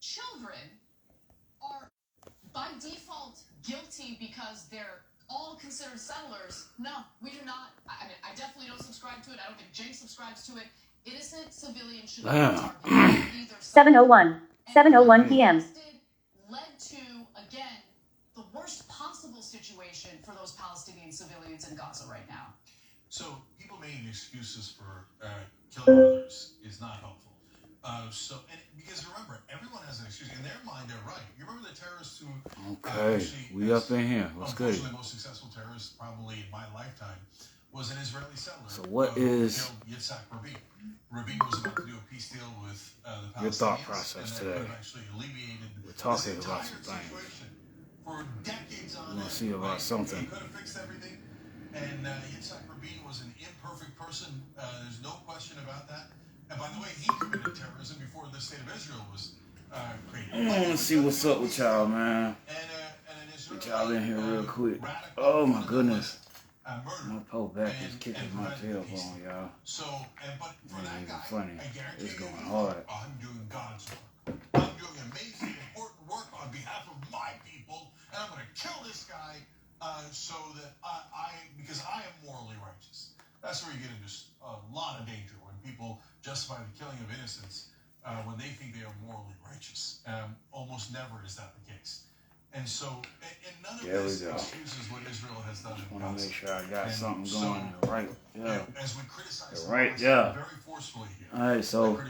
children are by default guilty because they're all considered settlers. No, we do not. I mean, I definitely don't subscribe to it. I don't think Jake subscribes to it. Innocent civilians should not be targeted. 7:01 p.m. Led to, again, the worst possible situation for those Palestinian civilians in Gaza right now. So people making excuses for killing others is not helpful. Because remember, everyone has an excuse. In their mind, they're right. You remember the terrorists who... Okay, we up in here. What's good? The most successful terrorist probably in my lifetime was an Israeli settler. So what is... Yitzhak Rabin. Rabin was about to do a peace deal with the Palestinians. Your thought process today. We're talking about some things. For decades on We're going to see about something. He could have fixed everything. And Yitzhak Rabin was an imperfect person. There's no question about that. And by the way, he committed terrorism before the state of Israel was created. I want to see what's up with y'all, man. Get y'all in here real quick. Oh my goodness. My pole back is kicking my tailbone, y'all. It ain't even funny. It's going hard. I'm doing God's work. I'm doing amazing, important work on behalf of my people, and I'm going to kill this guy because I am morally righteous. That's where you get into a lot of danger when people justify the killing of innocents when they think they are morally righteous. Almost never is that the case. And so, and none of this excuses what Israel has done. I want to make sure I got something going right. Yeah. As we criticize right, yeah. very forcefully here. All right, so,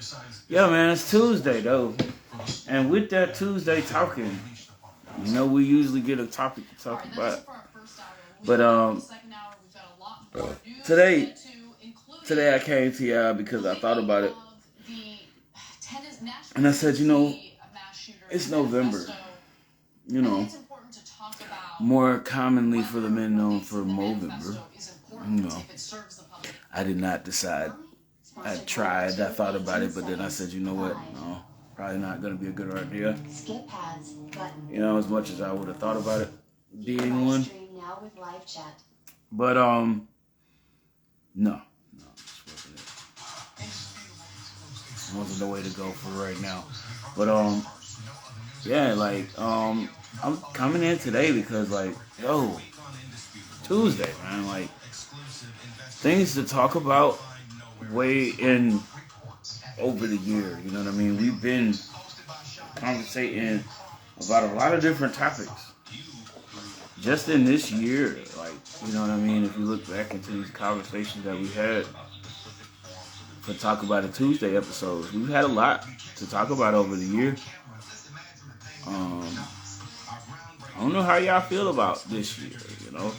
yeah, man, it's Tuesday, though. And with that Tuesday talking, you know, we usually get a topic to talk about. But, today I came to y'all because I thought about it. And I said, you know, it's November. You know, more commonly for the men known for Movember. You know, I did not decide. I tried, I thought about it, but then I said, you know what? No, probably not going to be a good idea. You know, as much as I would have thought about it being one. But, no, this wasn't the way to go for right now. But, yeah, like, I'm coming in today because, like, yo, Tuesday, man, like, things to talk about way in over the year, you know what I mean? We've been conversating about a lot of different topics. Just in this year, like, you know what I mean? If you look back into these conversations that we had for Talk About It Tuesday episodes, we've had a lot to talk about over the year. I don't know how y'all feel about this year, you know.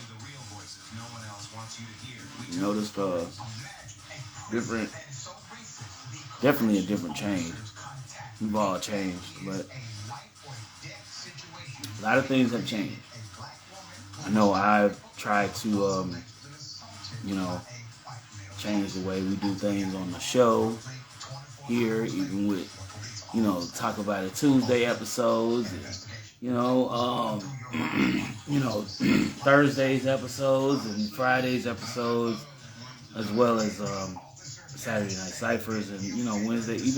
You noticed definitely a different change. We've all changed, but a lot of things have changed. I know I've tried to, you know, change the way we do things on the show here, even with, you know, Talk About It Tuesday episodes, and, you know, Thursdays episodes and Fridays episodes, as well as Saturday Night Cyphers, and, you know, Wednesday's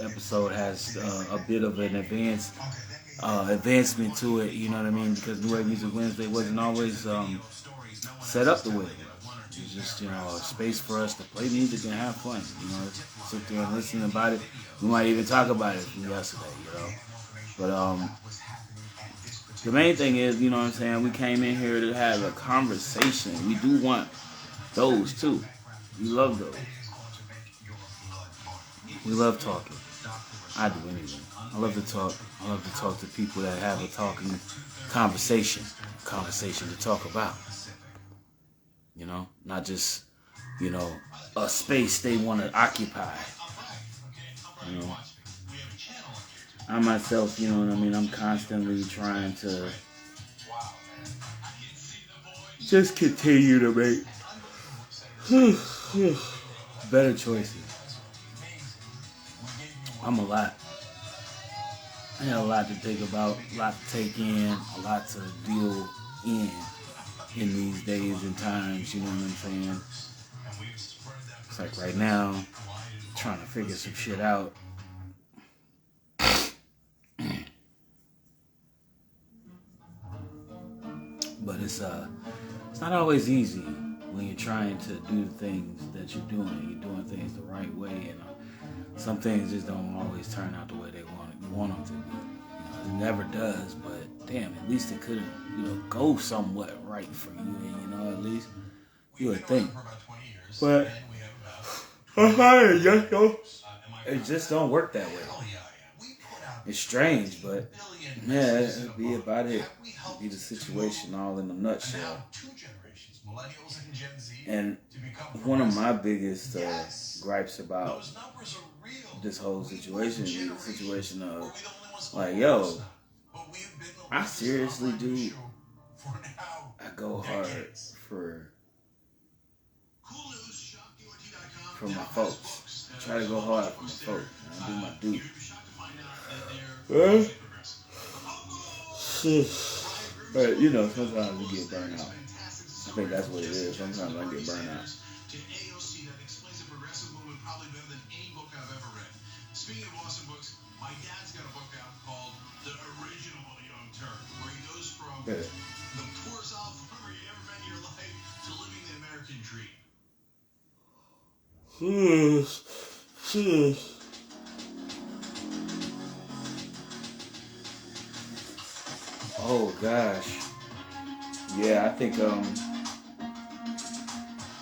episode has a bit of an advancement to it, you know what I mean, because New Wave Music Wednesday wasn't always set up the way it was. It's just, you know, a space for us to play music and have fun, you know, sit there and listen about it. We might even talk about it from yesterday, you know. But the main thing is, you know what I'm saying, we came in here to have a conversation. We do want those too. We love those. We love talking. I do anyway. I love to talk. I love to talk to people that have a talking conversation to talk about. You know, not just, you know, a space they want to occupy. You know, I myself, you know what I mean, I'm constantly trying to just continue to make better choices. I had a lot to think about, a lot to take in, a lot to deal in these days and times, you know what I'm saying? It's like right now, trying to figure some shit out. it's not always easy when you're trying to do the things that you're doing. You're doing things the right way, and some things just don't always turn out the way you want them to be. It never does, but damn, at least it could go somewhat right for you, and at least you would think. But it just don't work that way. It's strange, but man, it'd be about it. It'd be the situation all in a nutshell. And one of my biggest gripes about this whole situation is the situation of like, yo, I seriously do. I go hard for my folks. I try to go hard for my folks. I do my duty. But sometimes you get burned out. I think that's what it is. Sometimes I get burned out. Speaking of awesome books, my dad's got a book out called The Original Young Turk, where he goes from the poorest off farmer you ever met in your life to living the American dream. Oh gosh. Yeah, I think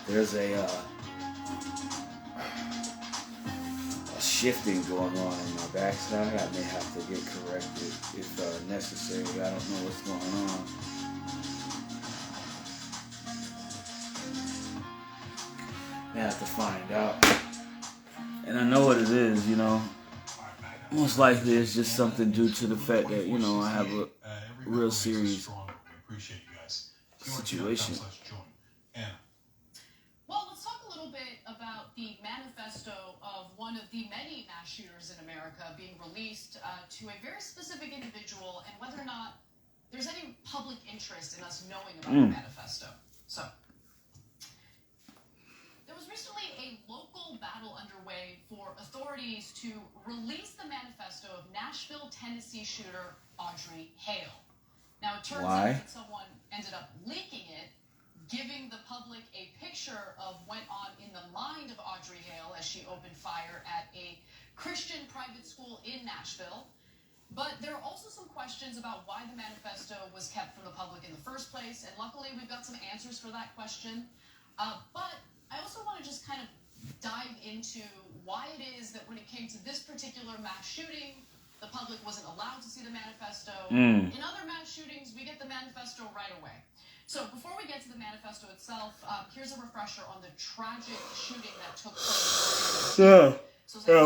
there's a shifting going on in my backside. I may have to get corrected if necessary. I don't know what's going on. I have to find out. And I know what it is, Most likely it's just something due to the fact that, I have a real serious situation. Well, let's talk a little bit about the manifesto of one of the many mass shooters in America being released to a very specific individual, and whether or not there's any public interest in us knowing about the manifesto. So, there was recently a local battle underway for authorities to release the manifesto of Nashville, Tennessee shooter Audrey Hale. Now, it turns out that someone ended up leaking it, giving the public a picture of what went on in the mind of Audrey Hale as she opened fire at a Christian private school in Nashville. But there are also some questions about why the manifesto was kept from the public in the first place, and luckily we've got some answers for that question. But I also want to just kind of dive into why it is that when it came to this particular mass shooting, the public wasn't allowed to see the manifesto. In other mass shootings, we get the manifesto right away. So before we get to the manifesto itself, here's a refresher on the tragic shooting that took place.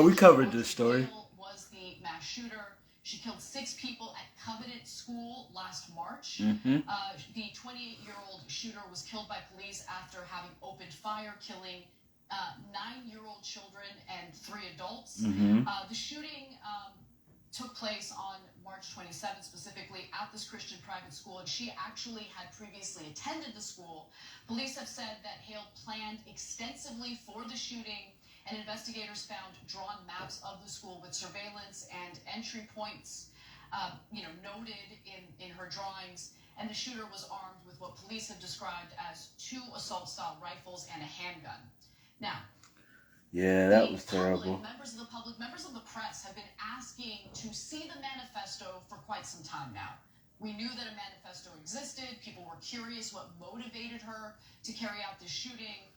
We covered this story. Was the mass shooter. She killed 6 people at Covenant School last March. The 28-year-old shooter was killed by police after having opened fire, killing 9-year-old children and 3 adults. The shooting took place on March 27th, specifically at this Christian private school, and she actually had previously attended the school. Police have said that Hale planned extensively for the shooting, and investigators found drawn maps of the school with surveillance and entry points, noted in her drawings, and the shooter was armed with what police have described as 2 assault-style rifles and a handgun. Now, yeah, that was terrible. Members of the public, members of the press have been asking to see the manifesto for quite some time now. We knew that a manifesto existed. People were curious what motivated her to carry out this shooting.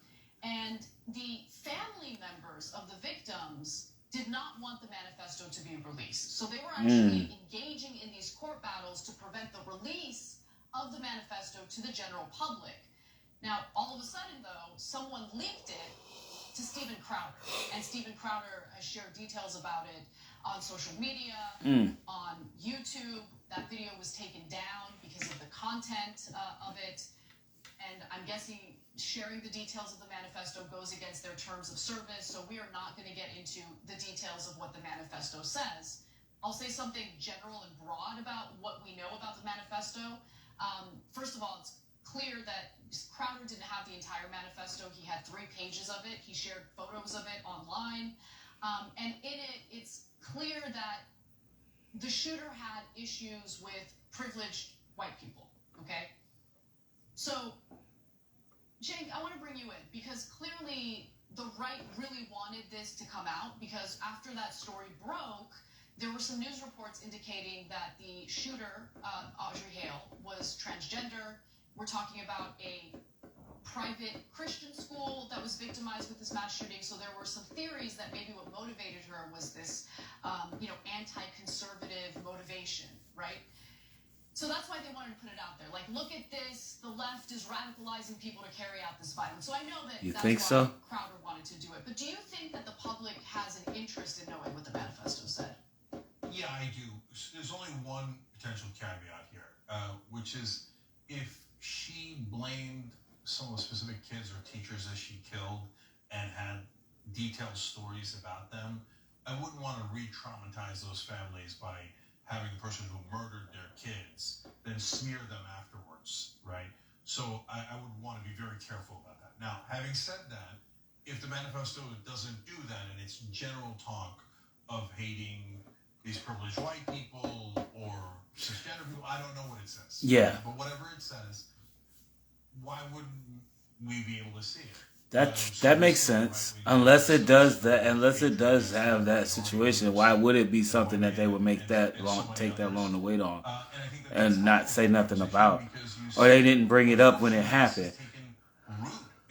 And the family members of the victims did not want the manifesto to be released. So they were actually engaging in these court battles to prevent the release of the manifesto to the general public. Now, all of a sudden, though, someone leaked it to Steven Crowder. And Steven Crowder has shared details about it on social media, on YouTube. That video was taken down because of the content of it. And I'm guessing sharing the details of the manifesto goes against their terms of service, so we are not going to get into the details of what the manifesto says. I'll say something general and broad about what we know about the manifesto. First of all, it's clear that Crowder didn't have the entire manifesto. He had 3 pages of it. He shared photos of it online. And in it, it's clear that the shooter had issues with privileged white people, okay? So, Jake, I want to bring you in because clearly the right really wanted this to come out because after that story broke, there were some news reports indicating that the shooter, Audrey Hale, was transgender. We're talking about a private Christian school that was victimized with this mass shooting. So there were some theories that maybe what motivated her was this, anti-conservative motivation, right? So that's why they wanted to put it out there. Like, look at this. The left is radicalizing people to carry out this violence. So I know that You that's think why so? Crowder wanted to do it. But do you think that the public has an interest in knowing what the manifesto said? Yeah, I do. There's only one potential caveat here, which is if she blamed some of the specific kids or teachers that she killed and had detailed stories about them, I wouldn't want to re-traumatize those families by having the person who murdered their kids then smear them afterwards, right? So I would want to be very careful about that. Now, having said that, if the manifesto doesn't do that and it's general talk of hating these privileged white people or cisgender people, I don't know what it says. Yeah. But whatever it says, why wouldn't we be able to see it? That makes sense. Unless it does have that situation, why would it be something that they would make that long, take that long to wait on, and not say nothing about, or they didn't bring it up when it happened?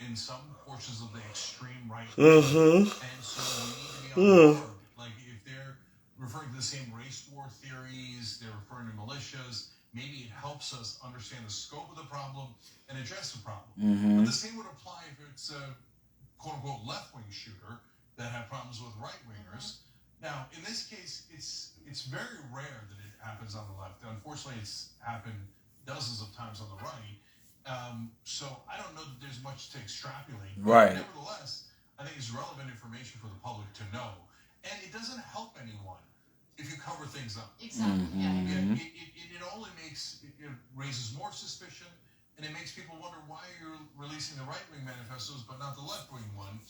In some portions of the extreme right, Uh-huh. and so we need to be on board. Like if they're referring to the same race war theories, they're referring to militias. Maybe it helps us understand the scope of the problem and address the problem. Mm-hmm. But the same would apply if it's a quote-unquote left-wing shooter that had problems with right-wingers. Now, in this case, it's very rare that it happens on the left. Unfortunately, it's happened dozens of times on the right. So I don't know that there's much to extrapolate. Right. Nevertheless, I think it's relevant information for the public to know. And it doesn't help anyone if you cover things up. Exactly. Mm-hmm. It only makes, it raises more suspicion, and it makes people wonder why you're releasing the right-wing manifestos but not the left-wing one.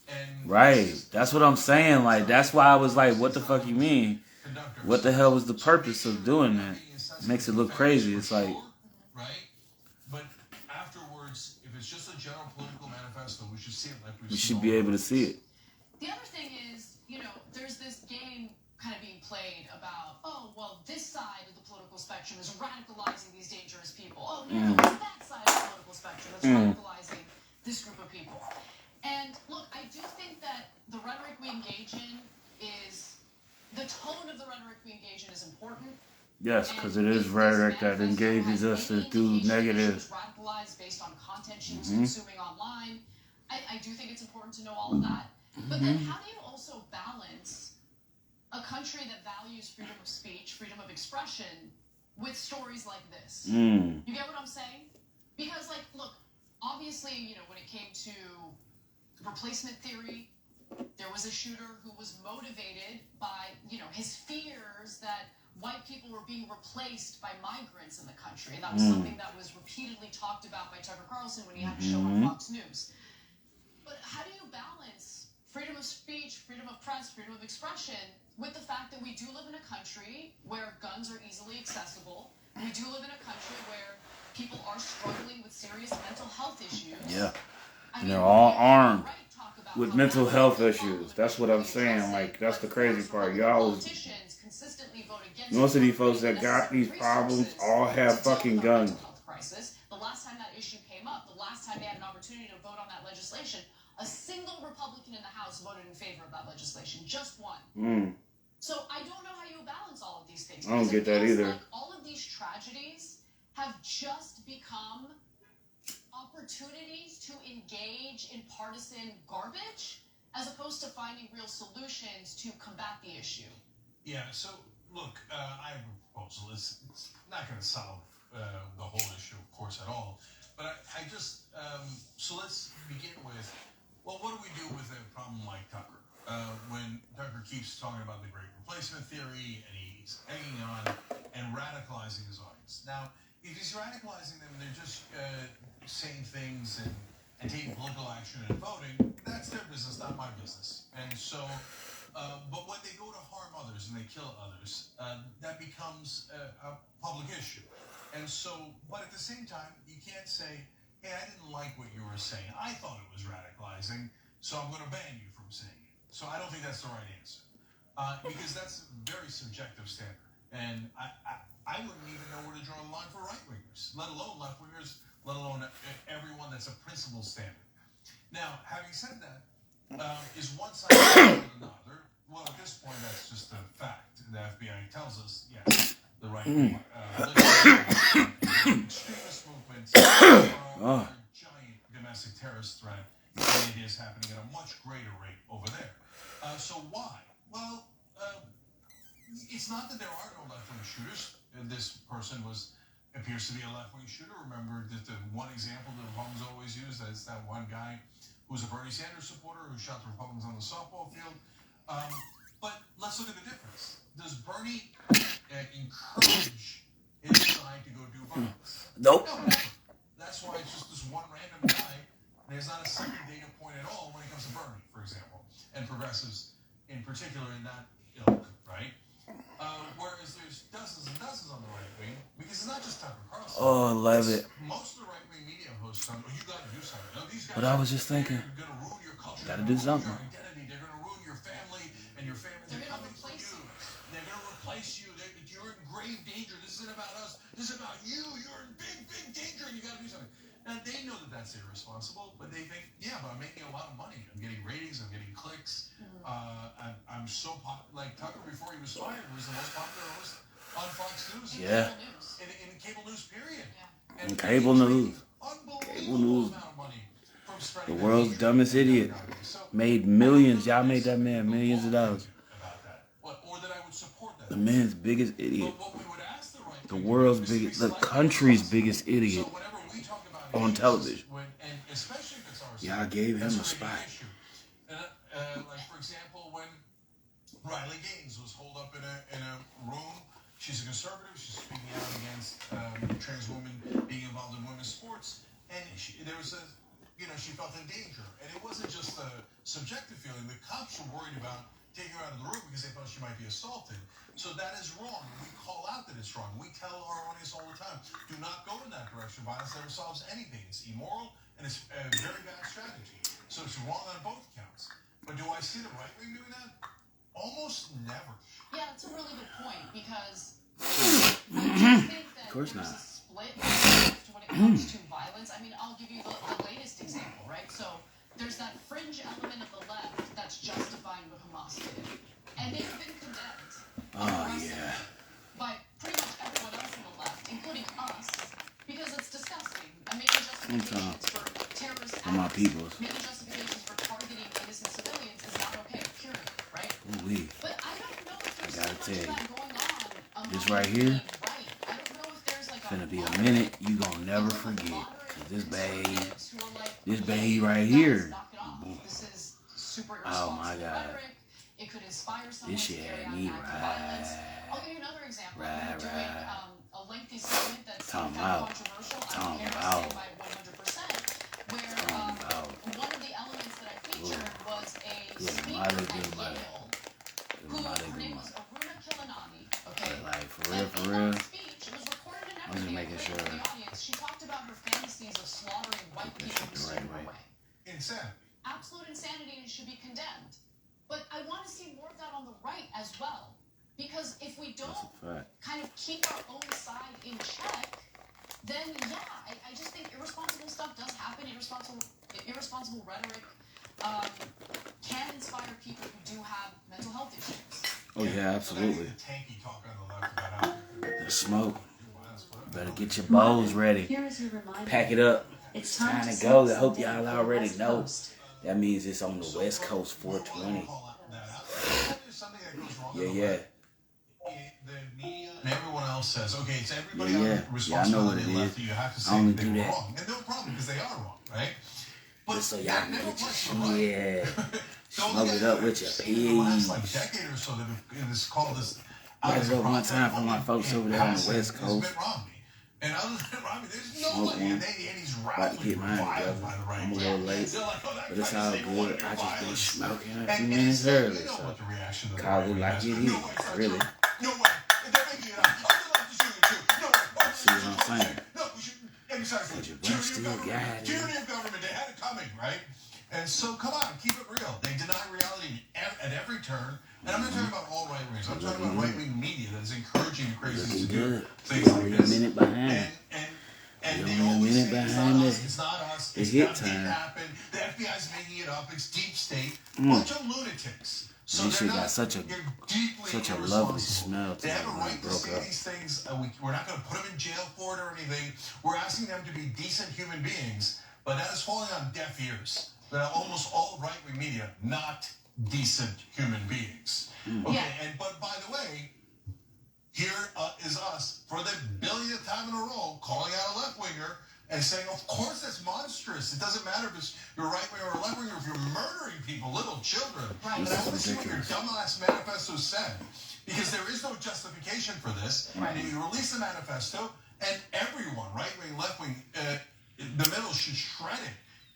And Right. That's what I'm saying. Like, that's why I was like, what the fuck you mean? What the hell was the purpose of doing that? It makes it look crazy. It's like, right? But afterwards, if it's just a general political manifesto, we should see it like we should be able to see it. The other thing is, there's this game kind of being played about, oh, well, this side of the political spectrum is radicalizing these dangerous people. Oh, no, it's that side of the political spectrum that's radicalizing this group of people. And look, I do think that the rhetoric we engage in the tone of the rhetoric we engage in is important. Yes, because it is rhetoric that engages us to do negative. Radicalized based on content she was consuming online. I do think it's important to know all of that. But then how do you also balance a country that values freedom of speech, freedom of expression, with stories like this? You get what I'm saying? Because, look, obviously, when it came to replacement theory, there was a shooter who was motivated by, his fears that white people were being replaced by migrants in the country. And that was something that was repeatedly talked about by Tucker Carlson when he had a show on Fox News. But how do you balance freedom of speech, freedom of press, freedom of expression with the fact that we do live in a country where guns are easily accessible? We do live in a country where people are struggling with serious mental health issues. Yeah. And they're all armed with mental health issues. That's what I'm saying. Like, that's the crazy part. Most of these folks that got these problems all have fucking guns. The last time that issue came up, the last time they had an opportunity to vote on that legislation, a single Republican in the House voted in favor of that legislation. Just one. So I don't know how you balance all of these things. I don't get that either. Like all of these tragedies have just become opportunities to engage in partisan garbage as opposed to finding real solutions to combat the issue. Yeah, so look, I have a proposal. It's not going to solve the whole issue, of course, at all. But I just, so let's begin with, well, what do we do with a problem like Tucker? When Tucker keeps talking about the great replacement theory and he's hanging on and radicalizing his audience. Now, if he's radicalizing them, they're just saying things and taking political action and voting, that's their business, not my business. And so, but when they go to harm others and they kill others, that becomes a public issue. And so, but at the same time, you can't say, hey, I didn't like what you were saying. I thought it was radicalizing, so I'm going to ban you from saying it. So I don't think that's the right answer. Because that's a very subjective standard. And I wouldn't even know where to draw the line for right-wingers, let alone left-wingers, let alone everyone that's a principled standard. Now, having said that, is one side better than another? Well, at this point, that's just a fact. The FBI tells us, yes, the right extremist movements are a giant domestic terrorist threat, and it is happening at a much greater rate over there. So why? Well, it's not that there are no left-wing shooters. This person appears to be a left-wing shooter. Remember that the one example that Republicans always use, that's that one guy who's a Bernie Sanders supporter who shot the Republicans on the softball field. But let's look at the difference. Does Bernie encourage his side to go do violence? Nope. No, never. That's why it's just this one random guy. There's not a second data point at all when it comes to Bernie, for example, and progressives in particular in that ilk, right? Whereas there's dozens and dozens on the right wing, because it's not just Tucker Carlson. Oh, I love it. Most of the right wing media hosts on, you got to do something. No, these guys But I was just thinking, going to ruin your culture. gotta do something. Your identity. They're going to ruin your family and your family. They're coming for you. They're going to replace you. You're in grave danger. This isn't about us. This is about you. You're in big, big danger, and you got to do something. Now they know that that's irresponsible, but they think, yeah, but I'm making a lot of money. I'm getting ratings. I'm getting clicks. I'm so like Tucker before he was fired was the most popular host on Fox News. Yeah. In cable news, period. Yeah. In cable news. Cable news. Amount of money from The spreading world's that dumbest hatred. idiot. So, Made millions. Y'all made that man millions of dollars. about that. Or that I would support that. The man's biggest idiot. But what we would ask the right The to do world's is to be biggest, the slightly country's honest. biggest idiot. So whenever we talk about on issues, television. and especially if it's our Y'all side, gave him that's a big spot. issue. And, like for example, when Riley Gaines was holed up in a room, she's a conservative. She's speaking out against trans women being involved in women's sports, and there was she felt in danger, and it wasn't just a subjective feeling. The cops were worried about taking her out of the room because they thought she might be assaulted. So that is wrong. We call out that it's wrong. We tell our audience all the time, do not go in that direction. Violence never solves anything. It's immoral, and it's a very bad strategy. So it's wrong on both counts. But do I see the right wing doing that? Almost never. Yeah, that's a really good point because I just think that Of course there's not. a split when it comes to violence. I mean, I'll give you the latest example, right? So there's that fringe element of the left that's justifying what Hamas did, and they've been condemned. Oh, yeah. By pretty much everyone else on the left, including us, because it's disgusting. And making justifications for terrorist For my acts, peoples. making justifications for targeting innocent civilians is not okay, period, right? Ooh-wee. But I don't know if there's I gotta so much tell of you, that going on this among right the here, right. I don't know if there's like finna be a moderate- minute you gonna never a forget. moderate 'Cause this babe, conservatives who are like, this "Hey, babe right guys, here. knock it off. This is super Oh, my irresponsible God. rhetoric. It could inspire someone This to shit carry had out me an act of violence." I'll right. give you another example. Right, We're doing right. a lengthy segment that's Talking kind of about. controversial. I Talking don't care to about. stand by 100%. Where Talking about. one of the elements that I featured was a Good speaker mother, at good mother. Yale Good who mother, her good name was mother. Aruna Kilanani. Okay. But like, for And real, for in real. that speech, it was recorded and I'm just everything. making I played it for sure. the audience. She talked about her fantasies of slaughtering white Get that people shit who the stood right in her way. way. Insanity. Absolute insanity, and it should be condemned. But I want to see more of that on the right as well. Because if we That's don't a fact. kind of keep our own side in check, then yeah, I just think irresponsible stuff does happen. Irresponsible rhetoric can inspire people who do have mental health issues. Oh, yeah, absolutely. The tanky talk on the left about how The smoke. violence, Better get your bowls ready. Here is your reminder. Pack it up. It's Time time to go. I hope send y'all for the already West know. Coast. That means it's on the West Coast 420. Yeah, yeah. And everyone else says, okay, it's everybody Yeah, on yeah. the responsibility Yeah, I know what it left is. that you have to I say only that they do were that. wrong. And no problem, because they are wrong, right? But Just so y'all that can never get your puts you right. shit. Don't Smoke look it at up with your in the last peas. decade or so that it's called this. Light it up one time for my folks over there on the West Coast. Mitt Romney. And other than Romney, there's Smoke nobody. one. And he's About to radically get mine reviled together. by the right. I'm a little late, They're like, oh, that but it's guy all said he good. wanted I just been violence. smoking a And few it's- minutes you early, know so what the reaction of the call right it wing like is. it No is, way, it's not really. true. No way. They're making it up. I'm the left is doing it too. No way. See what I'm I'm saying. No, we should emphasize But your tyranny breath of still government. got it. Tyranny of government. They had it coming, right? And so, come on, keep it real. They deny reality at every turn. And I'm not talking about all right wingers. I'm talking about right wing media that is encouraging the crazies to do Good. things You're like only a this. minute behind. And You're they only a always minute say behind it's not us. the It's hit not didn't time. happen. The FBI's making it up. It's deep state. Bunch of lunatics. So This shit they're got not, such a they're deeply such a irresponsible. lovely smell to They it have a when it right to broke say up. these things. We're not going to put them in jail for it or anything. We're asking them to be decent human beings. But that is falling on deaf ears. Almost all right-wing media, not decent human beings. Okay, Yeah. but by the way, here is us for the billionth time in a row calling out a left-winger and saying, of course that's monstrous. It doesn't matter if it's you're right-winger or left-winger, if you're murdering people, little children. Right. And I This want to is see what your ridiculous. dumbass manifesto said. Because there is no justification for this. Right. And you release the manifesto, and everyone, right-wing, left-wing, the middle should shred it.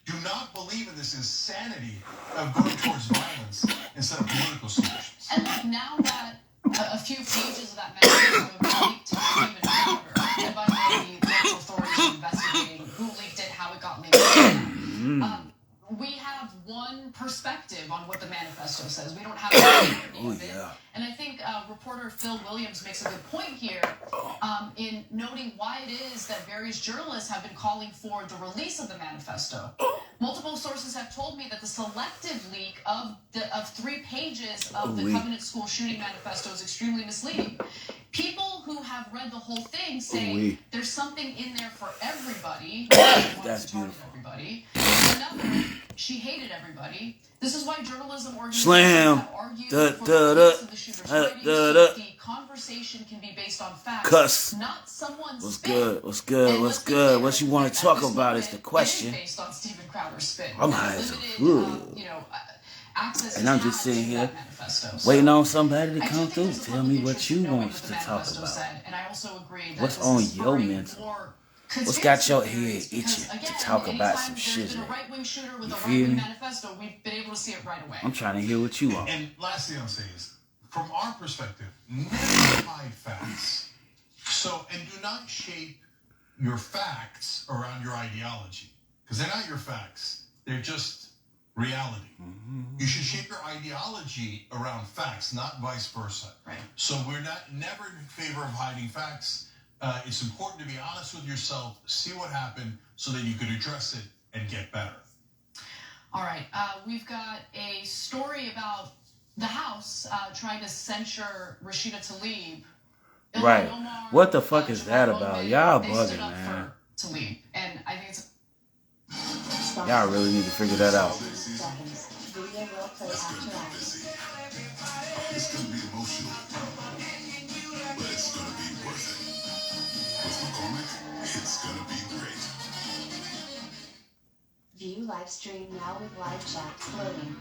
Do not believe in this insanity of going towards violence instead of political solutions. And look, now that a few pages of that manifesto have been leaked to Stephen Crowder, and by the way, the local authorities are investigating who leaked it, how it got leaked. We have one perspective on what the manifesto says. We don't have any of it. yeah. And I think reporter Phil Williams makes a good point here in noting why it is that various journalists have been calling for the release of the manifesto. Multiple sources have told me that the selective leak of 3 pages of the Ooh-wee. Covenant School shooting manifesto is extremely misleading. People who have read the whole thing say Ooh-wee. there's something in there for everybody. That's beautiful. Everybody. Another, she hated everybody. This is why journalism organizations Slam. have argued Da, for da, the da. release of the shooter's writings Da, so da. that the conversation can be based on facts, Cuss. not someone's What's spin. good? What's good? And What's let's be good? clear, What you want at to talk this about is moment, the it question. based on Stephen Crowder's spin. I'm With high as a limited, fool. access And I'm is just had sitting to here that manifesto. waiting So, on somebody to I do come think through. there's a Tell public me what interest you in knowing want what to the talk manifesto about. said, and I also agree that What's this on is your spurring mental? more What's got your conspiracy head theories, itching because, to again, talk about anytime some there's shit? been a right-wing shooter with You a feel right-wing me? manifesto, we've been able to see it right away. I'm trying to hear what you want. And last thing I'll say is, from our perspective, never hide facts. So, and do not shape your facts around your ideology. Because they're not your facts. They're just reality. You should shape your ideology around facts, not vice versa. Right. So we're never in favor of hiding facts. It's important to be honest with yourself, see what happened, so that you could address it and get better. All right, we've got a story about the House trying to censure Rashida Tlaib. Ilhan Right. Omar, What the fuck is Jabbar that about? Bowman, Y'all they bugging, stood up man. for Tlaib, and I think it's Y'all really need to figure that out. Seconds. Video will play after hours. It's gonna be emotional, but it's gonna be worth it. With McCormick, it's gonna be great. View live stream now with live chat loading.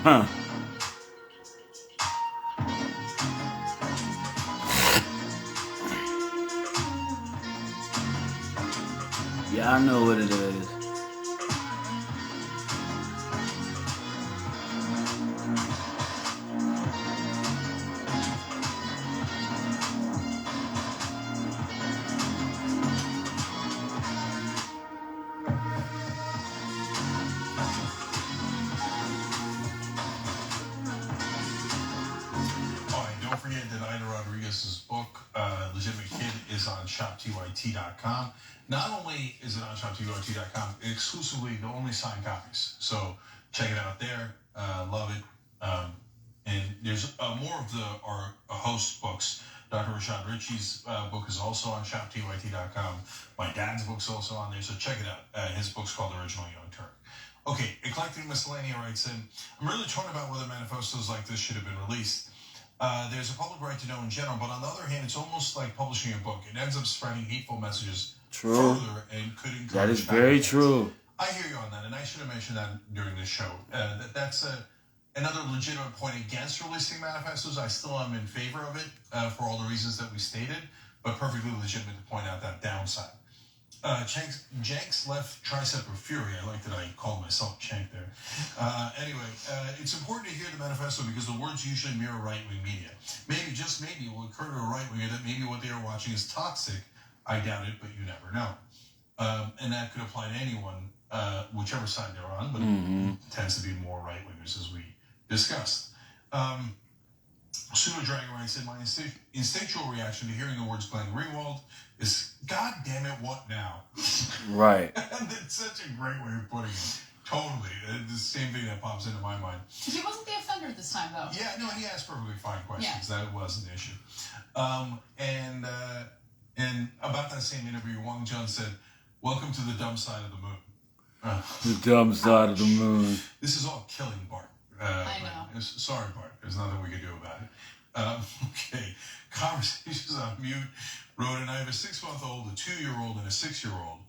Huh. Yeah, I know what it is. Oh, and don't forget that Ida Rodriguez's book, Legitimate Kid, is on shoptyt.com. Not only is it on shoptyt.com, exclusively the only signed copies. So check it out there. Love it. And there's more of our host books. Dr. Rashad Ritchie's book is also on shoptyt.com. My dad's book's also on there, so check it out. His book's called Original Young Turk. Okay, Eclectic Miscellanea writes in, I'm really torn about whether manifestos like this should have been released. There's a public right to know in general, but on the other hand, it's almost like publishing a book. It ends up spreading hateful messages True. further and could encourage That is very violence. true. I hear you on that, and I should have mentioned that during this show. another legitimate point against releasing manifestos. I still am in favor of it for all the reasons that we stated, but perfectly legitimate to point out that downside. Jenks left tricep of fury. I like that I called myself Cenk there. Anyway, it's important to hear the manifesto because the words usually mirror right-wing media. Maybe, just maybe, it will occur to a right-winger that maybe what they are watching is toxic. I doubt it, but you never know. And that could apply to anyone, whichever side they're on, but it tends to be more right-wingers, as we discussed. Pseudo Dragon Ryan said, my instinctual reaction to hearing the words Glenn Greenwald is, God damn it, what now? Right. And it's such a great way of putting it. Totally. The same thing that pops into my mind. He wasn't the offender this time, though. Yeah, no, he asked perfectly fine questions. Yeah. That wasn't an issue. And about that same interview, Wang Jun said, welcome to the dumb side of the moon. The dumb side of the moon. This is all killing Bart. I know. Sorry, Bart. There's nothing we can do about it. Okay. Conversations on Mute wrote, and I have a 6-month-old, a 2-year-old, and a 6-year-old.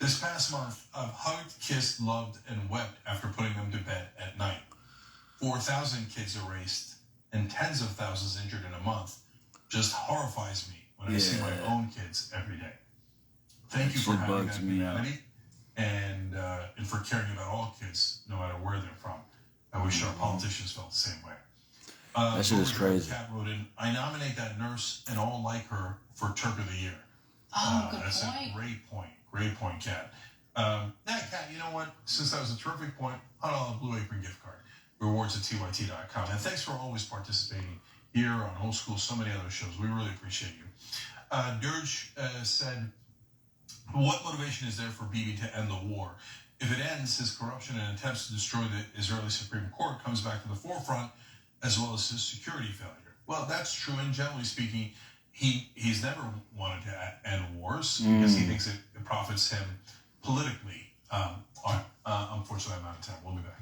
This past month, I've hugged, kissed, loved, and wept after putting them to bed at night. 4,000 kids erased and tens of thousands injured in a month just horrifies me when I see my own kids every day. Thank you for having that humanity and for caring about all kids, no matter where they're from. I wish our politicians felt the same way. That shit is crazy. Kat wrote in, I nominate that nurse and all like her for Turk of the Year. Oh, good that's point. A great point. Great point, Kat. Now, Kat, you know what? Since that was a terrific point, $100 Blue Apron gift card. Rewards at tyt.com. And thanks for always participating here on Old School, so many other shows. We really appreciate you. Dirge said, what motivation is there for Bibi to end the war? If it ends, his corruption and attempts to destroy the Israeli Supreme Court comes back to the forefront, as well as his security failure. Well, that's true, and generally speaking, he's never wanted to end wars because he thinks it profits him politically. Unfortunately, I'm out of time. We'll be back.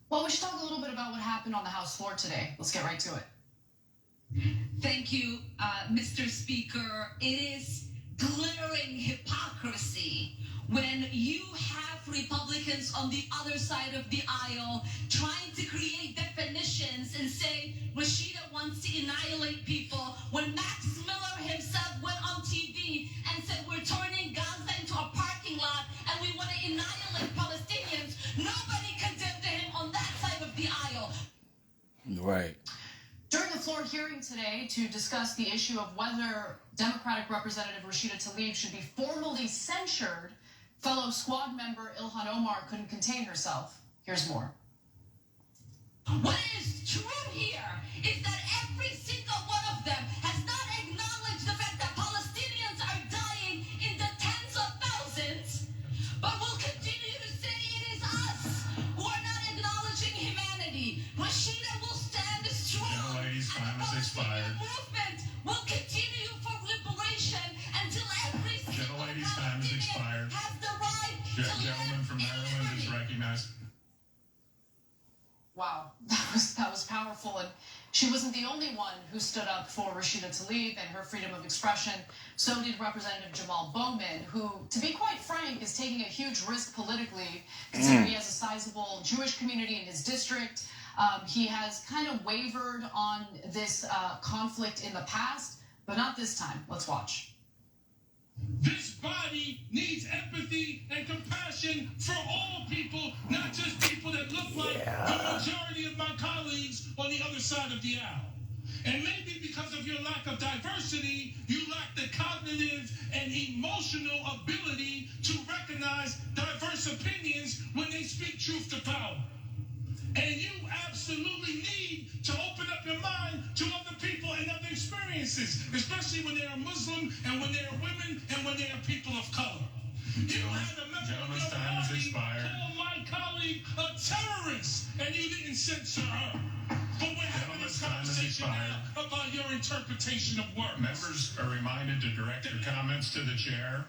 Well, we should talk a little bit about what happened on the House floor today. Let's get right to it. Thank you, Mr. Speaker. It is glaring hypocrisy when you have Republicans on the other side of the aisle trying to create definitions and say Rashida wants to annihilate people when Max Miller himself went on TV and said we're turning Gaza into a parking lot and we want to annihilate Palestinians. Nobody condemned him on that side of the aisle. Right. During the floor hearing today to discuss the issue of whether Democratic Representative Rashida Tlaib should be formally censured, fellow squad member Ilhan Omar couldn't contain herself. Here's more. What is true here is that every single one of them has not acknowledged the fact that Palestinians are dying in the tens of thousands, but will continue to say it is us who are not acknowledging humanity. Rashida will stand strong. Ladies, time has expired. Movement will continue for liberation until every single Ladies, time has expired. has the right to Gentleman from Maryland is recognized. Wow, that was powerful, and she wasn't the only one who stood up for Rashida Tlaib and her freedom of expression. So did Representative Jamal Bowman, who, to be quite frank, is taking a huge risk politically, considering he has a sizable Jewish community in his district. He has kind of wavered on this conflict in the past, but not this time. Let's watch. This body needs empathy and compassion for all people, not just people that look like the majority of my colleagues on the other side of the aisle. And maybe because of your lack of diversity, you lack the cognitive and emotional ability to recognize diverse opinions when they speak truth to power. And you absolutely need to open up your mind to other people and other experiences, especially when they are Muslim and when they are women and when they are people of color. You had a member of your party call my colleague a terrorist and you didn't censor her. But we're having this conversation now about your interpretation of words. Members are reminded to direct their comments to the chair.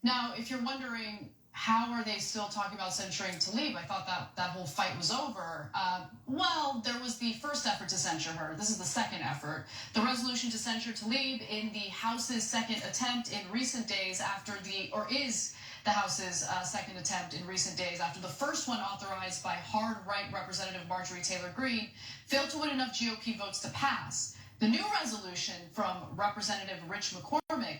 Now, if you're wondering, how are they still talking about censuring Tlaib? I thought that whole fight was over. Well, there was the first effort to censure her. This is the second effort. The resolution to censure Tlaib in the House's second attempt in recent days is the House's second attempt in recent days after the first one, authorized by hard-right Representative Marjorie Taylor Greene, failed to win enough GOP votes to pass. The new resolution from Representative Rich McCormick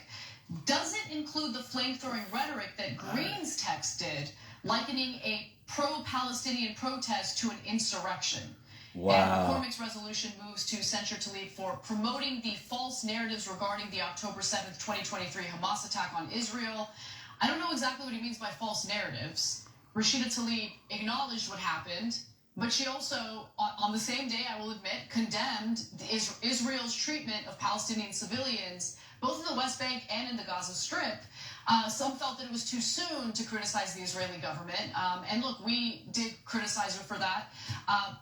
doesn't include the flame-throwing rhetoric that Greene's text did, likening a pro-Palestinian protest to an insurrection. Wow. And McCormick's resolution moves to censure Tlaib for promoting the false narratives regarding the October 7th, 2023 Hamas attack on Israel. I don't know exactly what he means by false narratives. Rashida Tlaib acknowledged what happened, but she also, on the same day, I will admit, condemned Israel's treatment of Palestinian civilians, both in the West Bank and in the Gaza Strip. Some felt that it was too soon to criticize the Israeli government. And look, we did criticize her for that,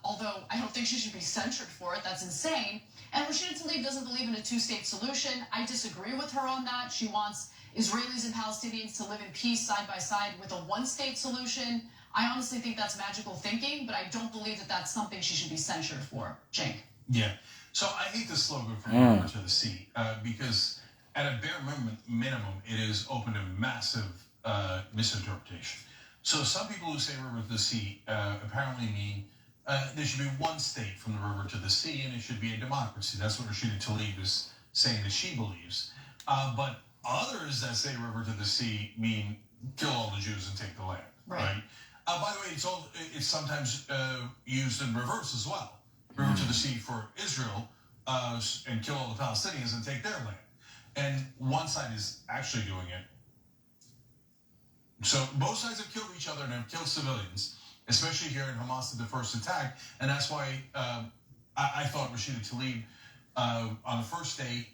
although I don't think she should be censured for it. That's insane. And Rashida Tlaib doesn't believe in a two-state solution. I disagree with her on that. She wants Israelis and Palestinians to live in peace side by side with a one-state solution. I honestly think that's magical thinking, but I don't believe that that's something she should be censured for. Jake. Yeah. So I hate the slogan from River to the Sea because at a bare minimum, it is open to massive misinterpretation. So some people who say river to the sea apparently mean there should be one state from the river to the sea and it should be a democracy. That's what Rashida Tlaib is saying that she believes. But others that say river to the sea mean kill all the Jews and take the land, right? By the way, it's sometimes used in reverse as well. River to the sea for Israel and kill all the Palestinians and take their land. And one side is actually doing it. So both sides have killed each other and have killed civilians, especially here in Hamas at the first attack. And that's why I thought Rashida Tlaib on the first day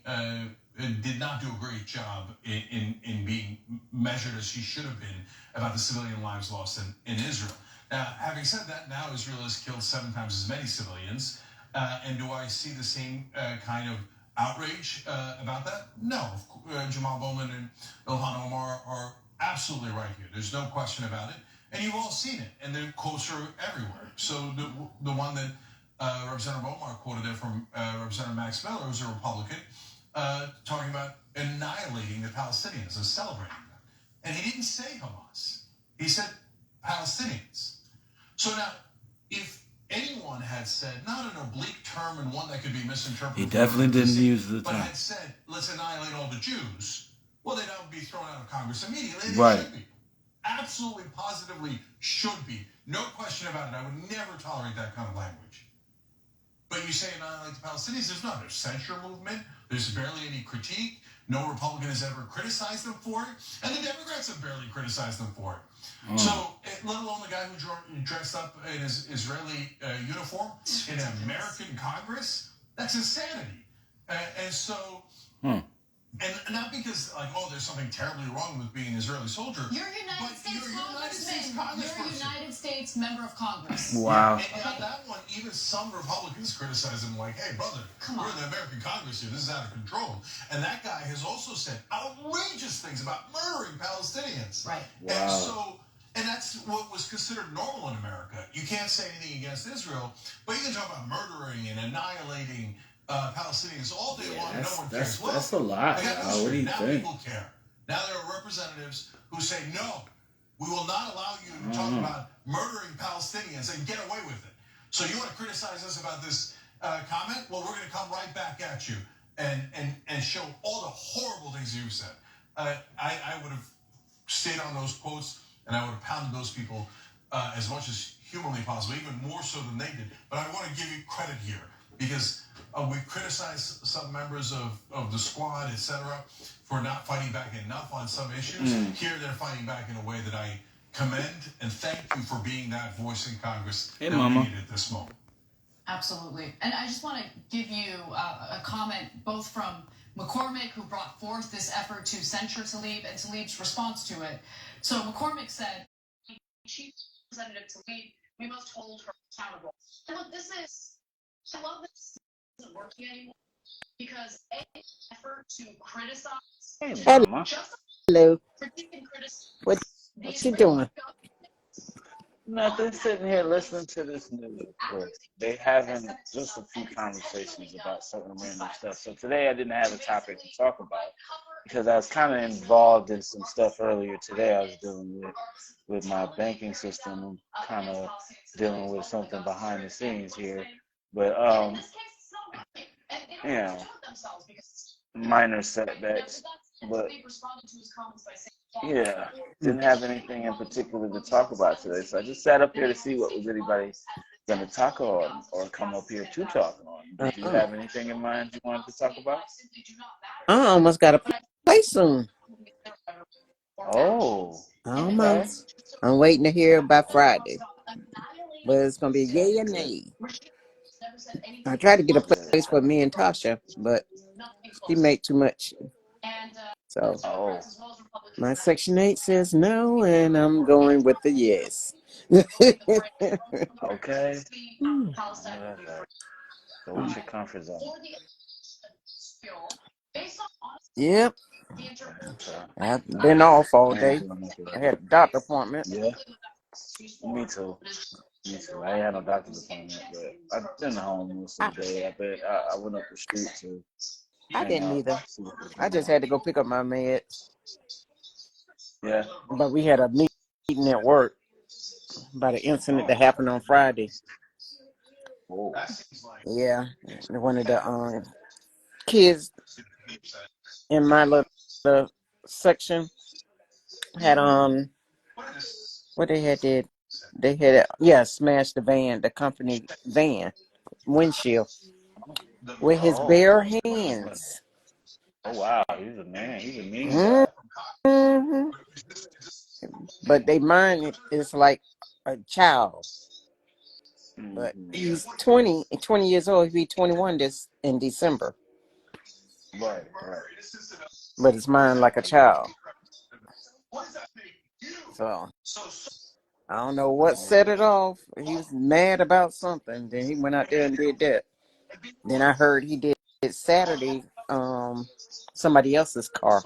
did not do a great job in being measured as she should have been about the civilian lives lost in Israel. Now, having said that, now Israel has killed 7 times as many civilians. And do I see the same kind of outrage about that? No. Jamal Bowman and Ilhan Omar are absolutely right here. There's no question about it. And you've all seen it. And the quotes are everywhere. So the one that Representative Omar quoted there from Representative Max Miller, who's a Republican, talking about annihilating the Palestinians and celebrating them. And he didn't say Hamas. He said Palestinians. So now, if anyone had said, not an oblique term and one that could be misinterpreted. He definitely didn't use the term. But had said, let's annihilate all the Jews, well, they'd all be thrown out of Congress immediately. They Right. should be. Absolutely, positively should be. No question about it. I would never tolerate that kind of language. But you say annihilate the Palestinians, there's not a censure movement. There's barely any critique. No Republican has ever criticized them for it. And the Democrats have barely criticized them for it. So, let alone the guy who dressed up in his Israeli uniform in an American Congress, that's insanity. And so, and not because, like, oh, there's something terribly wrong with being an Israeli soldier. You're a United States Congressman. You're a United States member of Congress. Wow. And on that one, even some Republicans criticize him like, hey, brother, we're in the American Congress here. This is out of control. And that guy has also said outrageous things about murdering Palestinians. Right. Wow. And so, and that's what was considered normal in America. You can't say anything against Israel, but you can talk about murdering and annihilating Palestinians all day long. No one cares. That's a lot. What do you now think? People care. Now there are representatives who say, no, we will not allow you to talk about murdering Palestinians and get away with it. So you want to criticize us about this comment? Well, we're going to come right back at you and show all the horrible things you've said. I would have stayed on those quotes and I would have pounded those people as much as humanly possible, even more so than they did. But I want to give you credit here because we criticized some members of the squad, etc., for not fighting back enough on some issues. Here they're fighting back in a way that I commend and thank you for being that voice in Congress that we need at this moment. Absolutely. And I just want to give you a comment both from McCormick, who brought forth this effort to censure Tlaib, and Tlaib's response to it. So McCormick said, Chief Representative Tlaib We must hold her accountable. And look, I love this isn't working anymore because effort to criticize, Hey, to mama. just Hello. critique and criticize What these you doing? Nothing, sitting here listening to this news. But they having just a few conversations about certain random stuff. So today I didn't have a topic to talk about because I was kind of involved in some stuff earlier today. I was dealing with my banking system and kind of dealing with something behind the scenes here. But you know, minor setbacks. But yeah, didn't have anything in particular to talk about today. So I just sat up here to see what was anybody going to talk on or come up here to talk on. Did you have anything in mind you wanted to talk about? I almost got to play soon. Oh, Almost. I'm waiting to hear by Friday. But it's going to be yay or nay. I tried to get a place for me and Tasha, but she made too much. So my Section 8 says no, and I'm going with the yes. Okay. So what's your comfort zone? Yep. I've been off all day. I had a doctor appointment. Yeah. Me too. I ain't had no doctor's appointment, but I've been home most of the day. I went up the street to. I didn't either. I just had to go pick up my meds. Yeah. But we had a meeting at work about an incident that happened on Friday. Oh. Yeah. One of the kids in my little section had what they had did. They had smashed the company van windshield with his bare hands. Oh wow, he's a man. He's a mean guy. Mm-hmm. But they mind is like a child. But he's 20 years old. He'll be 21 in December. Right. But his mind like a child. So I don't know what set it off. He was mad about something. Then he went out there and did that. Then I heard he did it Saturday, somebody else's car.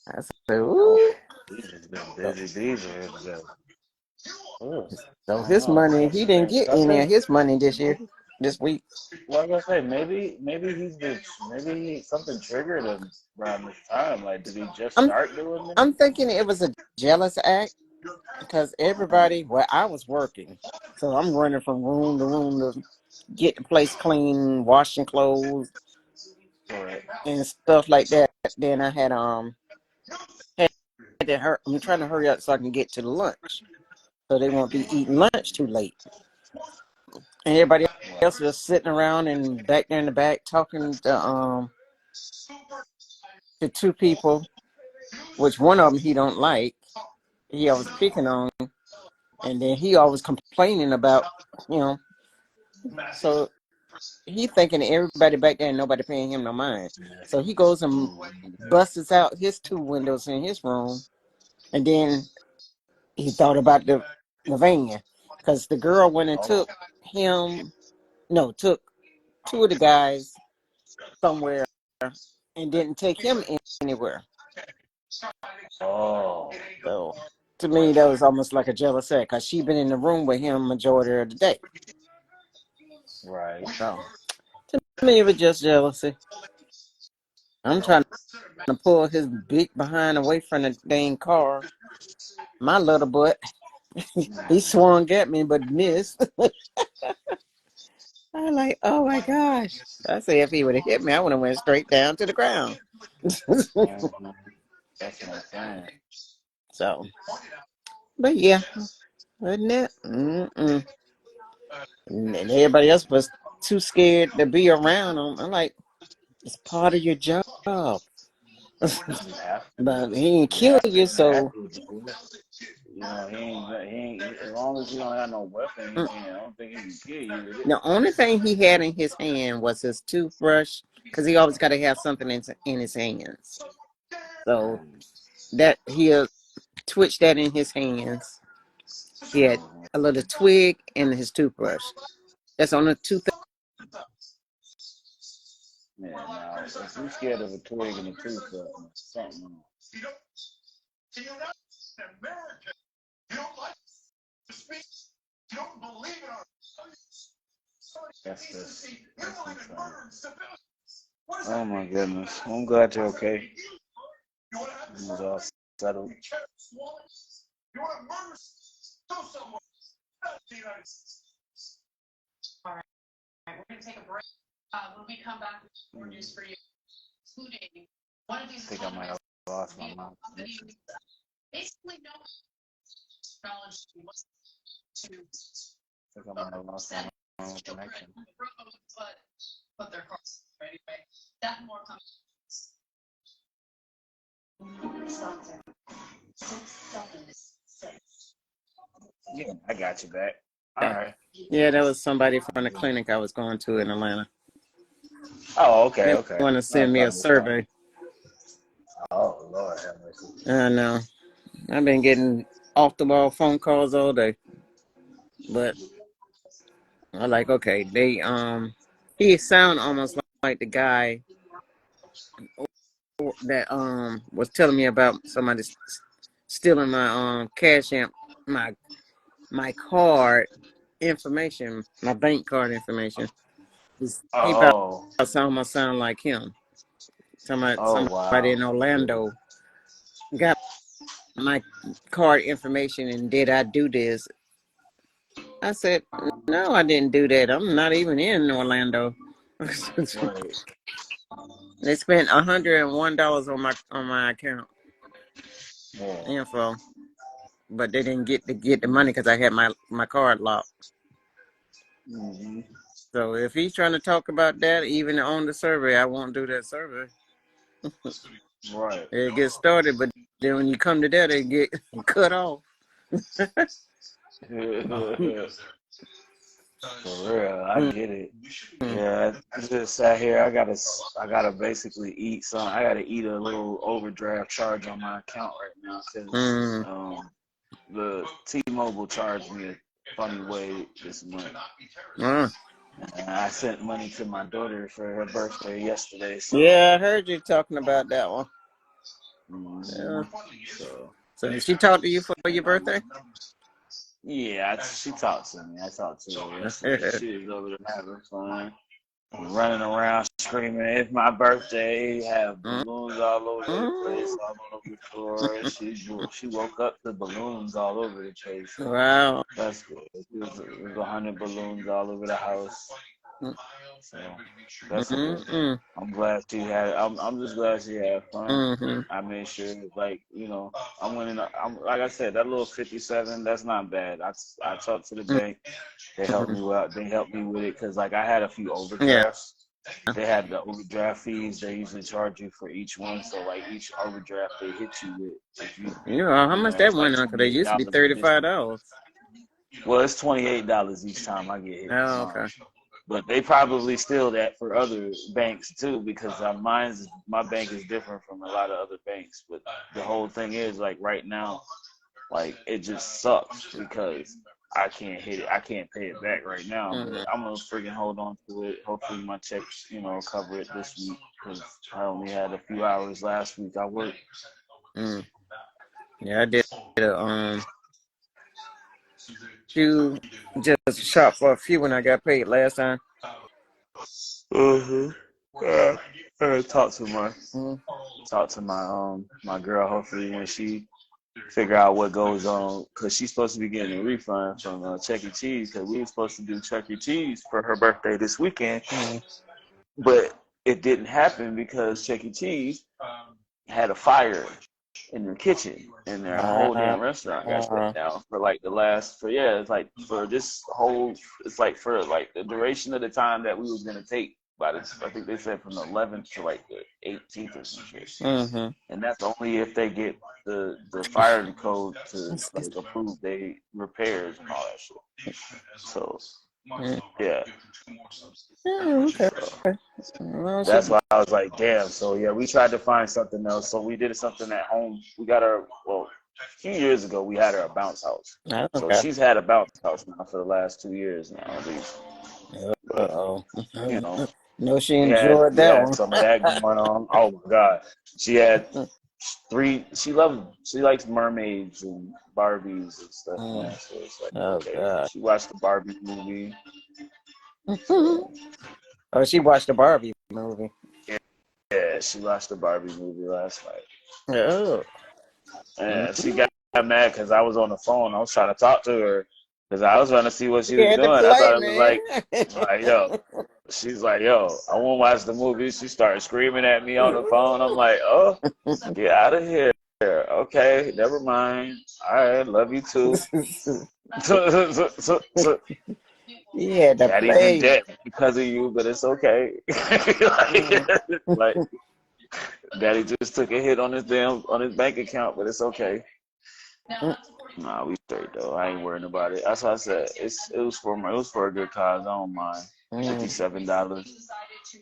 I said, ooh. He's been busy. So his money, he didn't get any of his money this week. Like I say, maybe something triggered him around this time. Like, did he just start doing this? I'm thinking it was a jealous act because I was working, so I'm running from room to room to get the place clean, washing clothes and stuff like that. Then I had I'm trying to hurry up so I can get to the lunch, so they won't be eating lunch too late. And everybody else was sitting around and back there in the back talking to two people, which one of them he don't like. He always picking on, and then he always complaining about, So he thinking everybody back there and nobody paying him no mind. So he goes and busts out his two windows in his room, and then he thought about the van because the girl went and took two of the guys somewhere and didn't take him anywhere. Oh. So to me, that was almost like a jealous act because she been in the room with him majority of the day. Right. So to me, it was just jealousy. I'm trying to pull his big behind away from the dang car. My little butt, he swung at me but missed. I'm like, oh my gosh. I say if he would have hit me, I would have went straight down to the ground. That's what I'm saying. So, but yeah, wasn't it? And everybody else was too scared to be around him. I'm like, it's part of your job. But he ain't kill you, so. He ain't. As long as you don't have no weapon, I don't think he can kill you. The only thing he had in his hand was his toothbrush, because he always got to have something in his hands. So that he'll twitch that in his hands, He had a little twig and his toothbrush. That's on the two Yeah, now if you're scared of a twig and a toothbrush, something wrong. That's insane. Oh my goodness. I'm glad you're okay. It was all settled. All right, we're going to take a break. When we come back, more news for you, including one of I these think I might have lost my mouth. basically no knowledge to I think I might have lost my mouth children connection. on the road, but their cars. Anyway, that and more coming. Sponsor. 676. Yeah, I got you back. All right. Yeah, that was somebody from the clinic I was going to in Atlanta. Oh, okay, They okay. want to send me a survey. Oh, Lord have mercy. I know. I've been getting off the wall phone calls all day. But I'm like, okay, he sound almost like the guy that was telling me about somebody stealing my cash amp, my card information, my bank card information. He about Oh, sound like him. Somebody wow. in Orlando got my card information and did I do this? I said, no, I didn't do that. I'm not even in Orlando. Right. They spent $101 on my account Yeah. info, but they didn't get the money because I had my card locked. Mm-hmm. So if he's trying to talk about that, even on the survey, I won't do that survey. Right. It gets started, but then when you come to that, it get cut off. For real, I get it. Yeah, I just sat here. I gotta basically eat some. I gotta eat a little overdraft charge on my account right now because the T-Mobile charged me a funny way this month. And I sent money to my daughter for her birthday yesterday. So Yeah, I heard you talking about that one. Yeah. So did she talk to you for your birthday? yeah, she talked to me. I talked to her yesterday. She was over there having fun, running around screaming, "It's my birthday!" Have balloons all over the place, all over the floor. She woke up to balloons all over the place. Wow. That's good. It was 100 balloons all over the house. So that's a good thing. I'm glad she had. I'm just glad she had fun. I made sure, like, I'm winning. Like I said, that little 57. That's not bad. I talked to the bank. They helped me out. They helped me with it because, like, I had a few overdrafts. They had the overdraft fees. They usually charge you for each one. So, like, each overdraft they hit you with. If you, how much that went on? Because they used to be $35. Well, it's $28 each time I get hit. Oh, okay. But they probably steal that for other banks too, because my bank is different from a lot of other banks. But the whole thing is, like, right now, like, it just sucks because I can't hit it. I can't pay it back right now. But I'm gonna freaking hold on to it. Hopefully my checks, cover it this week because I only had a few hours last week. I worked. Yeah, I did you just shop for a few when I got paid last time. Talk to my girl. Hopefully when she figure out what goes on, because she's supposed to be getting a refund from Chuck E. Cheese, because we were supposed to do Chuck E. Cheese for her birthday this weekend, but it didn't happen because Chuck E. Cheese had a fire in the kitchen, and their whole damn restaurant got shut down for like it's like for this whole, it's like for like the duration of the time that we was gonna take. I think they said from the 11th to like the 18th or some shit. And that's only if they get the fire code to like approve they repairs and all that shit. So yeah. Okay. That's why I was like, damn. So yeah, we tried to find something else. So we did something at home. We got few years ago we had her a bounce house. Oh, So okay. she's had a bounce house now for the last 2 years now at least. But Uh-oh. you know, No, she we had enjoyed we that had one. some of that going on. Oh my God. She had she likes mermaids and Barbies and stuff, man. So it's like, Oh, okay. God. She watched the Barbie movie. Oh, she watched the Barbie movie. Yeah, she watched the Barbie movie last night. Oh. And she got mad because I was on the phone. I was trying to talk to her because I was trying to see what she You was had to doing. I play, thought it was man. like, yo. She's like, yo, I won't watch the movie. She started screaming at me on the phone. I'm like, oh, get out of here. Okay, never mind. All right, love you too. You had to Daddy's in play. debt because of you, but it's okay. like, Daddy just took a hit on his bank account, but it's okay. Nah, we straight though. I ain't worrying about it. That's what I said. It was for a good cause. I don't mind. $57.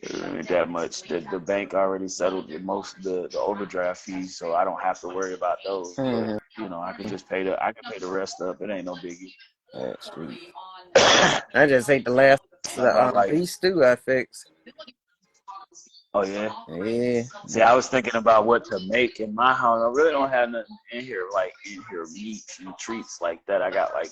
It ain't that much. The bank already settled the overdraft fees, so I don't have to worry about those. But, you know, I can pay the rest up. It ain't no biggie. That's sweet. I just ate the last beef stew I fixed. Oh yeah. Yeah. See, I was thinking about what to make in my house. I really don't have nothing in here meats and treats like that. I got like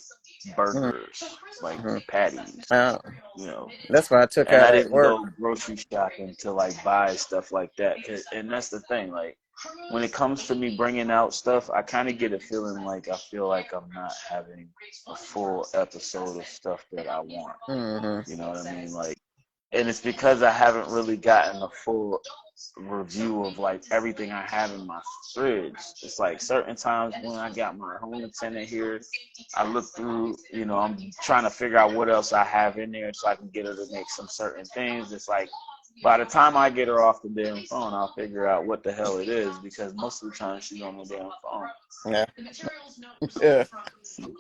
burgers, like patties. Oh. You know. That's why I took And out I at didn't work. go grocery shopping to like buy stuff like that. And that's the thing. Like when it comes to me bringing out stuff, I kind of get a feeling like I feel like I'm not having a full episode of stuff that I want. You know what I mean? Like. And it's because I haven't really gotten a full review of like everything I have in my fridge. It's like certain times when I got my home attendant here, I look through, you know, I'm trying to figure out what else I have in there so I can get her to make some certain things. It's like by the time I get her off the damn phone, I'll figure out what the hell it is because most of the time she's on the damn phone. Yeah. Yeah.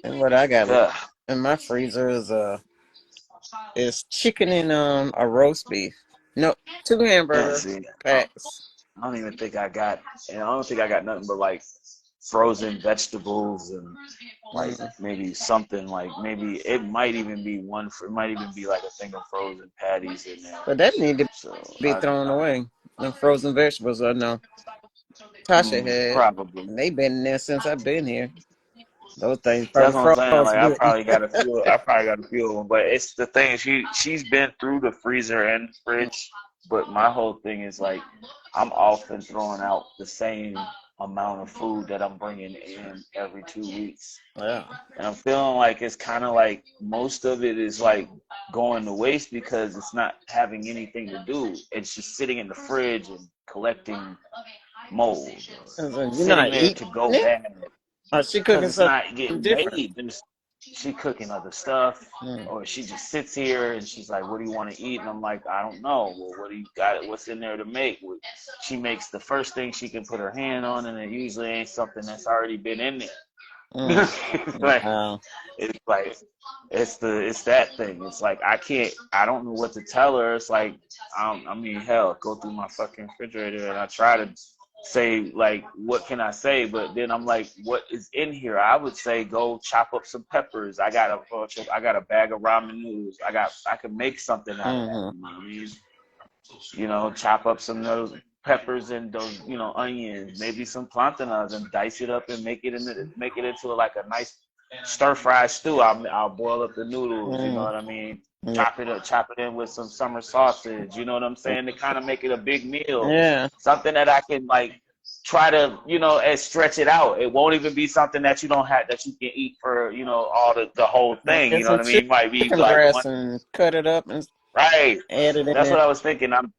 And what I got in my freezer is chicken and a roast beef. No, 2 hamburger packs. I don't think I got nothing but like frozen vegetables and like maybe something like it might even be like a thing of frozen patties in there. But that need to be thrown away. The frozen vegetables are no. Tasha had. Probably. They've been in there since I've been here. Those things That's probably what I'm saying. Like good. I probably got a few of them, but it's the thing. She's been through the freezer and the fridge, but my whole thing is like I'm often throwing out the same amount of food that I'm bringing in every 2 weeks. Yeah. And I'm feeling like it's kind of like most of it is like going to waste because it's not having anything to do. It's just sitting in the fridge and collecting mold. You're not eating to go bad. She cooking something different. Made. She cooking other stuff, or she just sits here and she's like, "What do you want to eat?" And I'm like, "I don't know. Well, what do you got? What's in there to make?" She makes the first thing she can put her hand on, and it usually ain't something that's already been in there. It's like it's that thing. It's like I don't know what to tell her. It's like hell, go through my fucking refrigerator and I try to say like what can I say, but then I'm like, what is in here? I would say go chop up some peppers. I got a bag of ramen noodles. I can make something out of that. You know what I mean? You know, chop up some of those peppers and those, you know, onions, maybe some plantains, and dice it up and make it into like a nice stir fry stew. I'll boil up the noodles. You know what I mean? Chop it in with some summer sausage. You know what I'm saying? To kind of make it a big meal. Yeah. Something that I can like try to, you know, stretch it out. It won't even be something that you don't have that you can eat for, you know, all the whole thing. You know what I mean? It might be like and cut it up and add it in. That's what I was thinking. I'm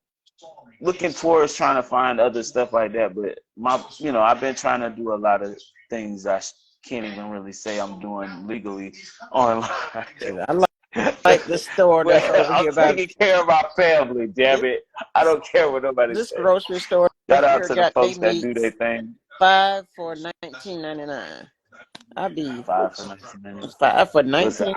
looking towards trying to find other stuff like that, but I've been trying to do a lot of things I can't even really say I'm doing legally online. I like the store that's over here. I'm taking care of my family, damn it. I don't care what nobody says. This grocery store. Shout out to the folks that do their thing. 5 for $19.99. I'll be 5 for $19.99. 5 for $19.99. Listen,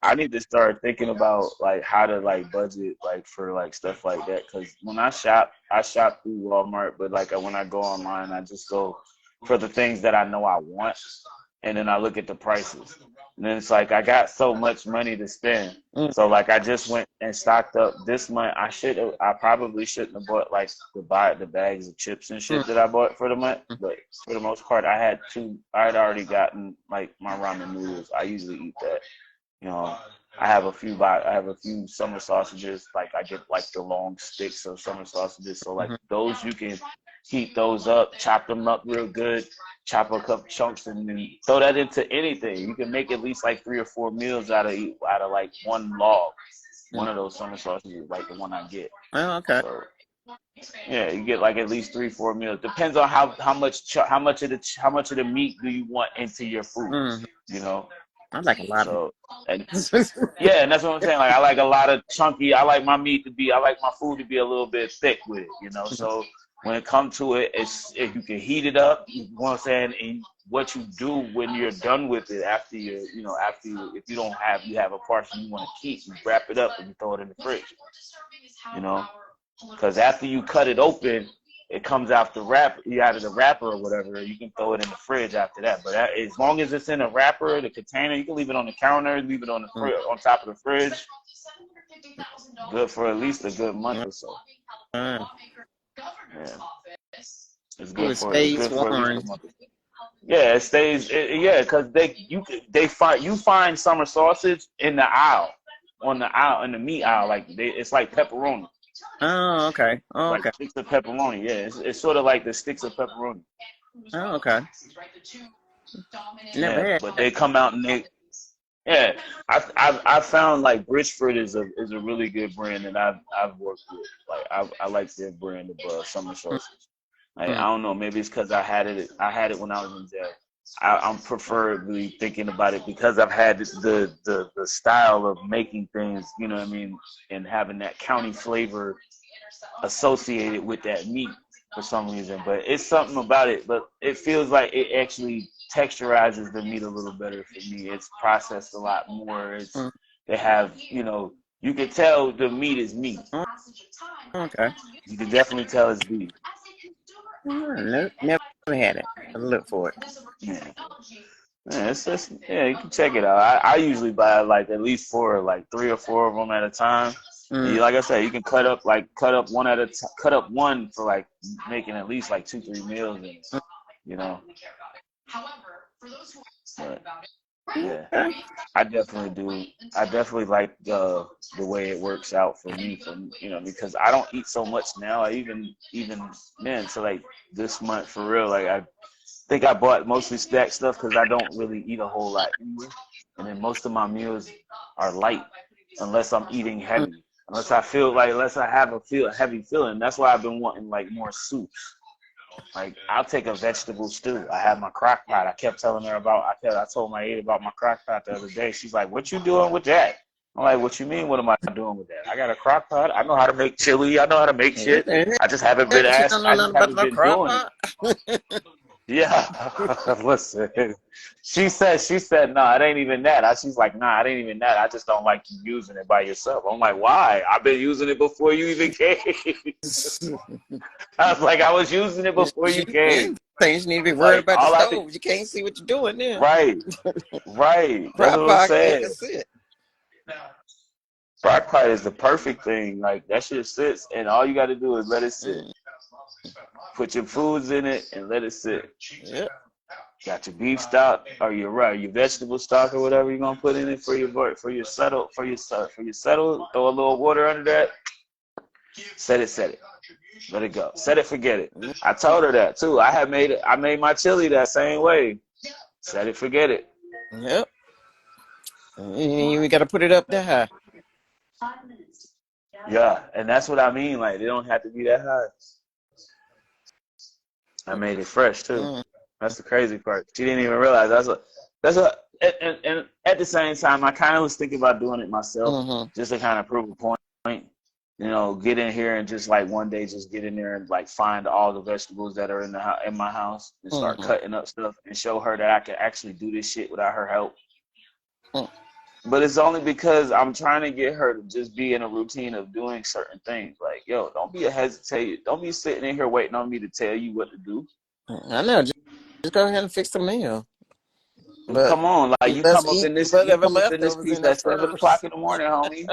I need to start thinking about like how to like budget like for like stuff like that. Because when I shop through Walmart, but like when I go online, I just go for the things that I know I want, and then I look at the prices. And then it's like I got so much money to spend. So like I just went and stocked up this month. I probably shouldn't have bought like the bags of chips and shit that I bought for the month. But for the most part, I had already gotten like my ramen noodles. I usually eat that. You know, I have a few summer sausages. Like I get like the long sticks of summer sausages. So like those you can heat those up, chop them up real good, chop a couple chunks, and then throw that into anything. You can make at least like 3 or 4 meals out of like one log. One of those summer sausages, like the one I get. Oh, okay. So, yeah, you get like at least 3, 4 meals. Depends on how much of the meat do you want into your food. You know. I like a lot of yeah, and that's what I'm saying. Like I like a lot of chunky. I like my food to be a little bit thick with it, you know. So when it comes to it, if you can heat it up, you know what I'm saying, and what you do when you're done with it if you have a portion you want to keep, you wrap it up and you throw it in the fridge, you know, because after you cut it open, it comes out the out of the wrapper or whatever. You can throw it in the fridge after that. But as long as it's in a wrapper, the container, you can leave it on the counter, leave it on the on top of the fridge. Good for at least a good month or so. Yeah. It's good for at least a month. Yeah, it stays. Because you find summer sausage in the aisle, in the meat aisle, like it's like pepperoni. Oh, okay. Oh, like okay. Sticks of pepperoni. Yeah, it's sort of like the sticks of pepperoni. Oh, okay. Never had. But they come out and I found like Bridgeford is a really good brand that I've worked with. Like I like their brand of summer sausage. Like, I don't know, maybe it's because I had it when I was in jail. I'm preferably thinking about it because I've had the style of making things, you know what I mean, and having that county flavor associated with that meat for some reason. But it's something about it. But it feels like it actually texturizes the meat a little better for me. It's processed a lot more. They have, you know, you can tell the meat is meat. Okay. You can definitely tell it's beef. Nope, never had it. I'll look for it. Yeah, you can check it out. I usually buy like at least 3 or 4 of them at a time. Like I said, you can cut up one for like making at least like 2-3 meals, and, you know. But, yeah, I definitely do. I definitely like the way it works out for me, because I don't eat so much now. I even then, so like this month for real, like I think I bought mostly stacked stuff because I don't really eat a whole lot anyway. And then most of my meals are light unless I'm eating heavy. Unless I have a heavy feeling. That's why I've been wanting like more soups. Like I'll take a vegetable stew. I have my crock pot. I kept telling her I told my aide about my crock pot the other day. She's like, "What you doing with that?" I'm like, "What you mean? What am I doing with that? I got a crock pot. I know how to make chili. I know how to make shit. I just haven't been asked. I just haven't been doing it." Yeah, listen. She said, "No, it ain't even that." She's like, "Nah, it ain't even that. I just don't like you using it by yourself." I'm like, "Why? I've been using it before you even came." I was like, "I was using it before you came." Things need to be worried about the stove. You can't see what you're doing there. Right. That's what I'm saying. That's it. Crock pot is the perfect thing. Like that shit sits, and all you got to do is let it sit. Put your foods in it and let it sit. Yep. Got your beef stock or your vegetable stock or whatever you're gonna put in it for your settle. Throw a little water under that. Set it. Let it go. Set it, forget it. I told her that too. I made my chili that same way. Set it, forget it. Yep. You got to put it up there high. Yeah, and that's what I mean. Like, they don't have to be that high. I made it fresh too. That's the crazy part. She didn't even realize and at the same time, I kind of was thinking about doing it myself, just to kind of prove a point. You know, get in here and just like one day, just get in there and like find all the vegetables that are in my house and start cutting up stuff and show her that I can actually do this shit without her help. But it's only because I'm trying to get her to just be in a routine of doing certain things. Like, yo, don't be a hesitator. Don't be sitting in here waiting on me to tell you what to do. I know. Just go ahead and fix the meal. But Come on, like you let's come up eat in this, you whatever come up in this leftovers piece in there at 7 o'clock first. in the morning, homie.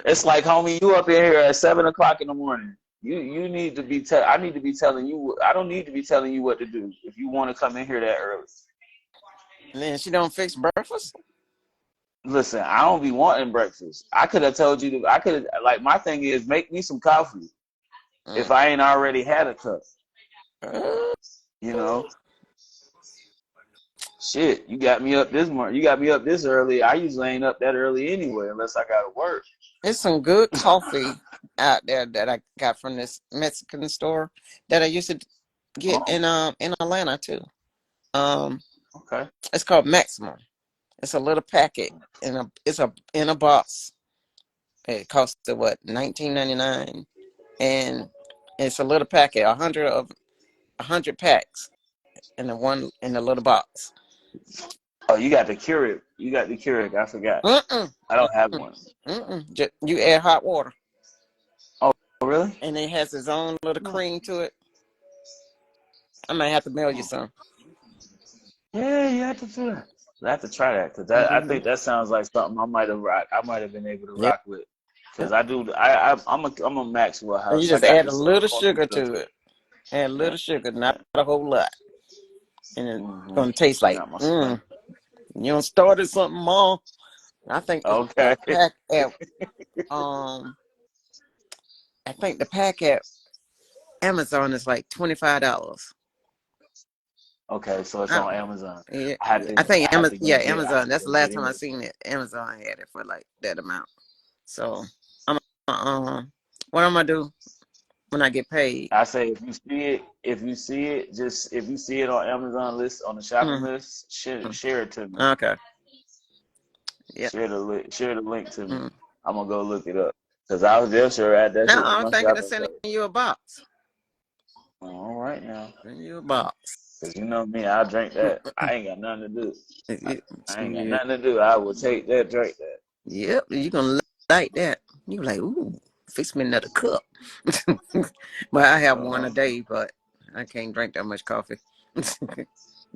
It's like, homie, you up in here at 7 o'clock in the morning. You need to be I need to be telling you. I don't need to be telling you what to do if you want to come in here that early. And then she don't fix breakfast. Listen, I don't be wanting breakfast. I could have told you to. I could have, like, my thing is make me some coffee if I ain't already had a cup. Uh, You know, shit. You got me up this morning. You got me up this early. I usually ain't up that early anyway, unless I gotta work. There's some good coffee out there that I got from this Mexican store that I used to get in Atlanta too. Okay. It's called Maximum. It's a little packet in a box. It costs what, $19.99, and it's a little packet, 100 packs in the little box. Oh, you got the Keurig. You got the Keurig. I forgot. I don't have one. You add hot water. Oh, really? And it has its own little cream to it. I might have to mail you some. Yeah, you have to do that. I have to try that because I think that sounds like something I might have been able to rock with. Because I'm a Maxwell house. And you just add a little sugar to it. Add a little sugar, not a whole lot. And it's gonna taste like You don't started something, Mom. I think the pack at I think the pack at Amazon is like $25. Okay, so it's on Amazon. Yeah, I think Amazon. That's the last time I seen it. Amazon had it for like that amount. So I'm what I'm gonna do when I get paid? I say if you see it on Amazon list on the shopping list, share it to me. Okay. Yeah. Share the link to me. I'm gonna go look it up because I was just sure at that. No, I'm thinking of sending you a box. All right now. Send you a box. Cause you know me, I'll drink that. I ain't got nothing to do. I ain't got nothing to do. I will take that, drink that. Yep, you gonna like that. You like, ooh, fix me another cup. But I have one a day, but I can't drink that much coffee.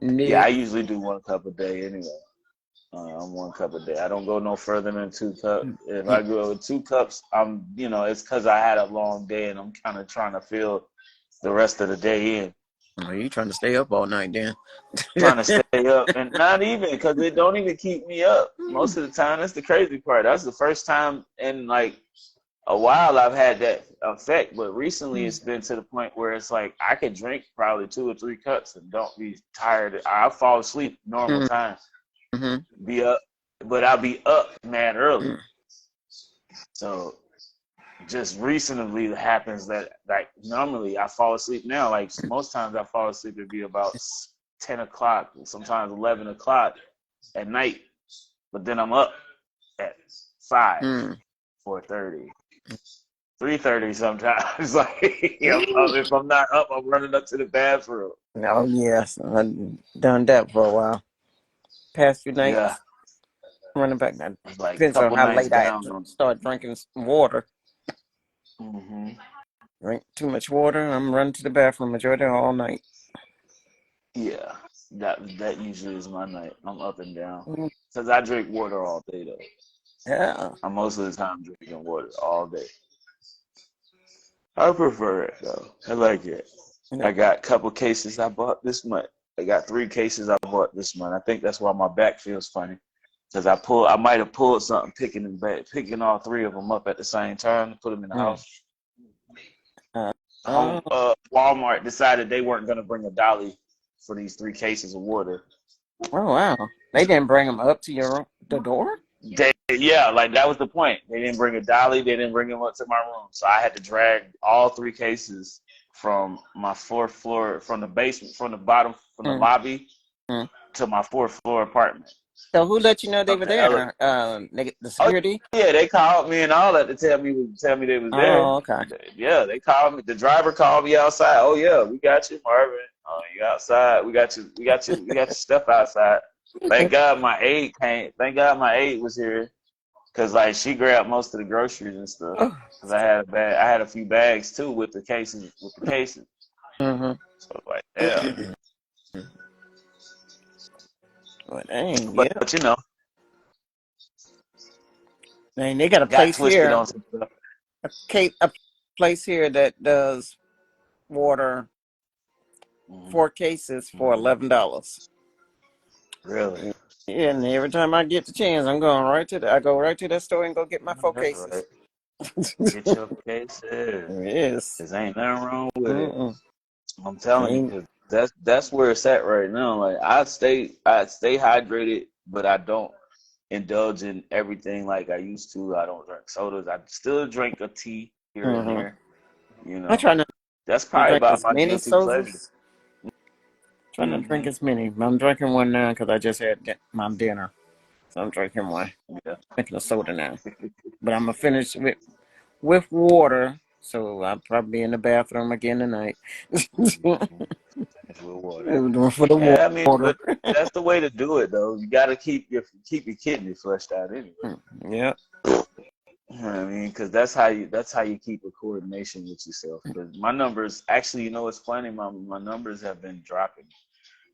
Yeah, I usually do 1 cup a day anyway. I'm 1 cup a day. I don't go no further than 2 cups. If I go with 2 cups, it's because I had a long day and I'm kind of trying to fill the rest of the day in. Oh, you trying to stay up all night, then? Trying to stay up, and not even because it don't even keep me up most of the time. That's the crazy part. That's the first time in like a while I've had that effect. But recently, it's been to the point where it's like I could drink probably 2 or 3 cups and don't be tired. I fall asleep normal time. Be up, but I'll be up mad early. So just recently it happens that like normally I fall asleep now. Like most times I fall asleep it'd be about 10 o'clock, sometimes 11 o'clock at night. But then I'm up at 5, 4:30, 3:30 sometimes. Like if I'm not up, I'm running up to the bathroom. Oh yes, I've done that for a while. Past few nights, running back now. Like Depends on how late I start drinking water. Drink too much water, I'm running to the bathroom majority all night. Yeah, that usually is my night. I'm up and down because I drink water all day though. Yeah, I'm most of the time drinking water all day. I prefer it though. I like it. I got a couple cases I bought this month. I got 3 cases I bought this month. I think that's why my back feels funny. Because I might have pulled something picking all 3 of them up at the same time to put them in the house. Walmart decided they weren't going to bring a dolly for these 3 cases of water. Oh, wow. They didn't bring them up to the door? Like that was the point. They didn't bring a dolly. They didn't bring them up to my room. So I had to drag all 3 cases from my 4th floor, from the basement, from the bottom, from the lobby to my 4th floor apartment. So who let you know they were there? The security? Oh, yeah, they called me and all that to tell me they was there. Oh, okay. Yeah, they called me. The driver called me outside. Oh yeah, we got you, Marvin. Oh, you outside. We got your stuff outside. Thank God my aide came. Thank God my aide was here, cause like she grabbed most of the groceries and stuff. Cause I had a few bags too with the cases. So like, yeah. But dang, But yeah. you know, Dang, they got a got place twisted here, on some stuff. a place here that does water Mhm. 4 cases for $11. Really? Yeah, and every time I get the chance, I go right to that store and go get my Oh, four that's cases. right. Get your cases. Yes. Cause ain't nothing wrong with it. Mm-mm. I'm telling you, Ain't- 'cause that's where it's at right now. Like I stay hydrated, but I don't indulge in everything like I used to. I don't drink sodas. I still drink a tea here and mhm. there. You I know, try not that's to probably drink about as my many guilty pleasure. sodas. Try not to drink Hmm. as many. I'm drinking one now because I just had my dinner. So I'm drinking one. Yeah. Drinking a soda now. But I'm going to finish with water. So I'll probably be in the bathroom again tonight. Finish with water. For the Yeah, I mean, water. but that's the way to do it, though. You got to keep your kidney flushed out anyway. Yeah. You know what I mean, because that's how you keep a coordination with yourself. Because my numbers, actually, what's funny? My numbers have been dropping,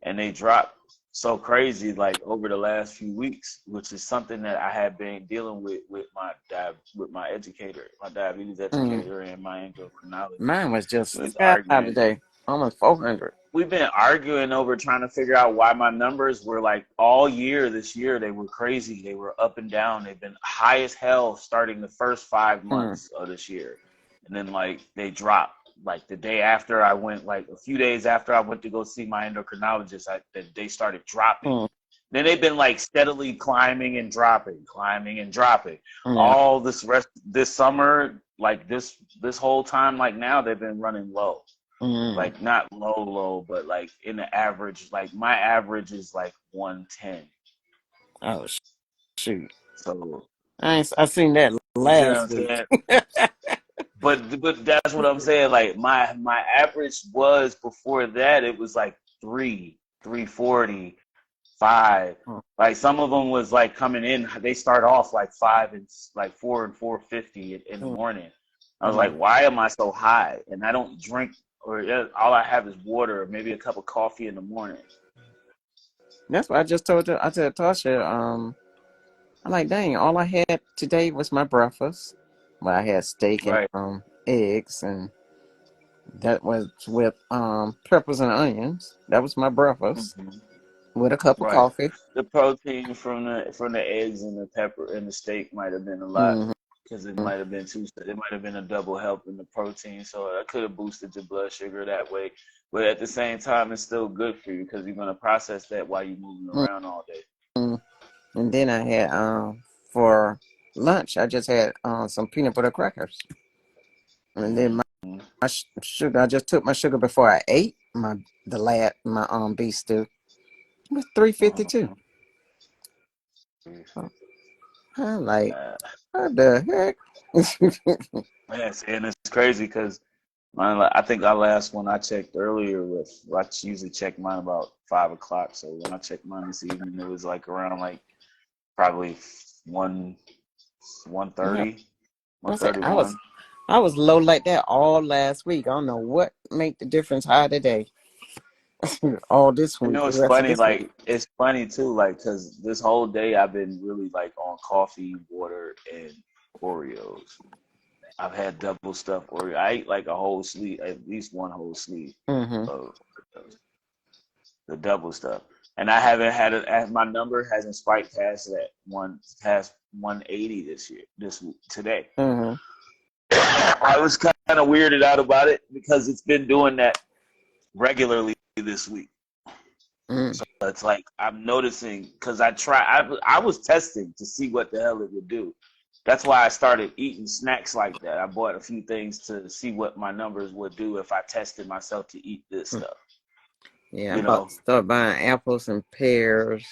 and they dropped so crazy like over the last few weeks, which is something that I had been dealing with my educator, my diabetes Mm. educator, and my endocrinologist. Mine was just We was sky high arguing. today. Almost 400. We've been arguing over trying to figure out why my numbers were like all year this year. They were crazy. They were up and down. They've been high as hell starting the first 5 months of this year. And then like they dropped. Like the day after I went, like a few days after I went to go see my endocrinologist, they started dropping. Mm. Then they've been like steadily climbing and dropping, climbing and dropping. Yeah. All this summer, like this whole time, like now they've been running low. Mm. Like not low, but like in the average, like my average is like 110. Oh, shoot. So I seen that you see what last I'm week. saying? But that's what I'm saying. Like my average was before that, it was like 340, 5. Like some of them was like coming in, they start off like 5 and like 4 and 450 in the morning. I was like, why am I so high? And I don't drink, or all I have is water or maybe a cup of coffee in the morning. That's what I just told you. I told Tasha, I'm like, dang, all I had today was my breakfast. Well, I had steak and Right. eggs, and that was with peppers and onions. That was my breakfast Mhm. with a cup of Right. coffee. The protein from the eggs and the pepper and the steak might have been a lot Mm-hmm. because it might have been it might have been a double help in the protein, so I could have boosted your blood sugar that way. But at the same time, it's still good for you because you're gonna process that while you're moving around all day. And then I had for lunch, I just had some peanut butter crackers, and then Mhm. my sugar. I just took my sugar before I ate my beef stew. It was 352. I'm like, Uh, what the heck? yeah, and it's crazy because I think our last one I checked earlier I usually check mine about 5 o'clock. So when I checked mine this evening, it was like around like probably 130, I said, 131. I was low like that all last week. I don't know what made the difference high today. All this You week, know, the it's rest of funny. this week. Like it's funny too. Like because this whole day I've been really like on coffee, water, and Oreos. I've had double stuffed Oreo. I ate like a whole sleeve, at least one whole sleeve Mm-hmm. of the double stuff, and I haven't had it. My number hasn't spiked past 180 this year. Today. Mm-hmm. I was kind of weirded out about it because it's been doing that regularly this week. Mm-hmm. So it's like I'm noticing because I was testing to see what the hell it would do. That's why I started eating snacks like that. I bought a few things to see what my numbers would do if I tested myself to eat this stuff. Yeah, You I'm about know, to start buying apples and pears.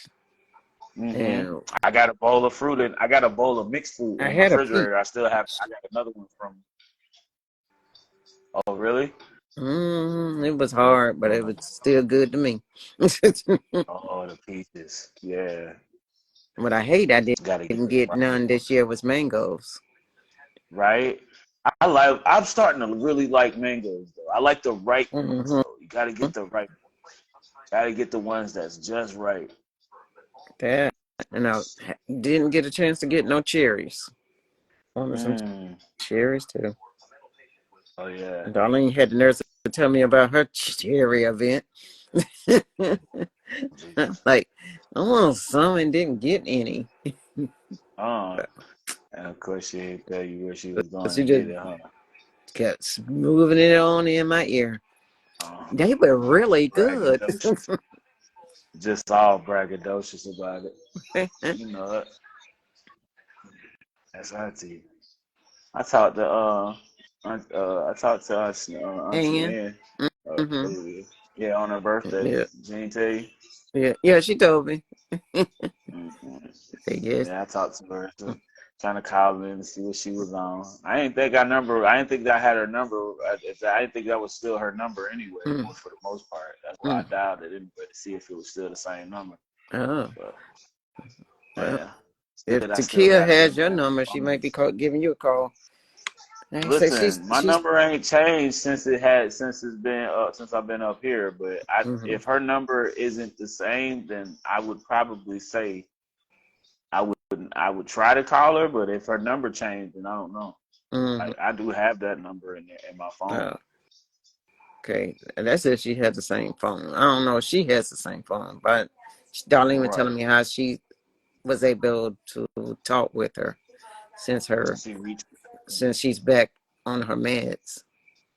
And I got a bowl of fruit and I got a bowl of mixed fruit I in my had a peach. refrigerator. I got another one from. Oh, really? It was hard, but it was still good to me. Oh, the peaches. Yeah. What I hate, I Got to get didn't the get right none one. this year was mangoes. Right? I'm starting to really like mangoes though. I like the right ones Mm-hmm. though. You gotta get the right ones. Gotta get the ones that's just right. That, and I didn't get a chance to get no cherries. Wanted some Mm. cherries too. Oh yeah. And Darlene had the nerve to tell me about her cherry event. Like, I want some and didn't get any. And of course she didn't tell you where she was going She to just get it, huh? kept moving it on in my ear. Uh, They were really good. braggadocious. Just all braggadocious about it. You know it. That's auntie. I talked to Auntie And Ann mm-hmm. earlier. Yeah, on her birthday. Yeah, Jean tell you. yeah, she told me. Mm-hmm. Yes. Yeah, I talked to her. So, trying to call her and see what she was on. I didn't think I had her number. I didn't think that was still her number anyway. Mm. For the most part, that's why I dialed it anyway to see if it was still the same number. Oh. But Well, yeah, if I still Takia got it has in your there. number, she might be giving you a call. And I say Listen, my she's number ain't changed since I've been up here. But mm-hmm. if her number isn't the same, then I would probably say I would try to call her. But if her number changed, then I don't know. Mm-hmm. I do have that number in there in my phone. Okay, and that's if she has the same phone. I don't know if she has the same phone, but Darlene was telling me how she was able to talk with her since she's back on her meds.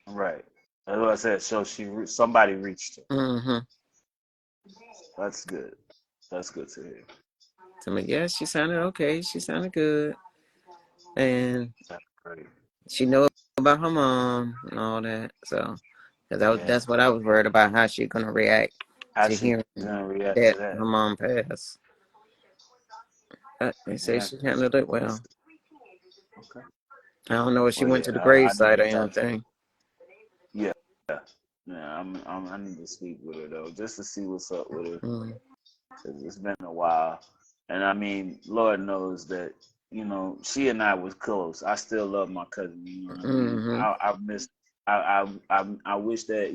Right. That's what I said. So somebody reached her. Mm-hmm. That's good. That's good to hear. To me, yeah, she sounded okay. She sounded good, and That's great. she knows about her mom and all that. So, that's what I was worried about, how she's gonna react to hearing that her mom passed. They say she handled it well. Okay. I don't know if she went to the gravesite or anything. Yeah. I need to speak with her though, just to see what's up with her. Mm. It's been a while, and I mean, Lord knows that she and I was close. I still love my cousin. You know what I mean? Mm-hmm. I wish that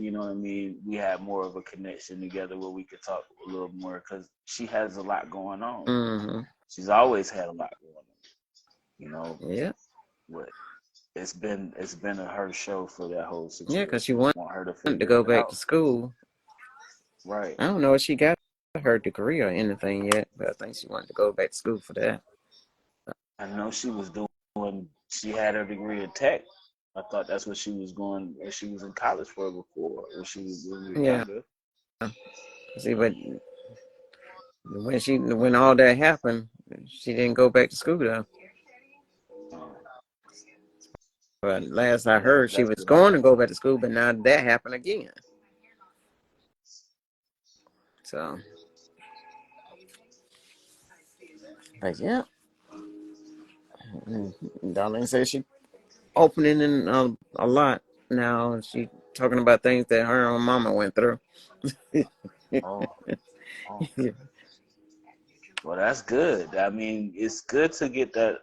we had more of a connection together where we could talk a little more, because she has a lot going on. Mm-hmm. She's always had a lot going on. Yeah. But it's been her show for that whole situation. Yeah, because she wanted her to go back to school. Right. I don't know if she got her degree or anything yet, but I think she wanted to go back to school for that. I know she was she had her degree in tech. I thought that's what she was going, when she was in college for before, when she was younger. See, but when all that happened, she didn't go back to school though. But last I heard, she was going to go back to school, but now that happened again. So, but yeah. Darlene says she opening in a lot now. She talking about things that her own mama went through. Oh. Well, that's good. I mean, it's good to get that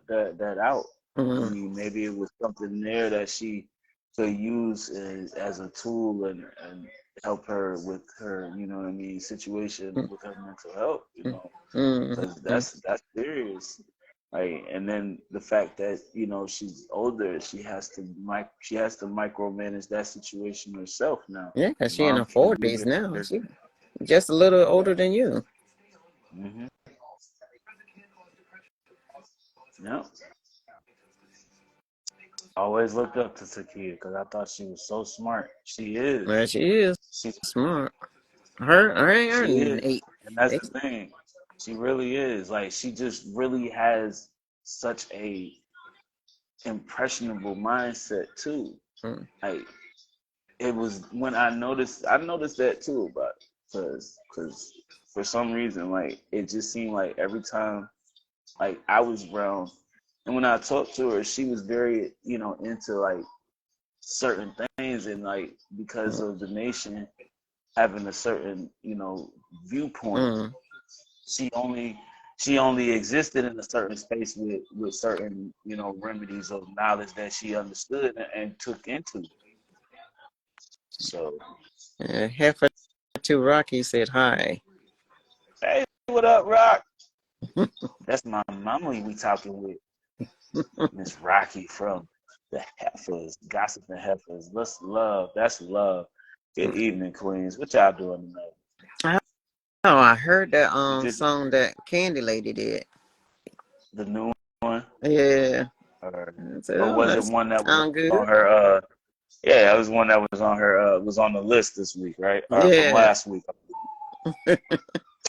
out. Mm-hmm. I mean, maybe it was something there that she could use as a tool and help her with her, situation with her mental health. Because that's serious. Right, and then the fact that she's older, she has to micromanage that situation herself now. Yeah, because she's in her 40s now. She just a little older than you. Mm-hmm. Yep. Always looked up to Takia because I thought she was so smart. She is. Well, she is. She's smart. Her and that's the thing. She really is. Like, she just really has such a impressionable mindset too. Like, it was when I noticed that too, but because for some reason, like, it just seemed like every time, like, I was around, and when I talked to her, she was very into like certain things, and like, because of the nation having a certain viewpoint, she only existed in a certain space with certain remedies of knowledge that she understood and took into. So Half to Rocky said hi. Hey, what up, Rock? That's my mama we talking with. Miss Rocky from the Heifers, Gossip and Heifers. Let's love. That's love. Good evening, Queens. What y'all doing tonight? Oh, I heard that Just song that Candy Lady did. the new one, Yeah. or, I said, or oh, was it that one that was sound good. on her? Yeah, it was one that was on her. Was on the list this week, right? Or from Yeah. last week.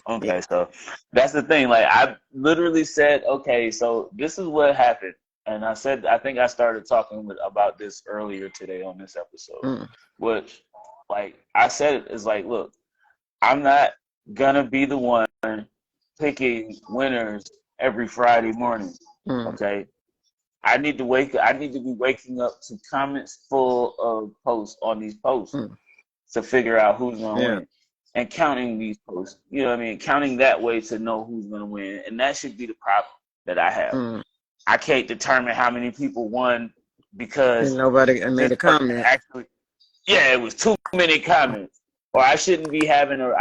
Okay, so that's the thing. Like I literally said, okay, so this is what happened, and I said I think I started talking about this earlier today on this episode, Mm. which, like I said, is like, look, I'm not gonna be the one picking winners every Friday morning. Mm. Okay, I need to be waking up to comments full of posts on these posts to figure out who's gonna win. And counting these posts, you know what I mean? Counting that way to know who's going to win. And that should be the problem that I have. I can't determine how many people won because and nobody made a comment. Actually, yeah, it was too many comments. Or I shouldn't be having a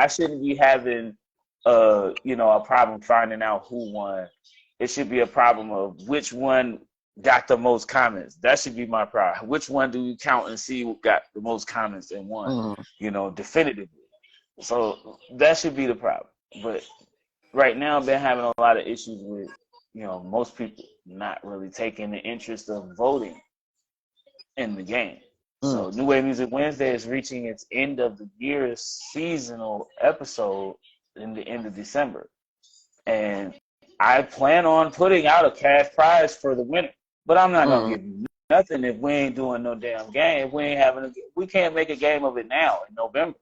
problem finding out who won. It should be a problem of which one got the most comments. That should be my problem. Which one do you count and see who got the most comments and won, definitively. So that should be the problem. But right now, I've been having a lot of issues with, most people not really taking the interest of voting in the game. So New Wave Music Wednesday is reaching its end of the year seasonal episode in the end of December. And I plan on putting out a cash prize for the winner. But I'm not going to give nothing if we ain't doing no damn game. If we can't make a game of it now in November.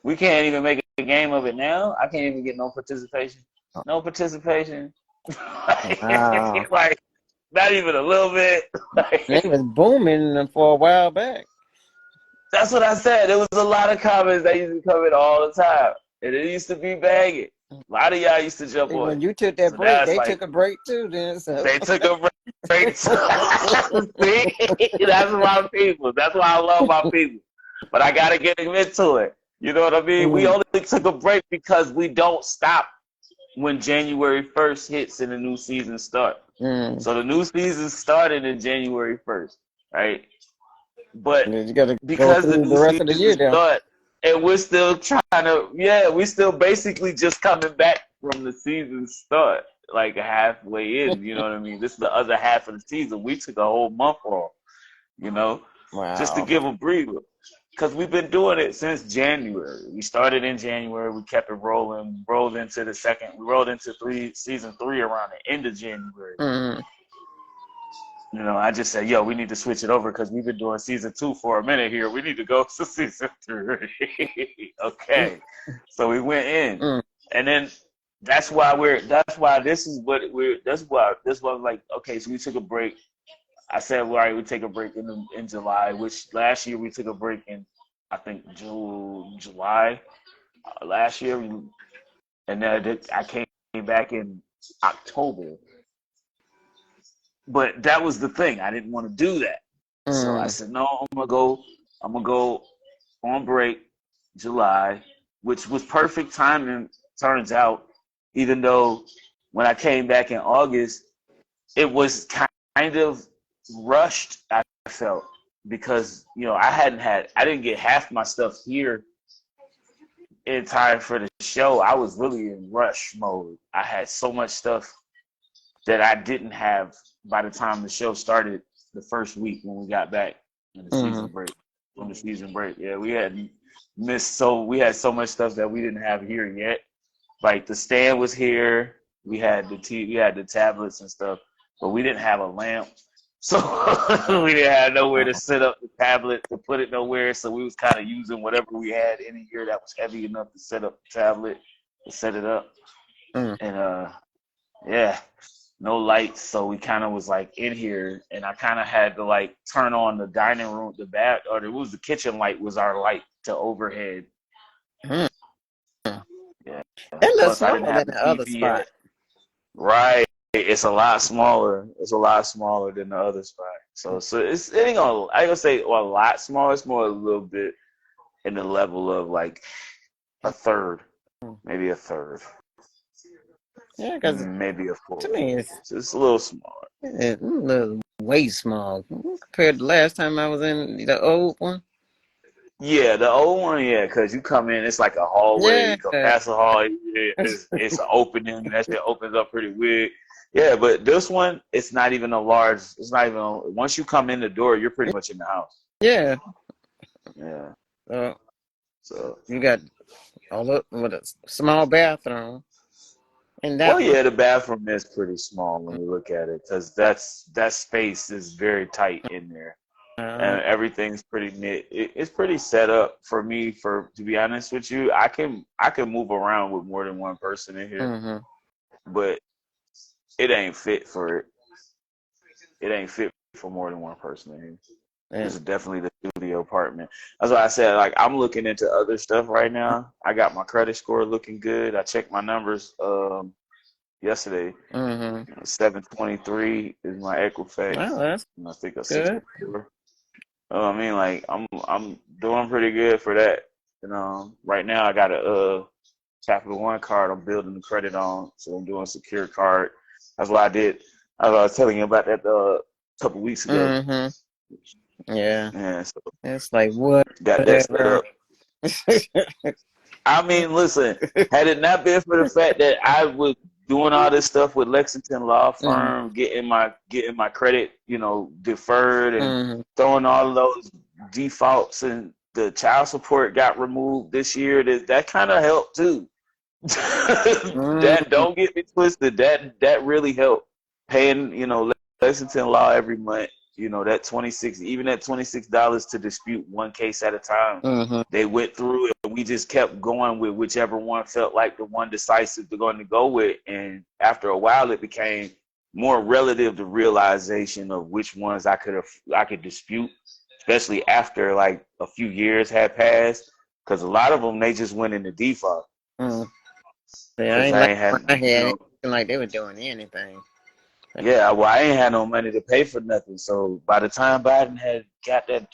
We can't even make a game of it now. I can't even get no participation. No participation. Wow. Like, not even a little bit. They was booming for a while back. That's what I said. There was a lot of comments that used to come in all the time. And it used to be banging. A lot of y'all used to jump on. When you took that break, they took a break too. Then so. They took a break. See, that's my people. That's why I love my people. But I gotta get them into it. You know what I mean? We only took a break because we don't stop when January 1st hits and the new season starts. So the new season started in January 1st, right? But you gotta because go the new the rest of the year started, and we're still we're still basically just coming back from the season start, like halfway in, you know what I mean? This is the other half of the season. We took a whole month off, just to give a breather. Because we've been doing it since January. We started in January. We kept it rolling. We rolled into season 3 around the end of January. I just said, we need to switch it over because we've been doing season 2 for a minute here. We need to go to season 3. Okay. So we went in. And then that's why I'm like, okay, so we took a break. I said, well, all right, we take a break in July, which last year we took a break in, I think, July last year. And then I came back in October. But that was the thing. I didn't want to do that. So I said, no, I'm gonna go on break July, which was perfect timing, turns out, even though when I came back in August, it was kind of rushed, I felt, because I didn't get half my stuff here in time for the show. I was really in rush mode. I had so much stuff that I didn't have by the time the show started the first week when we got back in the season break. From the season break, we had so much stuff that we didn't have here yet. Like the stand was here, we had the tablets and stuff, but we didn't have a lamp. So we didn't have nowhere to set up the tablet, to put it nowhere. So we was kind of using whatever we had in here that was heavy enough to set up the tablet, to set it up. And no lights. So we kind of was like in here, and I kind of had to like turn on the dining room, the kitchen light was our light to overhead. Yeah. It looks smaller than the other spot. Right. It's a lot smaller. It's a lot smaller than the other spot. So it ain't gonna, I ain't gonna say a lot smaller. It's more a little bit in the level of like a third maybe a third, Yeah, because maybe a to fourth. me, It's just a little smaller. it's a little way small compared to last time I was in the old one. Yeah, the old one, yeah, because you come in, it's like a hallway. Yeah. You go past the hall, it's an opening. That shit opens up pretty weird. Yeah, but this one, it's not even a large. It's not even. Once you come in the door, you're pretty much in the house. Yeah. Yeah. So. You got all up with a small bathroom. And Well, that yeah, the bathroom is pretty small when you look at it, because that space is very tight in there, and everything's pretty neat. It's pretty set up for me. To be honest with you, I can move around with more than one person in here, but it ain't fit for it. It ain't fit for more than one person in here. This is definitely the studio apartment. That's why I said, like, I'm looking into other stuff right now. I got my credit score looking good. I checked my numbers yesterday. 723 is my Equifax. Well, that's and I think a good. 64. I mean, like, I'm doing pretty good for that. And right now I got a Capital One card I'm building the credit on, so I'm doing a secure card. That's what I did. I was telling you about that a couple weeks ago. Yeah. So it's like what? Got that set up. I mean, listen, had it not been for the fact that I was doing all this stuff with Lexington Law Firm, getting my credit, deferred, and throwing all of those defaults, and the child support got removed this year, that kind of helped too. That, don't get me twisted, that really helped. Paying, Lexington Law every month, that $26 to dispute one case at a time. They went through it, and we just kept going with whichever one felt like the one decisive they're going to go with. And after a while, it became more relative to realization of which ones I could dispute, especially after like a few years had passed, because a lot of them, they just went into default. Yeah, I ain't like they were doing anything. Yeah, well, I ain't had no money to pay for nothing. So by the time Biden had got that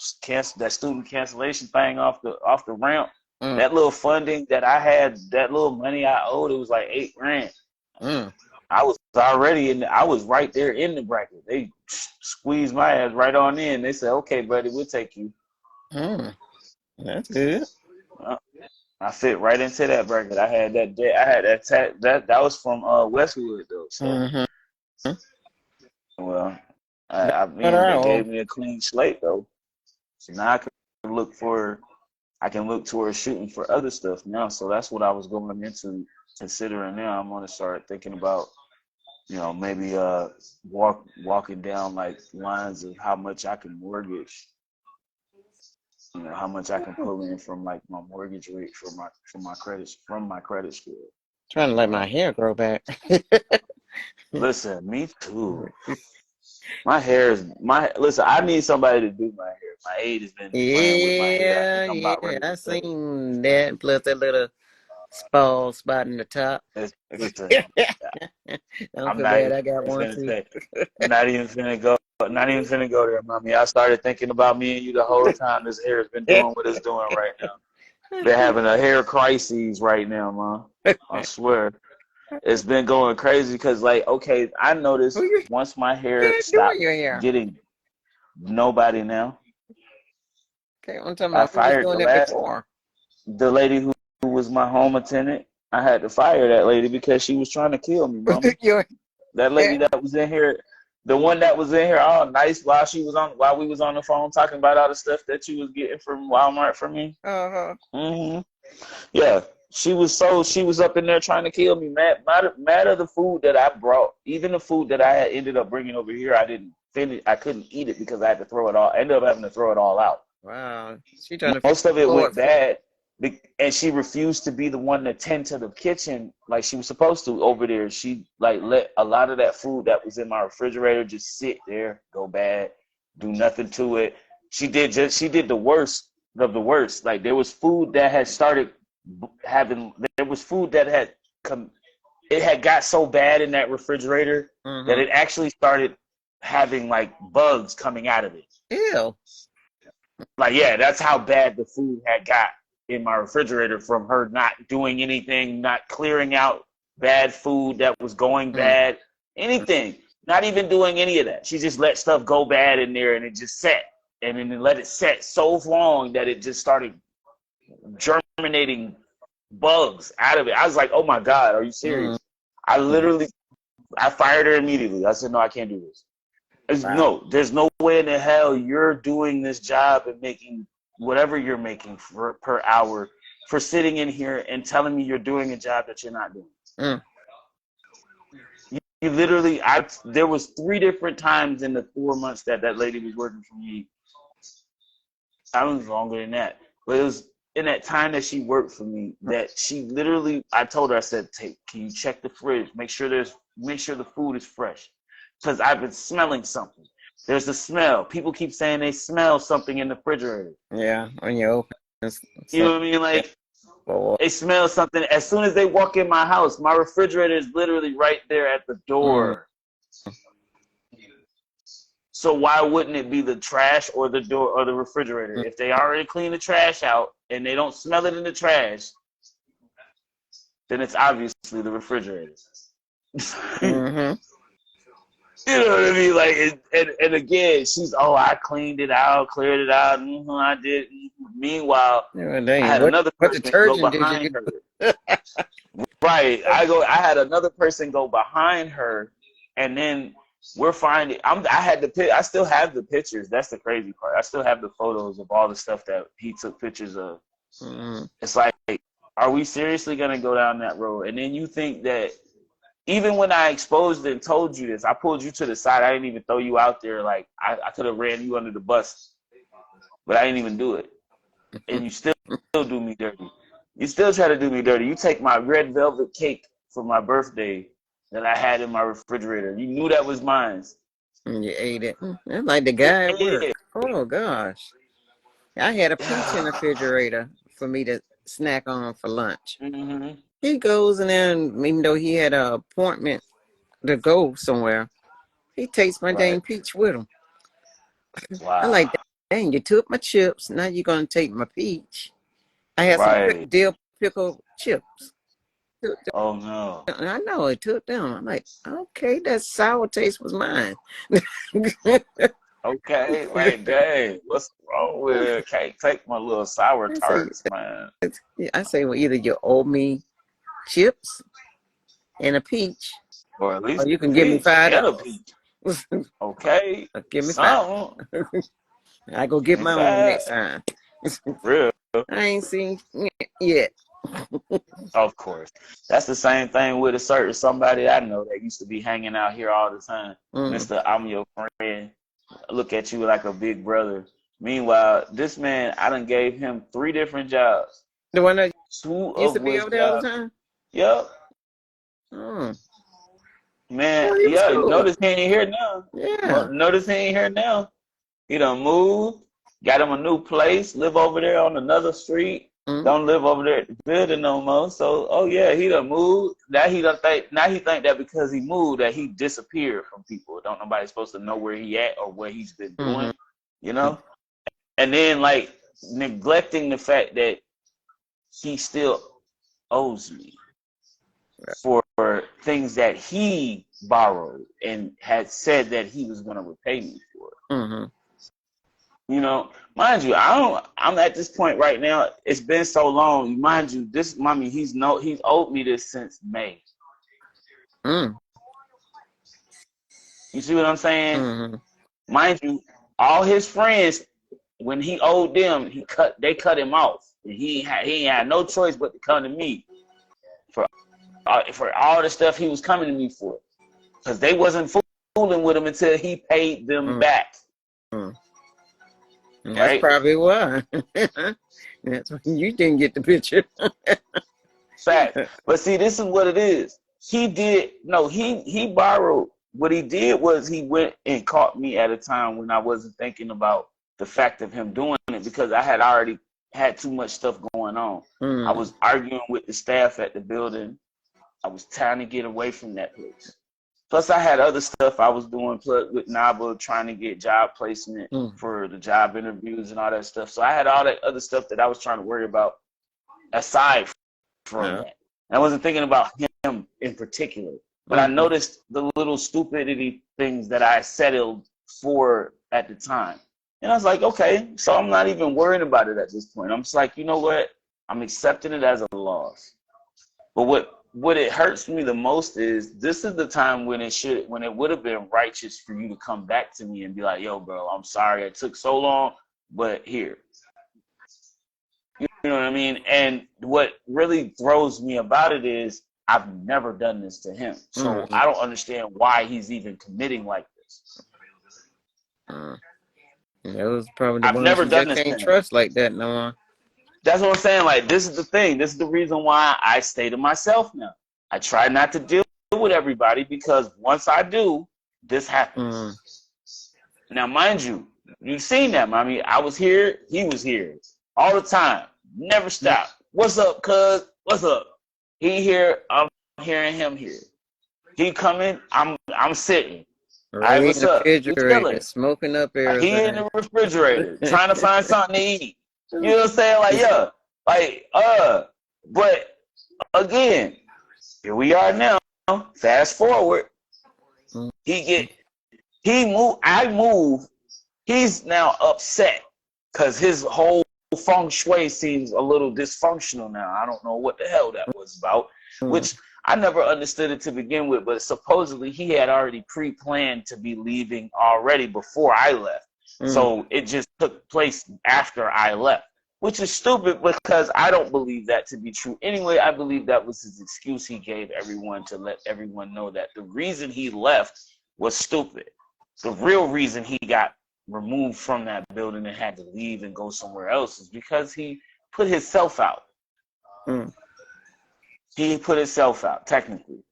student cancellation thing off the ramp, that little funding that I had, that little money I owed, it was like $8,000. I was already I was right there in the bracket. They squeezed my ass right on in. They said, "Okay, buddy, we'll take you." That's good. I fit right into that bracket. I had that debt. I had that was from Westwood though. So. Well, they gave me a clean slate though, so now I can look towards shooting for other stuff now. So that's what I was going into considering now. I'm gonna start thinking about, maybe walking down like lines of how much I can mortgage, how much I can pull in from like my mortgage rate from my credit score. Trying to let my hair grow back. Listen, me too. Listen, I need somebody to do my hair. My aide has been playing with my hair. I think I'm about ready I seen that, plus that little bald spot in the top. Don't feel bad, I got one too. Not even finna go there, mommy. I started thinking about me and you the whole time this hair has been doing what it's doing right now. They're having a hair crisis right now, Mom. I swear. It's been going crazy because, like, okay, I noticed once my hair stopped getting nobody now. Okay, I'm talking about who was doing it before. The lady who was my home attendant. I had to fire that lady because she was trying to kill me, Mama. That lady that was in here, the one that was in here all nice while we was on the phone talking about all the stuff that you was getting from Walmart for me. Yeah. She was up in there trying to kill me, mad of the food that I brought. Even the food that I had ended up bringing over here, I didn't finish. I couldn't eat it because I had to throw it all. I ended up having to throw it all out. Wow. Most of it went bad, and she refused to be the one to tend to the kitchen like she was supposed to over there. She let a lot of that food that was in my refrigerator just sit there, go bad, do nothing to it. She did the worst of the worst. Like, there was food that had started there was food that had got so bad in that refrigerator that it actually started having like bugs coming out of it. Ew. Like, yeah, that's how bad the food had got. in my refrigerator from her not doing anything, not clearing out bad food that was going bad, anything. Not even doing any of that. She just let stuff go bad in there, and it just sat. And then let it set so long that it just started germinating bugs out of it. I was like, oh my God, are you serious? I fired her immediately. I said, no, I can't do this. No, there's no way in the hell you're doing this job and making whatever you're making per hour for sitting in here and telling me you're doing a job that you're not doing. You literally, there was 3 different times in the 4 months that lady was working for me. I was longer than that, but it was in that time that she worked for me that she literally, I told her, I said, can you check the fridge? Make sure the food is fresh. Because I've been smelling something. There's a smell. People keep saying they smell something in the refrigerator. Yeah, when you open it. You know what I mean? Like, they smell something. As soon as they walk in my house, my refrigerator is literally right there at the door. So why wouldn't it be the trash or the door or the refrigerator? If they already clean the trash out and they don't smell it in the trash, then it's obviously the refrigerator. You know what I mean? Like, and again, she's, I cleaned it out, cleared it out. I did. Meanwhile, I had another person go behind her. Right. I had another person go behind her, and then we're finding. I still have the pictures. That's the crazy part. I still have the photos of all the stuff that he took pictures of. It's like, are we seriously gonna go down that road? And then you think that. Even when I exposed it and told you this, I pulled you to the side. I didn't even throw you out there. Like, I could have ran you under the bus, but I didn't even do it. And you still do me dirty. You still try to do me dirty. You take my red velvet cake for my birthday that I had in my refrigerator. You knew that was mine. And you ate it. That's like the guy at work. Oh, gosh. I had a peach in the refrigerator for me to snack on for lunch. He goes in there, and even though he had an appointment to go somewhere, he takes my dang peach with him. Wow. I'm like, dang, you took my chips. Now you're going to take my peach. I had some dill pickle chips. Oh, no. I know, it took them. I'm like, okay, that sour taste was mine. Okay, like, dang, what's wrong with it? Can't take my little sour tarts, man. I say, well, either you owe me chips and a peach, or at least you can give me $5. Okay, give me $5. I go get my own next time. Real. I ain't seen yet. Of course, that's the same thing with somebody I know that used to be hanging out here all the time. Mr. I'm your friend. Look at you like a big brother. Meanwhile, this man, I done gave him 3 different jobs. The one that used to be over there all the time? Yep. Man, cool. Notice he ain't here now. Yeah. Notice he ain't here now. He done moved, got him a new place, live over there on another street. Don't live over there at the building no more. So, he done moved. Now he think that because he moved that he disappeared from people. Don't nobody supposed to know where he at or what he's been doing, you know? And then, like, neglecting the fact that he still owes me for things that he borrowed and had said that he was going to repay me for. You know, mind you, I'm at this point right now. It's been so long. Mind you, he's owed me this since May. You see what I'm saying? Mind you, all his friends, when he owed them, they cut him off. And he ain't had no choice but to come to me for all the stuff he was coming to me for, because they wasn't fooling with him until he paid them back. That's probably why. That's when you didn't get the picture. Fact. But see, this is what it is. He borrowed. What he did was he went and caught me at a time when I wasn't thinking about the fact of him doing it, because I had already had too much stuff going on. I was arguing with the staff at the building. I was trying to get away from that place. Plus, I had other stuff I was doing with NABA, trying to get job placement for the job interviews and all that stuff. So I had all that other stuff that I was trying to worry about aside from Yeah. that. I wasn't thinking about him in particular, but I noticed the little stupidity things that I settled for at the time. And I was like, okay, so I'm not even worrying about it at this point. I'm just like, you know what? I'm accepting it as a loss. But what it hurts me the most is this is the time when it would have been righteous for you to come back to me and be like, yo, bro, I'm sorry it took so long, but here. You know what I mean? And what really throws me about it is I've never done this to him. So I don't understand why he's even committing like this. That was probably the I've ones never you done just this can't to him. trust like that no more. That's what I'm saying. Like, this is the thing. This is the reason why I stay to myself now. I try not to deal with everybody because once I do, this happens. Now, mind you, you've seen that, mommy. I was here. He was here all the time. Never stopped. What's up, cuz? What's up? He here. I'm hearing him here. He coming. I'm sitting. Right Right, what's in the up? We refrigerator, chilling. smoking up He in everything. the refrigerator trying to find something to eat. You know what I'm saying? Like, yeah, like, but again, here we are now. Fast forward. I move. He's now upset because his whole feng shui seems a little dysfunctional now. I don't know what the hell that was about, which I never understood it to begin with, but supposedly he had already pre-planned to be leaving already before I left. So it just took place after I left, which is stupid because I don't believe that to be true. Anyway, I believe that was his excuse he gave everyone to let everyone know that the reason he left was stupid. The real reason he got removed from that building and had to leave and go somewhere else is because he put himself out. He put himself out, technically.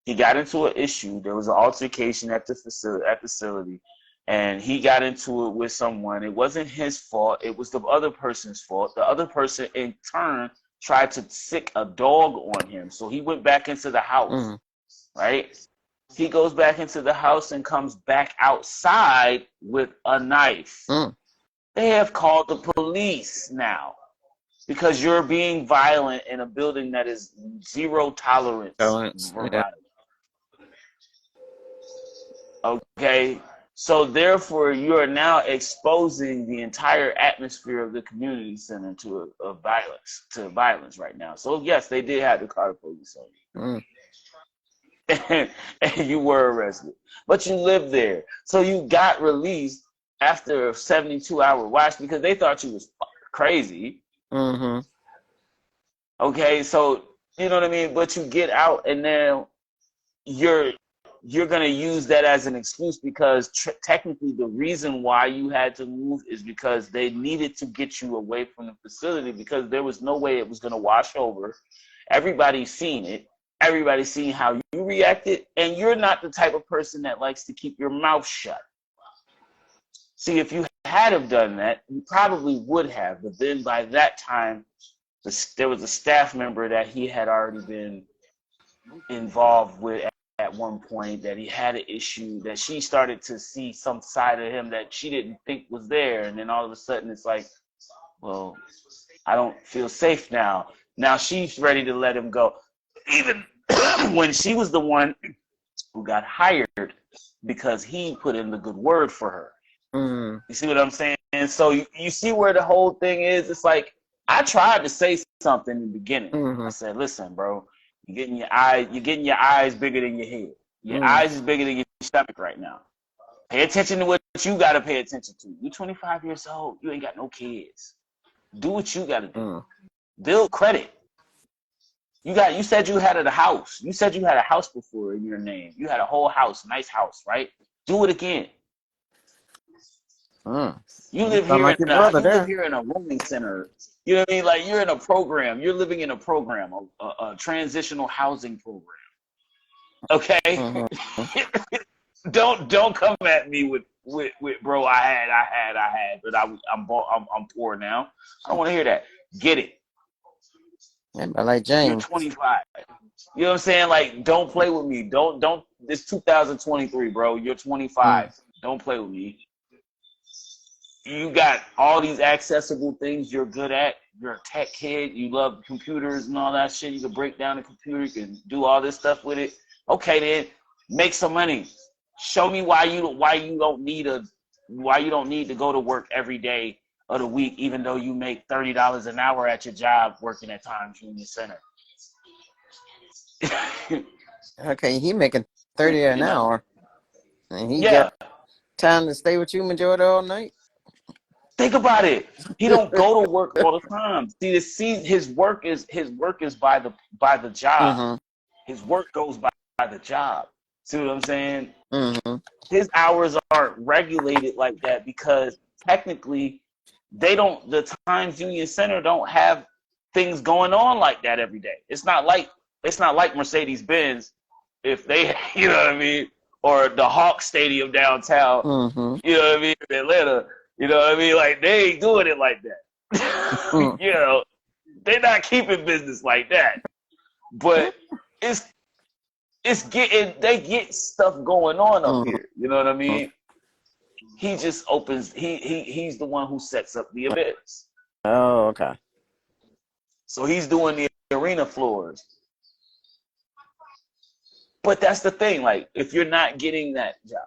He got into an issue. There was an altercation at the facility, and he got into it with someone. It wasn't his fault. It was the other person's fault. The other person, in turn, tried to sick a dog on him. So he went back into the house, right? He goes back into the house and comes back outside with a knife. They have called the police now because you're being violent in a building that is zero tolerance for violence. Okay, so therefore you are now exposing the entire atmosphere of the community center to violence right now. So yes, they did have to call the police on you. And you were arrested, but you lived there, so you got released after a 72-hour watch because they thought you was crazy. Okay, so you know what I mean. But you get out, and now you're gonna use that as an excuse because technically the reason why you had to move is because they needed to get you away from the facility because there was no way it was gonna wash over. Everybody's seen it. Everybody's seen how you reacted, and you're not the type of person that likes to keep your mouth shut. See, if you had have done that, you probably would have, but then by that time, there was a staff member that he had already been involved with at one point, that he had an issue, that she started to see some side of him that she didn't think was there, and then all of a sudden it's like, well, I don't feel safe now. Now she's ready to let him go. Even when she was the one who got hired because he put in the good word for her. You see what I'm saying? And so you see where the whole thing is? It's like, I tried to say something in the beginning. I said, listen, bro, you're getting your eyes bigger than your head. Your eyes is bigger than your stomach right now. Pay attention to what you got to pay attention to. You're 25 years old. You ain't got no kids. Do what you got to do. Build credit. You said you had a house. You said you had a house before in your name. You had a whole house, nice house, right? Do it again. You live here in a rooming center. You know what I mean? Like, you're in a program. You're living in a program, a transitional housing program. Okay? Don't come at me with bro, I had, but I'm poor now. I don't want to hear that. Get it. I like James. You're 25. You know what I'm saying? Like, don't play with me. Don't. It's 2023, bro. You're 25. Don't play with me. you got all these accessible things you're good at. You're a tech kid. You love computers and all that shit. You can break down a computer. You can do all this stuff with it. Okay, then make some money. Show me why you don't need to go to work every day of the week, even though you make $30 an hour at your job working at Times Union Center. Okay, he making 30 an hour, and he Yeah. got time to stay with you majority all night. Think about it. He don't go to work all the time. See, his work is by the job. Mm-hmm. His work goes by the job. See what I'm saying? Mm-hmm. His hours aren't regulated like that because technically the Times Union Center don't have things going on like that every day. It's not like Mercedes-Benz, if they, you know what I mean, or the Hawk Stadium downtown, Mm-hmm. you know what I mean, in Atlanta, you know what I mean, like they ain't doing it like that. You know, they're not keeping business like that. But they get stuff going on up here. You know what I mean? He just opens. He's the one who sets up the events. Oh, okay. So he's doing the arena floors. But that's the thing. Like, if you're not getting that job,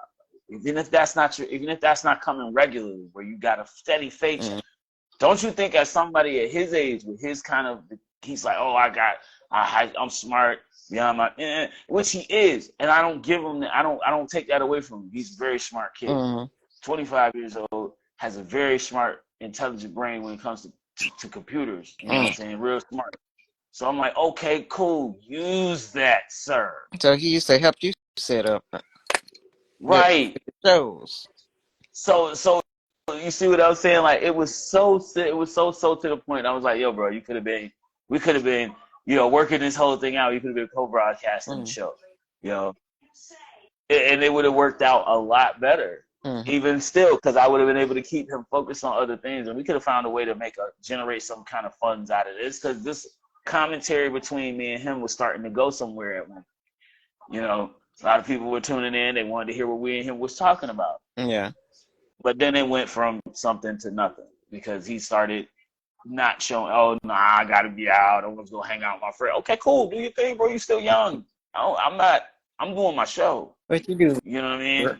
even if that's not coming regularly, where you got a steady paycheck, don't you think as somebody at his age with his kind of, he's like, oh, I'm smart. Yeah, which he is, and I don't give him. I don't take that away from him. He's a very smart kid. 25 years old, has a very smart, intelligent brain when it comes to computers. You know what I'm saying? Real smart. So I'm like, okay, cool. Use that, sir. So he used to help you set up, right? Shows. So you see what I was saying? Like it was so to the point. I was like, yo, bro, we could have been, you know, working this whole thing out. You could have been co-broadcasting the show, you know, and it would have worked out a lot better. Even still, because I would have been able to keep him focused on other things, and we could have found a way to generate some kind of funds out of this. Because this commentary between me and him was starting to go somewhere at one. You know, a lot of people were tuning in. They wanted to hear what we and him was talking about. Yeah. But then it went from something to nothing because he started not showing. Oh, nah, I gotta be out. I'm just gonna hang out with my friend. Okay, cool. Do your thing, bro. You still young. I'm not. I'm doing my show. What you do? You know what I mean?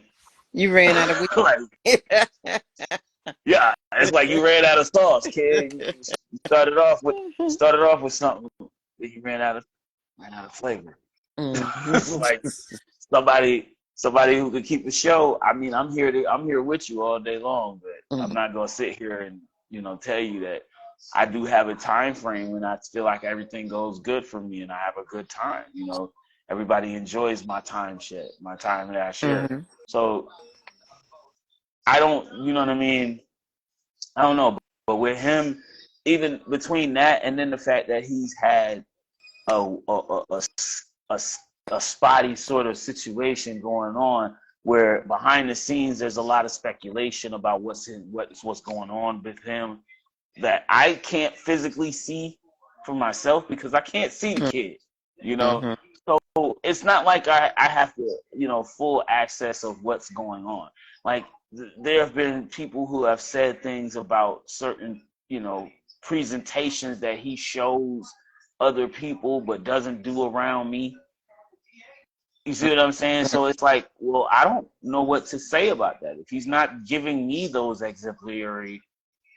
You ran out of like, yeah, it's like you ran out of sauce, kid. You started off with something, but you ran out of flavor. Like somebody who could keep the show. I mean, I'm here with you all day long, but I'm not gonna sit here and, you know, tell you that I do have a time frame when I feel like everything goes good for me and I have a good time. You know, everybody enjoys my time that I share. So I don't, you know what I mean? I don't know, but with him, even between that and then the fact that he's had a spotty sort of situation going on where behind the scenes there's a lot of speculation about what's going on with him that I can't physically see for myself because I can't see the kid, you know? So it's not like I have to, you know, full access of what's going on. Like there have been people who have said things about certain, you know, presentations that he shows other people but doesn't do around me. You see what I'm saying? So it's like, well, I don't know what to say about that. If he's not giving me those exemplary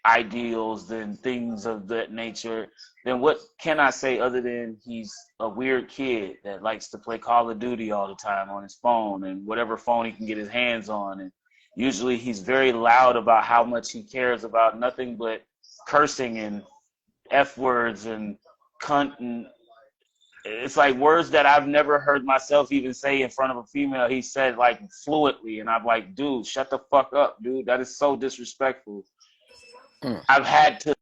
ideals and things of that nature, then what can I say other than he's a weird kid that likes to play Call of Duty all the time on his phone and whatever phone he can get his hands on. And usually he's very loud about how much he cares about nothing but cursing and F words and cunt, and it's like words that I've never heard myself even say in front of a female. He said like fluently, and I'm like, dude, shut the fuck up, dude. That is so disrespectful. I've had to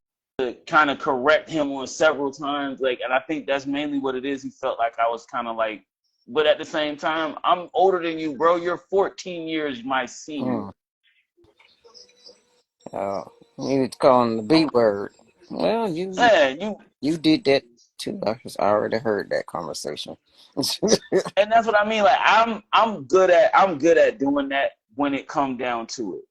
kind of correct him on several times, like, and I think that's mainly what it is. He felt like I was kind of like, but at the same time, I'm older than you, bro. You're 14 years my senior. Oh, you was calling the B word. Well, you did that too. I already heard that conversation. And that's what I mean. Like I'm good at doing that when it comes down to it.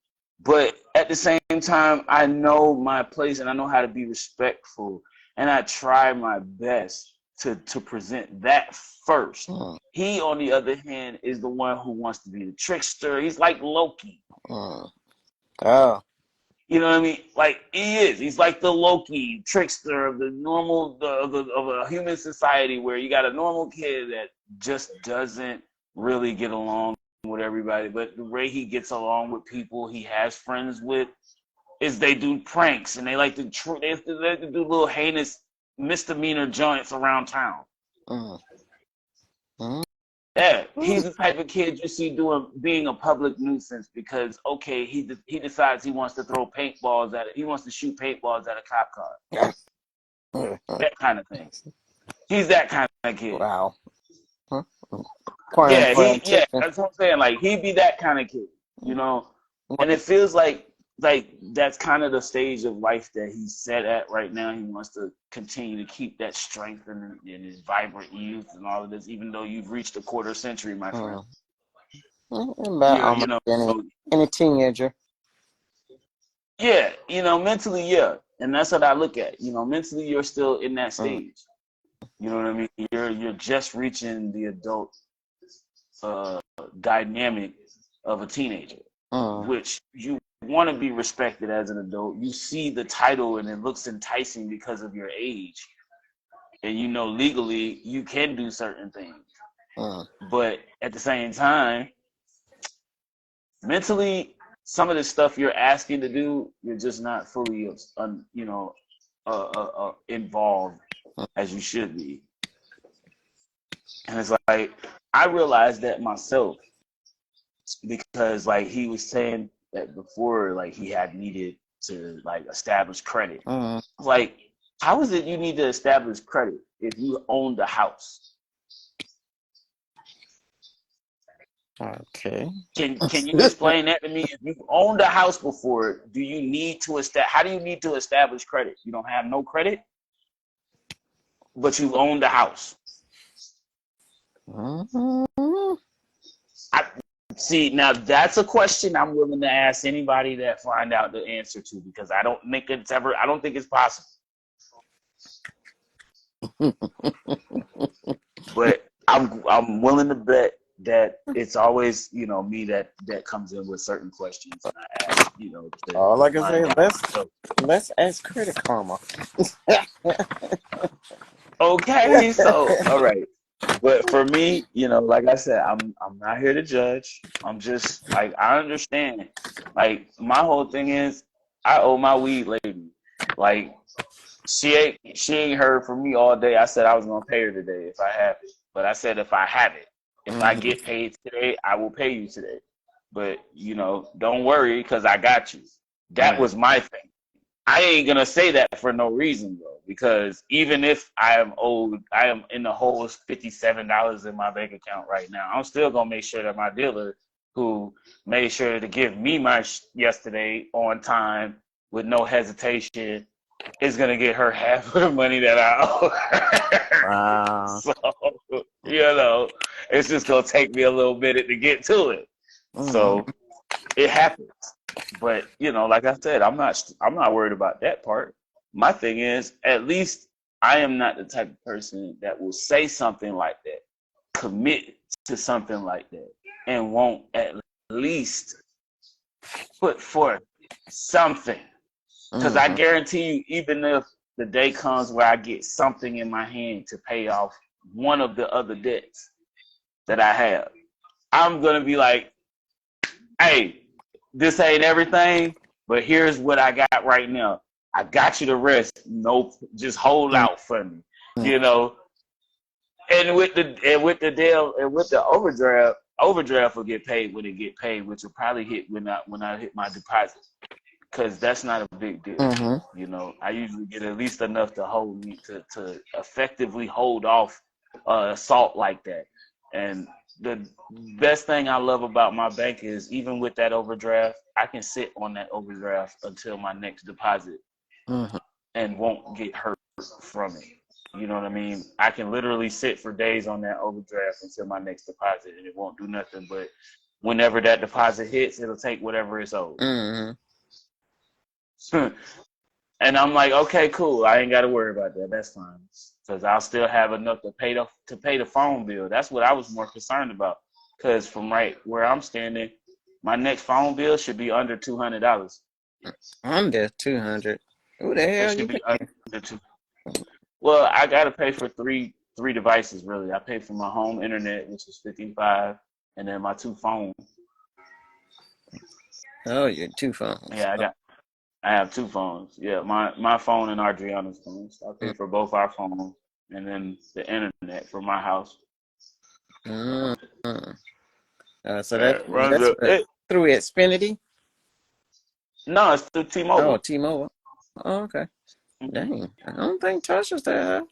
But at the same time, I know my place and I know how to be respectful, and I try my best to present that first. Mm, He, on the other hand, is the one who wants to be the trickster. He's like Loki. mm. Oh, You know what I mean? Like he is. He's like the Loki trickster of the normal of a human society where you got a normal kid that just doesn't really get along with everybody. But the way he gets along with people he has friends with is they do pranks and they like to they like to do little heinous misdemeanor joints around town. mm, mm, Yeah, he's the type of kid you see being a public nuisance because okay, he decides he wants to throw paintballs at it. He wants to shoot paintballs at a cop car. mm. That kind of thing. He's that kind of kid. Wow. Mm, mm. Yeah, Chicken. that's what I'm saying. Like he'd be that kind of kid, you know. And it feels like that's kind of the stage of life that he's set at right now. He wants to continue to keep that strength and his vibrant youth and all of this, even though you've reached a quarter century, my friend. About Yeah, you know, any teenager. yeah, you know, mentally, yeah, and that's what I look at. You know, mentally, you're still in that stage. You know what I mean? You're just reaching the adult dynamic of a teenager, which you want to be respected as an adult. You see the title and it looks enticing because of your age, and you know legally you can do certain things, but at the same time, mentally, some of the stuff you're asking to do, you're just not fully, involved as you should be. And it's like I realized that myself because, like, he was saying that before, like he had needed to like establish credit. Like, how is it you need to establish credit if you own the house? Okay. Can you explain that to me? If you've owned a house before, do you need to how do you need to establish credit? You don't have no credit, but you own the house. See, now that's a question I'm willing to ask anybody that find out the answer to, because I don't think it's possible. But I'm willing to bet that it's always, you know, me that comes in with certain questions, and I ask, you know, All I can say, let's ask Credit Karma. Okay, so all right. But for me, you know, like I said, I'm not here to judge. I'm just like, I understand. Like, my whole thing is I owe my weed lady. Like, she ain't heard from me all day. I said I was gonna pay her today if I have it. But I said if I have it. If I get paid today, I will pay you today. But, you know, don't worry, because I got you. That was my thing. I ain't gonna say that for no reason though, because even if I am in the hole $57 in my bank account right now, I'm still gonna make sure that my dealer, who made sure to give me my yesterday on time with no hesitation, is gonna get her half of the money that I owe her. Wow. So, you know, it's just gonna take me a little minute to get to it. So it happens. But, you know, like I said, I'm not worried about that part. My thing is, at least I am not the type of person that will say something like that, commit to something like that, and won't at least put forth something. Because I guarantee you, even if the day comes where I get something in my hand to pay off one of the other debts that I have, I'm going to be like, hey, this ain't everything, but here's what I got right now. I got you the rest. Nope, just hold out for me, you know. And with the overdraft will get paid when it get paid, which will probably hit when I hit my deposit, because that's not a big deal. You know, I usually get at least enough to hold me to effectively hold off assault like that. And the best thing I love about my bank is, even with that overdraft, I can sit on that overdraft until my next deposit and won't get hurt from it. You know what I mean? I can literally sit for days on that overdraft until my next deposit, and it won't do nothing but whenever that deposit hits, it'll take whatever it's owed. Mm-hmm. And I'm like, okay, cool. I ain't got to worry about that. That's fine, because I'll still have enough to pay the phone bill. That's what I was more concerned about. Because from right where I'm standing, my next phone bill should be under $200. Under 200. Who the It hell you should be paying? under two. Well, I got to pay for three devices really. I pay for my home internet, which is $55, and then my 2 phones. Oh, your 2 phones. Yeah, I have 2 phones. Yeah, my phone and Adriana's phone. So I pay for both our phones and then the internet for my house. Mm-hmm. So It runs that's up. through Xfinity? No, it's through T-Mobile. Oh, T-Mobile. Oh, okay. Dang. I don't think Tasha's there.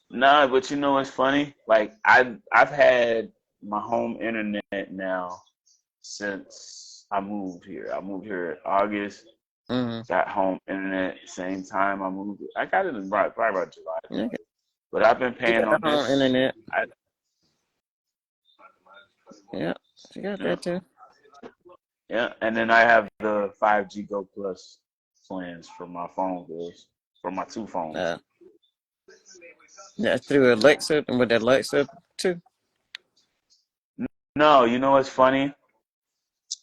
Nah, but you know what's funny? Like I've had my home internet now since I moved here. I moved here in August. Mm-hmm. Got home internet same time I moved. I got it in probably about July. Okay. But I've been You paying got on the home this. internet. Yeah, she got that too. Yeah, and then I have the 5G Go Plus plans for my phone bills for my 2 phones. That's through Alexa and with Alexa too. No, you know what's funny?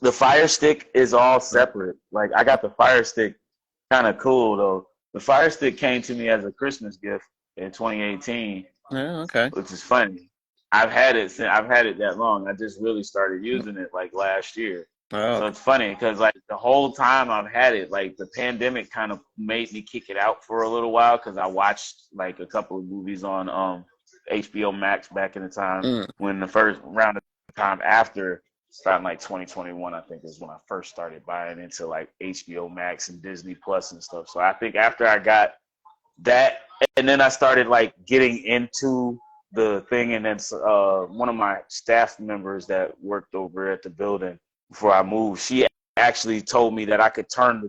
The Fire Stick is all separate. Like I got the Fire Stick, kind of cool though. The Fire Stick came to me as a Christmas gift in 2018, Oh, okay. which is funny. I've had it that long. I just really started using it like last year. So Oh, it's funny because like the whole time I've had it, like the pandemic kind of made me kick it out for a little while because I watched like a couple of movies on HBO Max back in the time when the first round of time after starting like 2021, I think is when I first started buying into like HBO Max and Disney Plus and stuff. So I think after I got that, and then I started like getting into the thing, and then one of my staff members that worked over at the building before I moved, she actually told me that I could turn the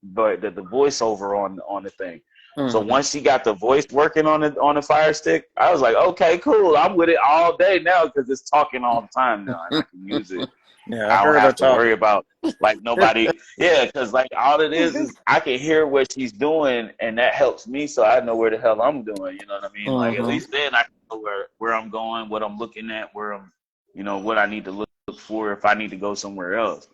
voiceover on the thing. So once she got the voice working on the Fire Stick, I was like, okay, cool. I'm with it all day now because it's talking all the time now, and I can use it. yeah, I I don't heard her have to worry about like nobody. talk. Yeah, because like all it is I can hear what she's doing, and that helps me, so I know where the hell I'm doing. You know what I mean? Like at least then I can know where I'm going, what I'm looking at, where I'm, what I need to look for if I need to go somewhere else.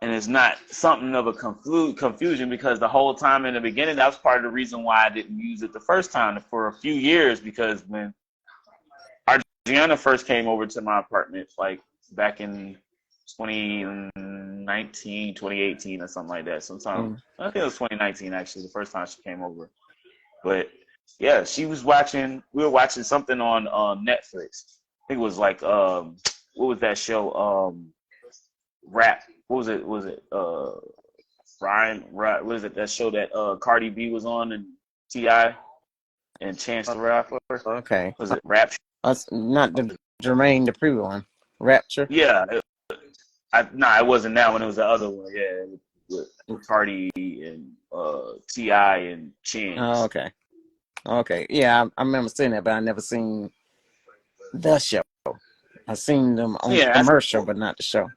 And it's not something of a confusion because the whole time in the beginning, that was part of the reason why I didn't use it the first time for a few years, because when Adriana first came over to my apartment, like back in 2019, 2018 or something like that. Sometime, I think it was 2019 actually, the first time she came over. But yeah, we were watching something on Netflix. I think it was like, what was that show? Rap. What was it? Ryan, right? What is it? That show that Cardi B was on, and T.I. and Chance the Rapper. Okay. Was it Rap? Not the Jermaine Dupri one. Rapture. Yeah. It wasn't that one. It was the other one. Yeah, with Cardi and T.I. and Chance. Oh, okay. Okay. Yeah, I remember seeing that, but I never seen the show. I seen them on the commercial, but not the show.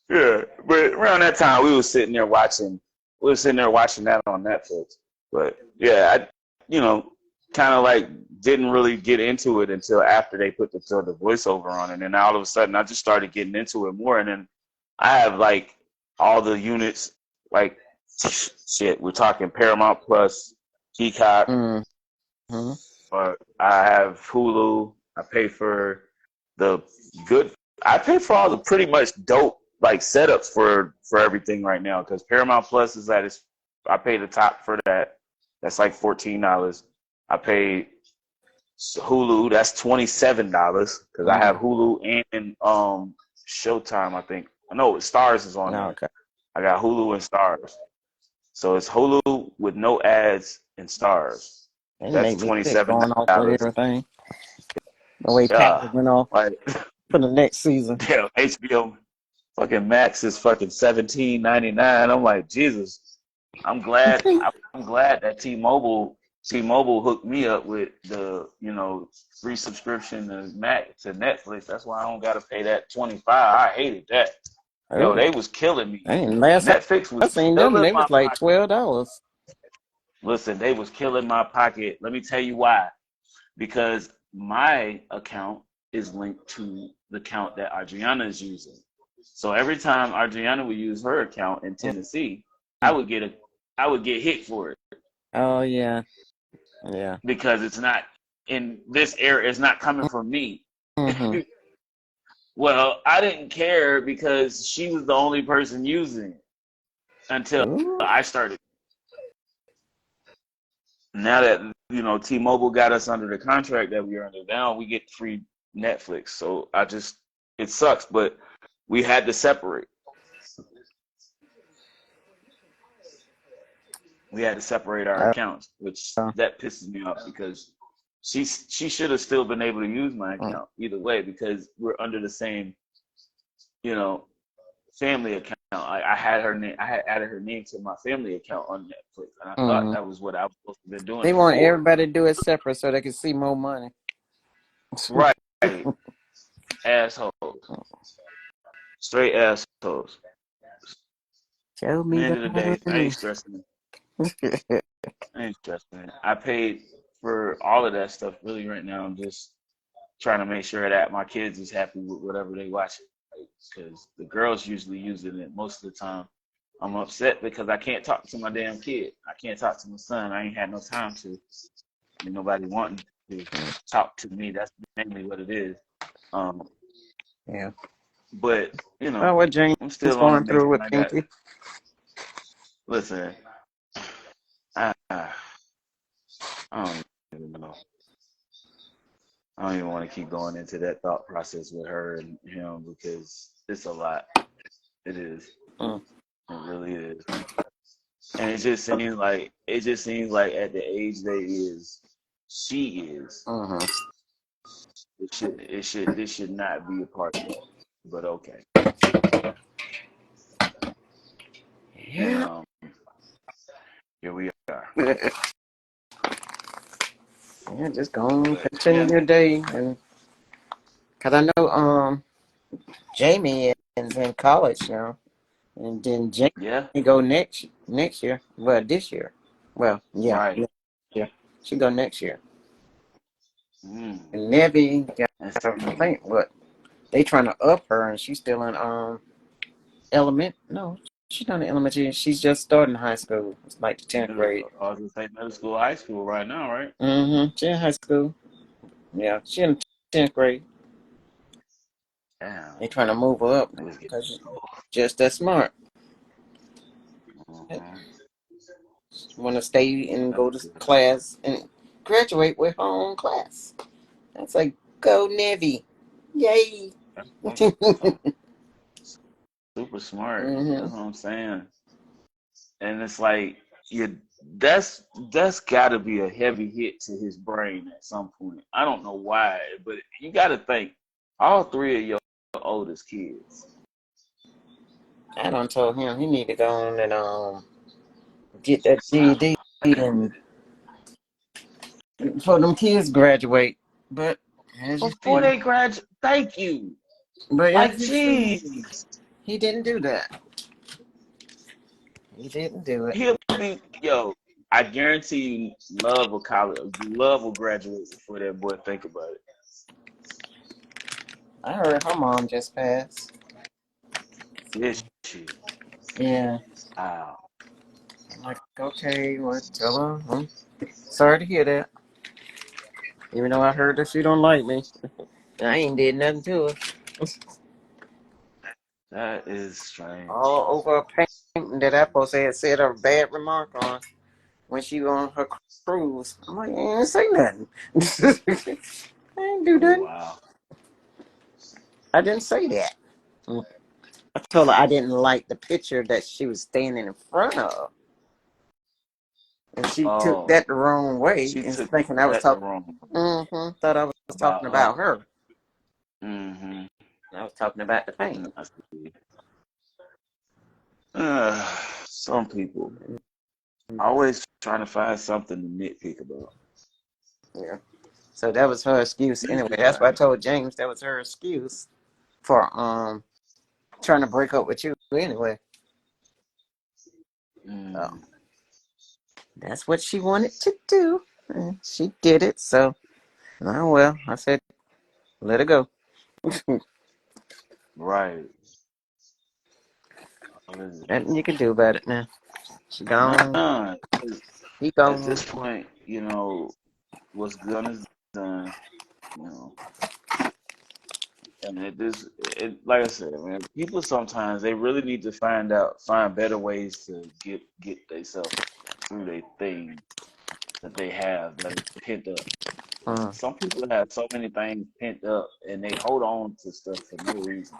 Yeah, but around that time we were sitting there watching that on Netflix. But yeah, I kind of like didn't really get into it until after they put the voiceover on, and then all of a sudden I just started getting into it more, and then I have like all the units, like shit. We're talking Paramount Plus, Peacock, but I have Hulu. I pay for all the pretty much dope like setups for everything right now, because Paramount Plus is I pay the top for that. That's like $14. I pay Hulu. That's $27 because I have Hulu and Showtime. I think. No, Stars is on there. Okay. I got Hulu and Stars. So it's Hulu with no ads and Stars. That's $27. Going off with everything. The way Pat went off for the next season. Yeah, HBO. Fucking Max is fucking $17.99. I'm like, Jesus. I'm glad that T-Mobile T-Mobile hooked me up with the, free subscription to Netflix. That's why I don't gotta pay that $25. I hated that. Yo, Oh, they was killing me. dang, last Netflix I was seen them, killing they my was like pocket. $12. Listen, they was killing my pocket. Let me tell you why. Because my account is linked to the account that Adriana is using. So every time Adriana would use her account in Tennessee, I would get hit for it Oh yeah, yeah. because it's not in this area. It's not coming from me. Mm-hmm. Well, I didn't care because she was the only person using it until Ooh. I started. Now that T-Mobile got us under the contract that we are under now, we get free Netflix. So it sucks, but we had to separate. We had to separate our accounts, which that pisses me off because she should have still been able to use my account either way because we're under the same, family account. I had added her name to my family account on Netflix, and I thought that was what I was supposed to have been doing They want before. everybody to do it separate so they can see more money. Right. Assholes. Straight assholes. Tell At me the end of the day, I ain't that. stressing it. I paid for all of that stuff really right now. I'm just trying to make sure that my kids is happy with whatever they watch. Because the girls usually using it most of the time. I'm upset because I can't talk to my damn kid. I can't talk to my son. I ain't had no time to. Ain't nobody wanting to talk to me. That's mainly what it is. Yeah. But Oh, what James I'm is still on the going through mission. with I got. Pinky. Listen, I don't even know. I don't even want to keep going into that thought process with her and him because it's a lot. It is. It really is. And it just seems like at the age she is. This should not be a part of it. But okay. Yeah. And here we are. Yeah, just go on, continue your day, and cause I know Jamie is in college now, and then Jamie go next year. Well, this year. Well, yeah, Right. yeah. She go next year. Mm. And Nebby got I think what they trying to up her, and she's still in element. No, she's not in elementary. She's just starting high school. It's like the 10th grade. I was gonna say middle school, high school right now, right? She in high school. Yeah, she in 10th grade. Damn. They trying to move her up because she's just that smart. Want to stay and go to class and graduate with her own class. That's like, go Navy. Yay. Super smart. That's what I'm saying. And it's like that's gotta be a heavy hit to his brain at some point. I don't know why, but you gotta think all three of your oldest kids. I done told him he need to go on and get that GED and for them kids graduate. But as you Before see, they graduate, thank you. but Like, as you see, jeez. he didn't do that. He didn't do it. He'll be I guarantee you love will graduate before that boy think about it. I heard her mom just passed. Yes, she. Yeah. Wow. I'm like, okay, well, tell her. I'm sorry to hear that. Even though I heard that she don't like me, I ain't did nothing to her. That is strange. All over a painting that I supposed to have said a bad remark on when she on her cruise. I'm like, I ain't say nothing. I ain't do nothing. Wow. I didn't say that. I told her I didn't like the picture that she was standing in front of. And she took that the wrong way She and took thinking I was that the talking. wrong Thought I was talking about her. Mm-hmm. I was talking about the painting. Some people. Always trying to find something to nitpick about. Yeah. So that was her excuse anyway. Usually That's what I find. told James. That was her excuse for trying to break up with you anyway. So Mm, that's what she wanted to do. And she did it. So oh well, I said let her go. right. What is it? Nothing you can do about it now. She gone. Nah, He at gone. this point, what's done is done. You know, and like I said, man, people sometimes they really need to find better ways to get themselves through their thing that they have that is pent up. Mm. Some people have so many things pent up and they hold on to stuff for no reason.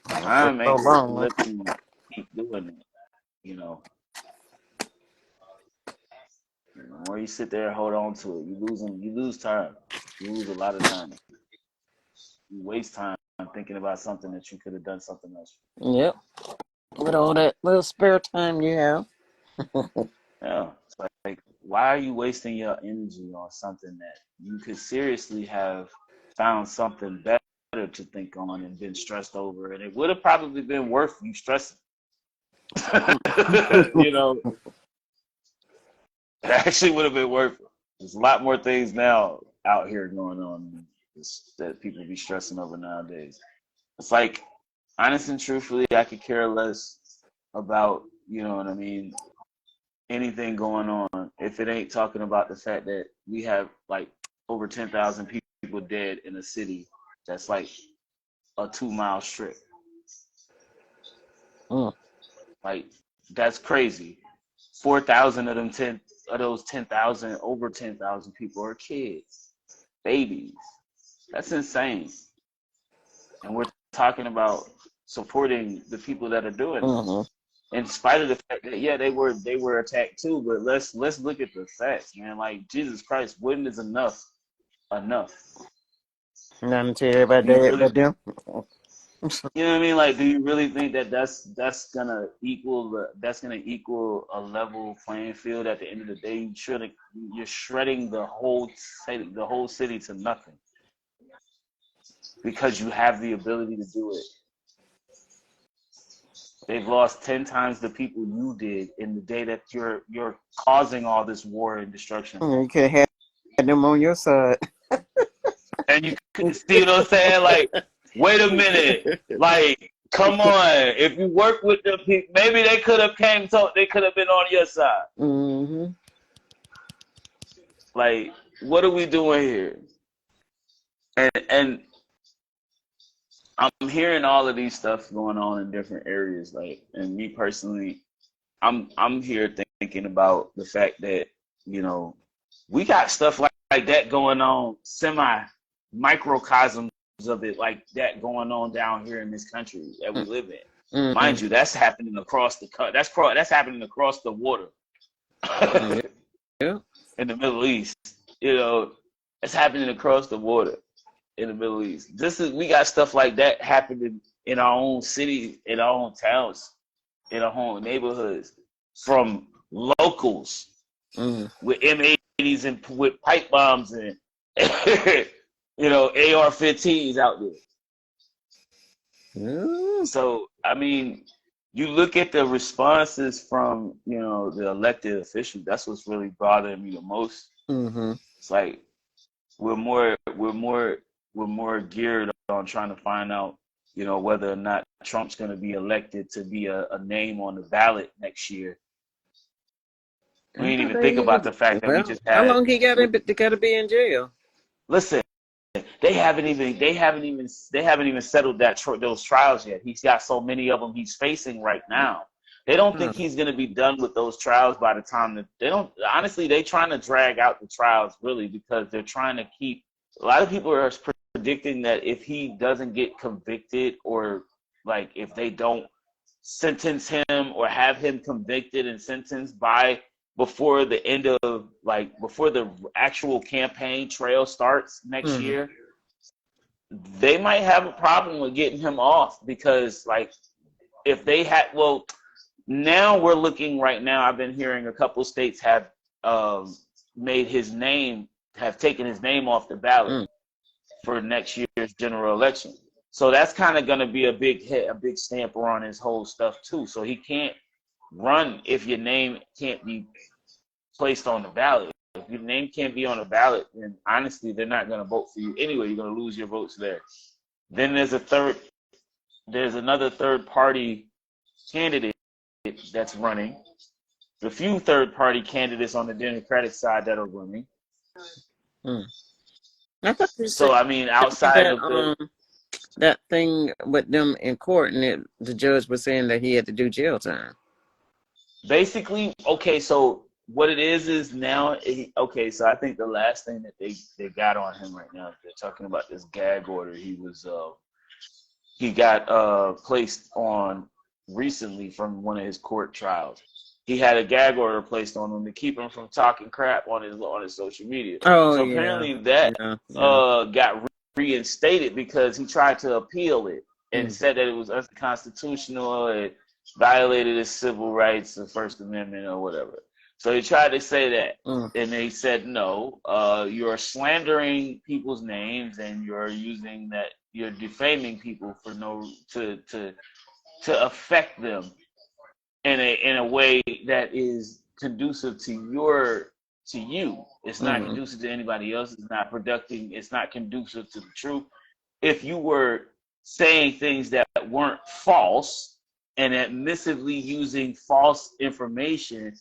For Time so ain't gonna long. let you keep doing it. You know, the more you sit there and hold on to it, you lose time. You lose a lot of time. You waste time thinking about something that you could have done something else. Yep. With all that little spare time you have. Yeah. It's like, why are you wasting your energy on something that you could seriously have found something better to think on and been stressed over? And it would have probably been worth you stressing. you know, it actually would have been worth it. There's a lot more things now out here going on that people be stressing over nowadays. It's like, honest and truthfully, I could care less about, you know what I mean, anything going on if it ain't talking about the fact that we have like over 10,000 people dead in a city that's like a 2 mile strip. Mm. Like, that's crazy. 4,000 of those 10,000, over 10,000 people are kids, babies. That's insane. And we're talking about supporting the people that are doing Mm-hmm. this. In spite of the fact that they were attacked too, but let's look at the facts, man. Like, Jesus Christ, when is enough? Enough. Not until everybody Do you dead really, but them. you know what I mean? Like, do you really think that that's gonna equal a level playing field at the end of the day? You're shredding the whole city to nothing because you have the ability to do it. They've lost 10 times the people you did in the day that you're causing all this war and destruction. You could have had them on your side. And you see what I'm saying? Like, wait a minute. Like, come on. If you work with the people, maybe they could have been on your side. Mm-hmm. Like, what are we doing here? And I'm hearing all of these stuff going on in different areas. Like, and me personally, I'm here thinking about the fact that, we got stuff like that going on, microcosms of it like that going on down here in this country that we live in. Mm-hmm. Mind you, that's happening across the that's happening across the water. Yeah. In the Middle East. It's happening across the water in the Middle East. We got stuff like that happening in our own city, in our own towns, in our own neighborhoods, from locals with M80s and with pipe bombs and AR-15s out there. Mm-hmm. So, I mean, you look at the responses from, the elected officials. That's what's really bothering me the most. Mm-hmm. It's like we're more geared on trying to find out, whether or not Trump's going to be elected to be a name on the ballot next year. We didn't even think about the fact that we just had. How long he got to be in jail? Listen, they haven't even settled those trials yet. He's got so many of them he's facing right now. They don't think he's going to be done with those trials by the time that they're trying to drag out the trials really because they're trying to keep. A lot of people are predicting that if he doesn't get convicted or like if they don't sentence him or have him convicted and sentenced before the end of before the actual campaign trail starts next year, they might have a problem with getting him off because if they had now we're looking right now. I've been hearing a couple states have made his name, have taken his name off the ballot for next year's general election. So that's kind of going to be a big hit, a big stamper on his whole stuff too. So he can't run if your name can't be placed on the ballot. If your name can't be on the ballot, then honestly, they're not going to vote for you anyway. You're going to lose your votes there. Then there's another third party candidate that's running. The few third party candidates on the Democratic side that are running. I thought you So said I mean, outside that, of the that thing with them in court, and the judge was saying that he had to do jail time. basically, okay, so what it is now, okay, so I think the last thing that they got on him right now, they're talking about this gag order. He got placed on recently from one of his court trials. He had a gag order placed on him to keep him from talking crap on his social media. Oh, So yeah. apparently that got reinstated because he tried to appeal it and said that it was unconstitutional, it violated his civil rights, the First Amendment or whatever. So he tried to say that, and they said no. You're slandering people's names, and you're using that. You're defaming people for to affect them in a way that is conducive to you. It's not conducive to anybody else. It's not productive. It's not conducive to the truth. If you were saying things that weren't false and admissively using false information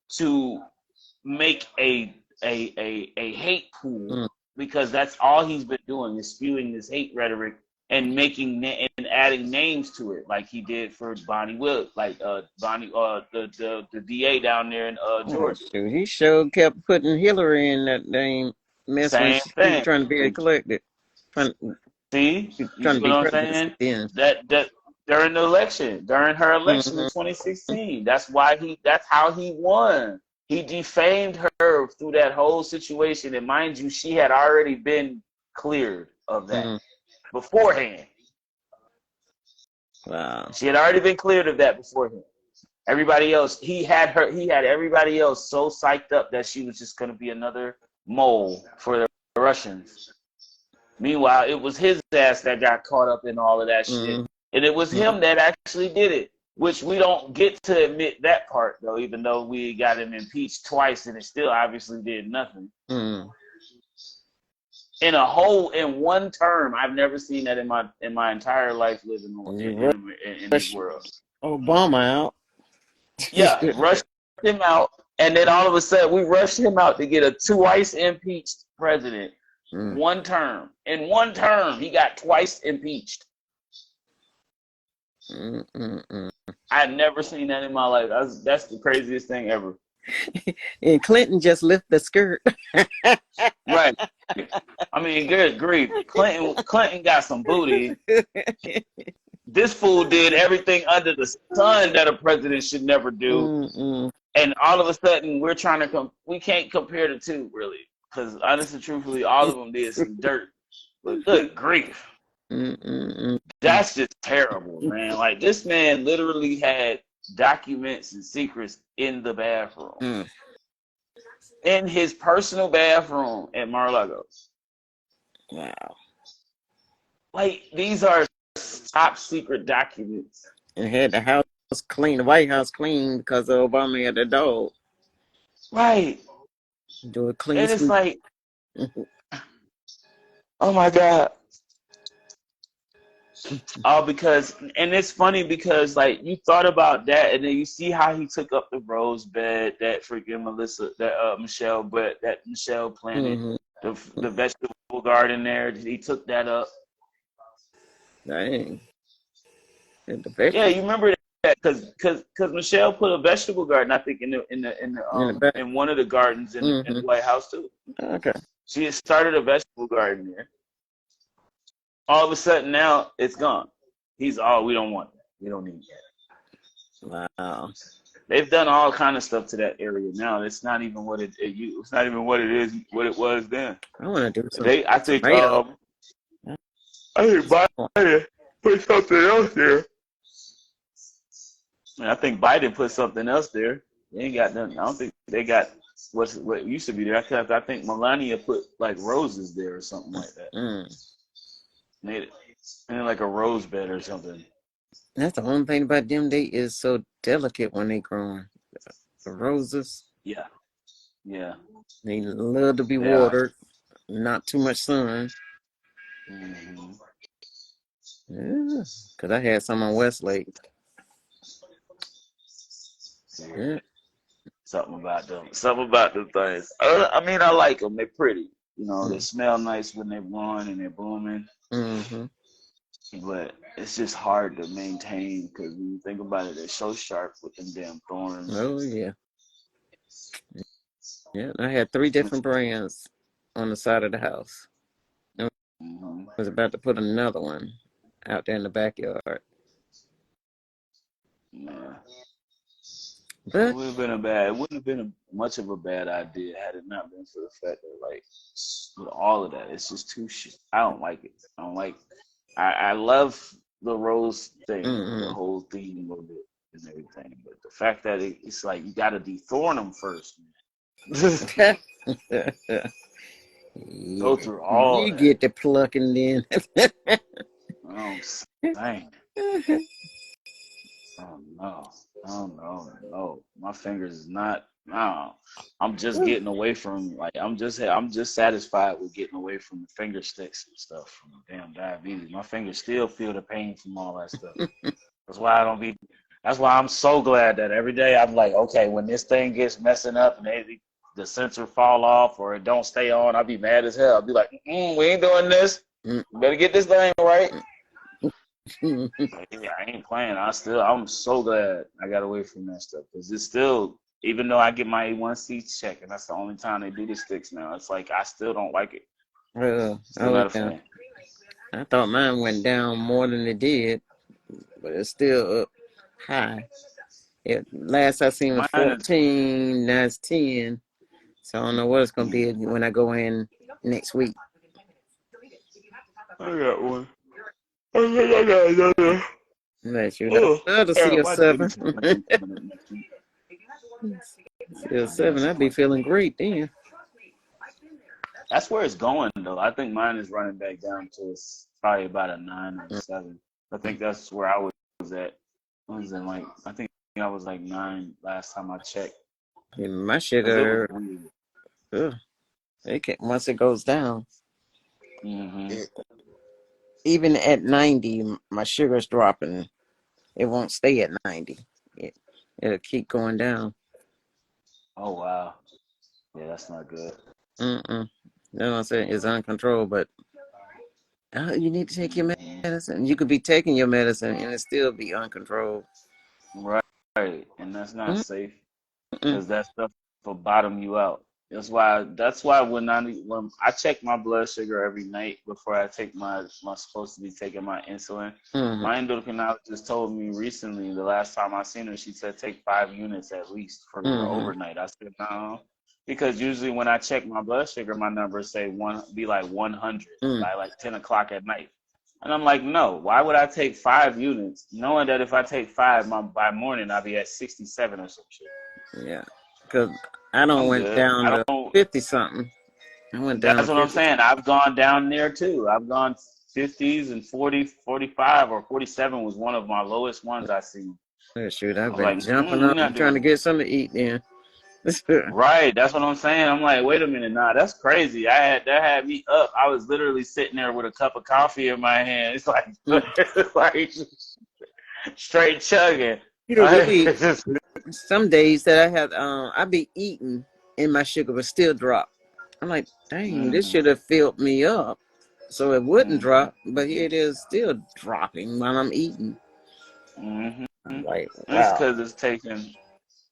to make a hate pool, because that's all he's been doing is spewing this hate rhetoric and making and adding names to it, like he did for Bonnie Willis, like the DA down there in Georgia. Dude, he sure kept putting Hillary in that name mess when Same she thing. was trying to be elected. See, you Trying to be know what I'm president saying? then. That during her election in 2016, that's how he won. He defamed her through that whole situation, and mind you, she had already been cleared of that beforehand. Wow. She had already been cleared of that beforehand. Everybody else, he had everybody else so psyched up that she was just going to be another mole for the Russians. Meanwhile, it was his ass that got caught up in all of that shit. And it was him that actually did it, which we don't get to admit that part, though, even though we got him impeached twice and it still obviously did nothing. In one term, I've never seen that in my entire life living in this world. Obama out. Yeah, rushed him out, and then all of a sudden we rushed him out to get a twice impeached president. One term. In one term, he got twice impeached. I've never seen that in my life. That's the craziest thing ever. And Clinton just lift the skirt. Right. I mean, good grief. Clinton got some booty. This fool did everything under the sun that a president should never do. And all of a sudden, we're trying to we can't compare the two, really. Because honestly, truthfully, all of them did some dirt. But good grief. That's just terrible, man. Like, this man literally had documents and secrets in the bathroom. In his personal bathroom at Mar-a-Lago. Wow. Like, these are top secret documents. And had the house clean, the White House clean because Obama had a dog. Right. Do a clean And it's sweep. like, oh my God. And it's funny because, like, you thought about that, and then you see how he took up the rose bed that freaking Michelle planted, the vegetable garden there. He took that up. Dang. Yeah, you remember that because Michelle put a vegetable garden, I think, in one of the gardens in the White House too. Okay. She had started a vegetable garden there. All of a sudden now it's gone. We don't want it. We don't need it. Wow. They've done all kind of stuff to that area now. It's not even what it's not even what it was then. I want to do something. I think Biden put something else there. I think Biden put something else there. They ain't got nothing. I don't think they got what used to be there. I think Melania put like roses there or something like that. Made it and like a rose bed or something. That's the only thing about them. They is so delicate when they growing. The roses, Yeah. they love to be They are. watered, not too much sun. Mm-hmm. Yeah, cause I had some on Westlake. Yeah. Something about them. Something about them things. I mean, I like them. They're pretty. You know, they smell nice when they're growing and they're blooming. Mm-hmm. But it's just hard to maintain because when you think about it, they're so sharp with them damn thorns. Oh yeah. Yeah, I had 3 different brands on the side of the house. I was about to put another one out there in the backyard. Yeah. But It wouldn't have been much of a bad idea had it not been for the fact that, like, with all of that, it's just too shit. I don't like it. I love the rose thing, the whole theme of it and everything. But the fact that it's like you got to dethorn them first, man. Go through all you that. get the plucking then. Oh, dang. Oh no. My fingers is not. No, I'm just getting away from I'm just satisfied with getting away from the finger sticks and stuff from the damn diabetes. My fingers still feel the pain from all that stuff. That's why I'm so glad that every day I'm like, okay, when this thing gets messing up and the sensor fall off or it don't stay on, I'll be mad as hell. I'll be like, we ain't doing this. We better get this thing right. Yeah, I ain't playing. I'm so glad I got away from that stuff because it's still, even though I get my A1C check and that's the only time they do the sticks now, it's like I still don't like it. Still not a fan. I thought mine went down more than it did, but it's still up high. Last I seen was 14, now it's 10. So I don't know what it's gonna be when I go in next week. I got one. I got another. Let you know. To see a 7. See a 7, I'd be feeling great then. That's where it's going though. I think mine is running back down to probably about a 9 or 7. I think that's where I was at. I think I was like 9 last time I checked. Yeah, my sugar, once it goes down, even at 90, my sugar's dropping. It won't stay at 90. It'll keep going down. Oh wow, yeah, that's not good. That's what I'm saying. It's uncontrolled, but you need to take your medicine. You could be taking your medicine and it still be uncontrolled. Right, and that's not safe because that stuff will bottom you out. That's why when I check my blood sugar every night before I take I'm supposed to be taking my insulin. My endocrinologist told me recently, the last time I seen her, she said take 5 units at least for your overnight. I said no, because usually when I check my blood sugar, my numbers say 100 by like 10 o'clock at night. And I'm like, no, why would I take 5 units knowing that if I take 5 by morning, I'll be at 67 or some shit? Yeah, because I went down to 50 something. I went down. That's what I'm saying. I've gone down there too. I've gone 50s and 40, 45 or 47 was one of my lowest ones I seen. Oh, shoot, I've been jumping up trying to get something to eat then. Right, that's what I'm saying. I'm like, wait a minute, that's crazy. That had me up. I was literally sitting there with a cup of coffee in my hand. It's like, straight chugging. Some days that I had, I be eating and my sugar would still drop. I'm like, dang, this should have filled me up so it wouldn't drop, but here it is still dropping while I'm eating. I'm like, wow. It's because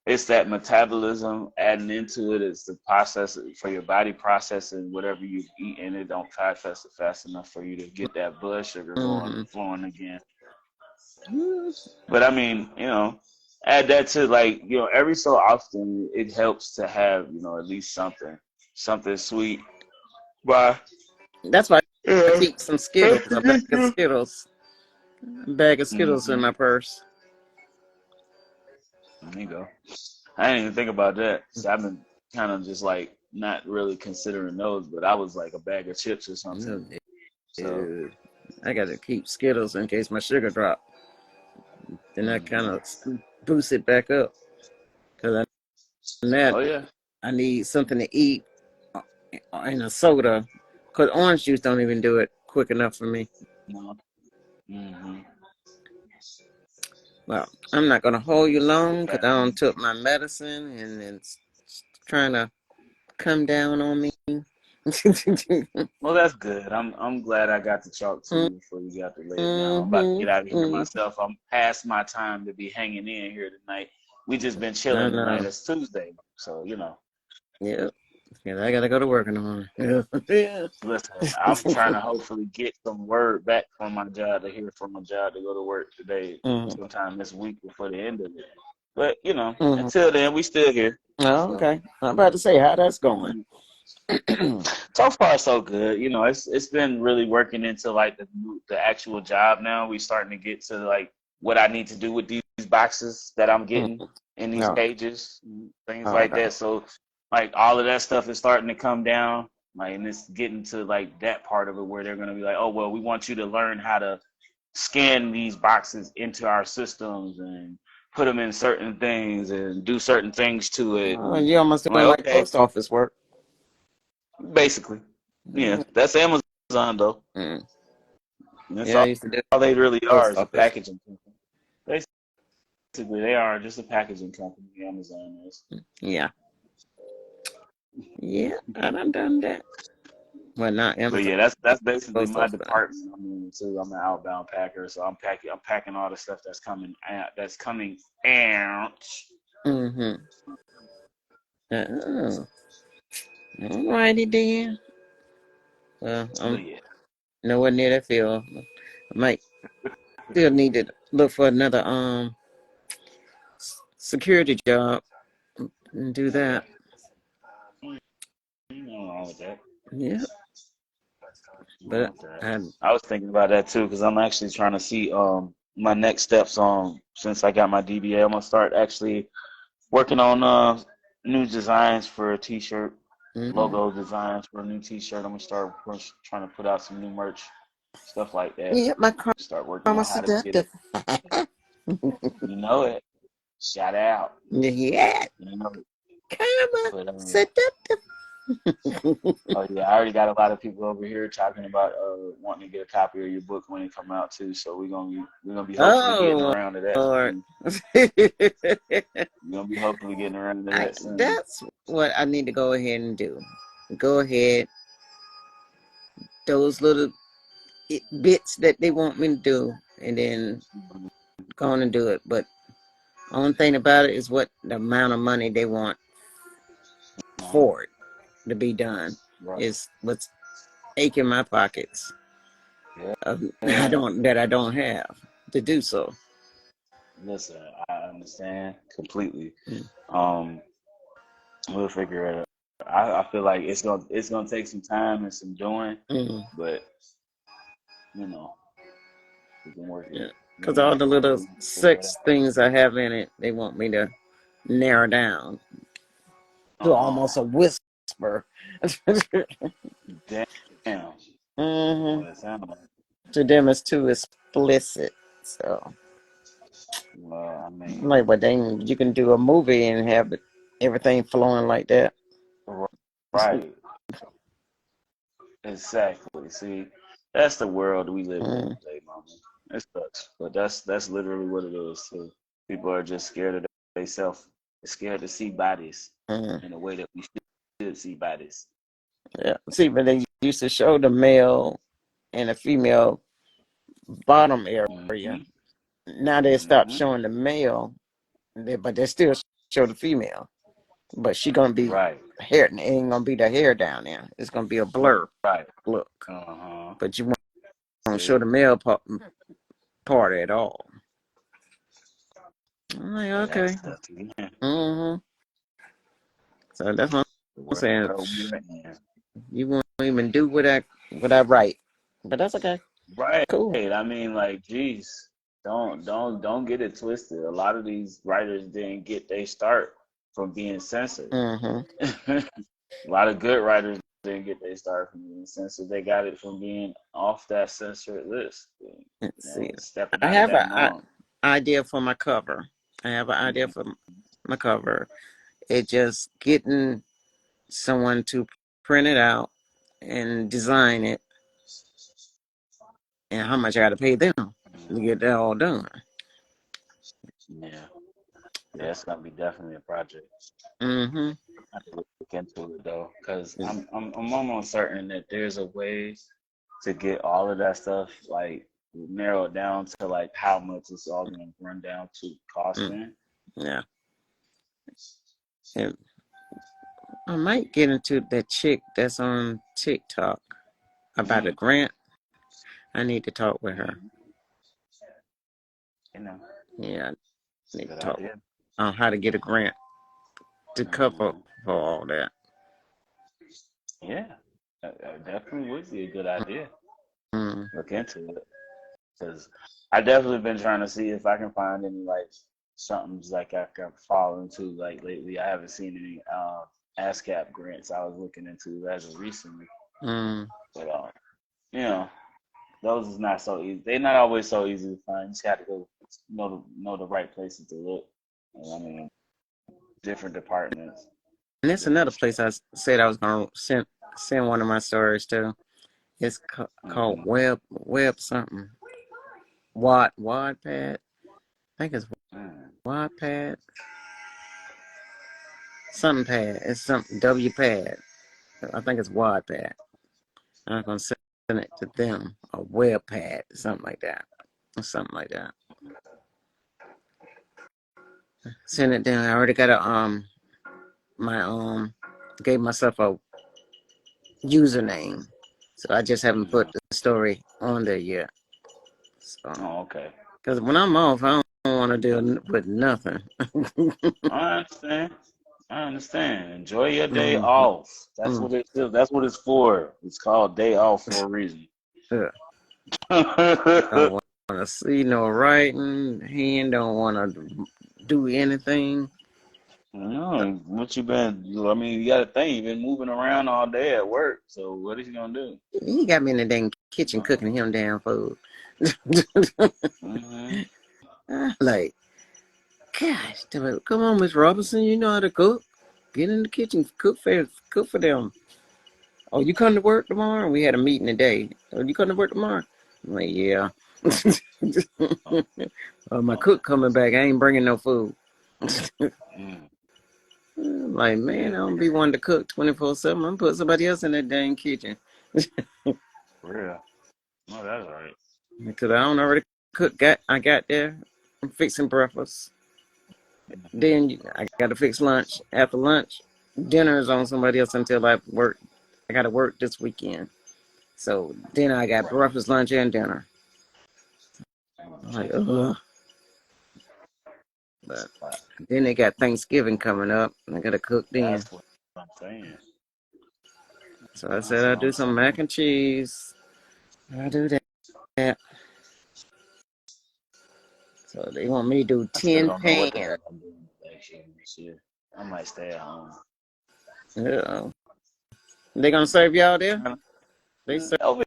it's that metabolism adding into it. It's the process for your body processing whatever you eat, and it don't process it fast enough for you to get that blood sugar flowing again. But I mean, add that to every so often it helps to have, at least something sweet. But that's why I keep some Skittles, a bag of Skittles in my purse. There you go. I didn't even think about that. So I've been kind of just like not really considering those, but I was like a bag of chips or something. No, So dude. I gotta keep Skittles in case my sugar drop. Then I kind of boost it back up. Cause oh yeah. I need something to eat and a soda. Cause orange juice don't even do it quick enough for me. No. Mm-hmm. Well, I'm not gonna hold you long because I don't took my medicine and it's trying to come down on me. Well, that's good. I'm glad I got to talk to you before you got to lay it down. I'm about to get out of here myself. I'm past my time to be hanging in here tonight. We just been chilling tonight. It's Tuesday, so you know. Yeah. Yeah, I gotta go to work in the morning. Yeah. Listen, I'm trying to hopefully get some word back from my job to hear from my job to go to work today, sometime this week before the end of it. But you know, until then, we still here. Oh, okay. I'm about to say how that's going. So far, so good. You know, it's been really working into like the actual job now. We starting to get to like what I need to do with these boxes that I'm getting in these pages, things like that. So like all of that stuff is starting to come down. Like, and it's getting to like that part of it where they're gonna be like, oh well, we want you to learn how to scan these boxes into our systems and put them in certain things and do certain things to it. You almost doing like post office work. Basically, yeah, that's Amazon though. That's all, I used to do all they really are is a office. packaging company. Basically, they are just a packaging company. Amazon is. Yeah, I done that. Well, not Amazon. But yeah, that's basically my department. I mean, too, I'm an outbound packer, so I'm packing all the stuff that's coming out. Oh. Alrighty then. Well, I'm nowhere near that field. I might still need to look for another security job and do that. Nothing wrong with that. Yeah. But I was thinking about that too because I'm actually trying to see my next steps on since I got my DBA. I'm gonna start actually working on new designs for a T-shirt, logo designs for a new T-shirt. I'm gonna start trying to put out some new merch, stuff like that. Yeah, my start working on how to get it. You know it. Shout out. Yeah. You know it. Karma seductive. Oh yeah, I already got a lot of people over here talking about wanting to get a copy of your book when it come out too. So we're gonna be hopefully getting around to that. Lord. We're gonna be hopefully getting around to that soon. That's what I need to go ahead and do. Go ahead. Those little bits that they want me to do, and then go on and do it. But only thing about it is what the amount of money they want for it to be done is what's aching my pockets. I don't have to do so. Listen, I understand completely. We'll figure it out. I feel like it's gonna take some time and some doing, but you know, we can work it. Because all the little sex things I have in it, they want me to narrow down to almost a whisper. Damn. To them, it's too explicit. So, well, I mean, like, but then you can do a movie and have everything flowing like that. Right. Exactly. See, that's the world we live in today, mama. It sucks, but that's literally what it is too. People are just scared of themselves, scared to see bodies in a way that we should see bodies. Yeah. See, but they used to show the male and the female bottom area. Now they stopped showing the male, but they still show the female. But she gonna be hair. It ain't gonna be the hair down there. It's gonna be a blur look. But you won't show the male part at all. I'm like, okay. So that's what I'm saying. You won't even do what I write, but that's okay. Right. Cool. I mean, like, geez, don't get it twisted. A lot of these writers didn't get their start from being censored. Mm-hmm. A lot of good writers didn't get their start from being censored. They got it from being off that censored list. Let's see. Stepping I out of have that an norm. idea for my cover. I have an idea for my cover. It just getting someone to print it out and design it, and how much I got to pay them to get that all done. Yeah, it's gonna be definitely a project. Mm-hmm. I have to look into it though, because I'm almost certain that there's a way to get all of that stuff like narrowed down to like how much it's all gonna run down to costing. Yeah. And I might get into that chick that's on TikTok about a grant. I need to talk with her. You know, Yeah, I need to good talk idea. on how to get a grant to cover for all that. Yeah, that definitely would be a good idea. Mm. Look into it, because I definitely been trying to see if I can find any like something's like I can fall into. Like lately, I haven't seen any ASCAP grants I was looking into as of recently. Mm. But you know, those is not so easy. They're not always so easy to find. You just got to go know the right places to look. I mean, different departments. And that's another place I said I was gonna send one of my stories to. It's called Web something. Wattpad. I think it's Wattpad. Something pad. It's something WPad. I think it's Wattpad. I'm gonna send it to them. A WebPad, something like that. Or something like that. Send it down. I already got my gave myself a username. So I just haven't put the story on there yet. So, okay. Because when I'm off, I don't want to deal with nothing. I understand. Enjoy your day off. That's what it is. That's what it's for. It's called day off for a reason. Yeah. Don't want to see no writing. Hand don't want to do anything. No, what you been? I mean, you got to think. You've been moving around all day at work. So what is he gonna do? He got me in the dang kitchen cooking him damn food. Like, gosh, come on, Miss Robinson, you know how to cook. Get in the kitchen, cook for them. Oh, you come to work tomorrow? We had a meeting today. Oh, you come to work tomorrow? I'm like, yeah. My cook coming back. I ain't bringing no food. I'm like, man, I don't be wanting to cook 24/7. I'm gonna put somebody else in that dang kitchen. For real? No, that's right. Because I don't already cook. I got there. I'm fixing breakfast. Then I got to fix lunch. After lunch, dinner is on somebody else until I work. I got to work this weekend. So then I got breakfast, lunch, and dinner. I'm like, ugh. But then they got Thanksgiving coming up. And I got to cook then. That's what I'm saying. So I said I'll do some mac and cheese. I'll do that. So they want me to do 10 pans. I might stay at home. Yeah. They gonna serve y'all there? They serve Over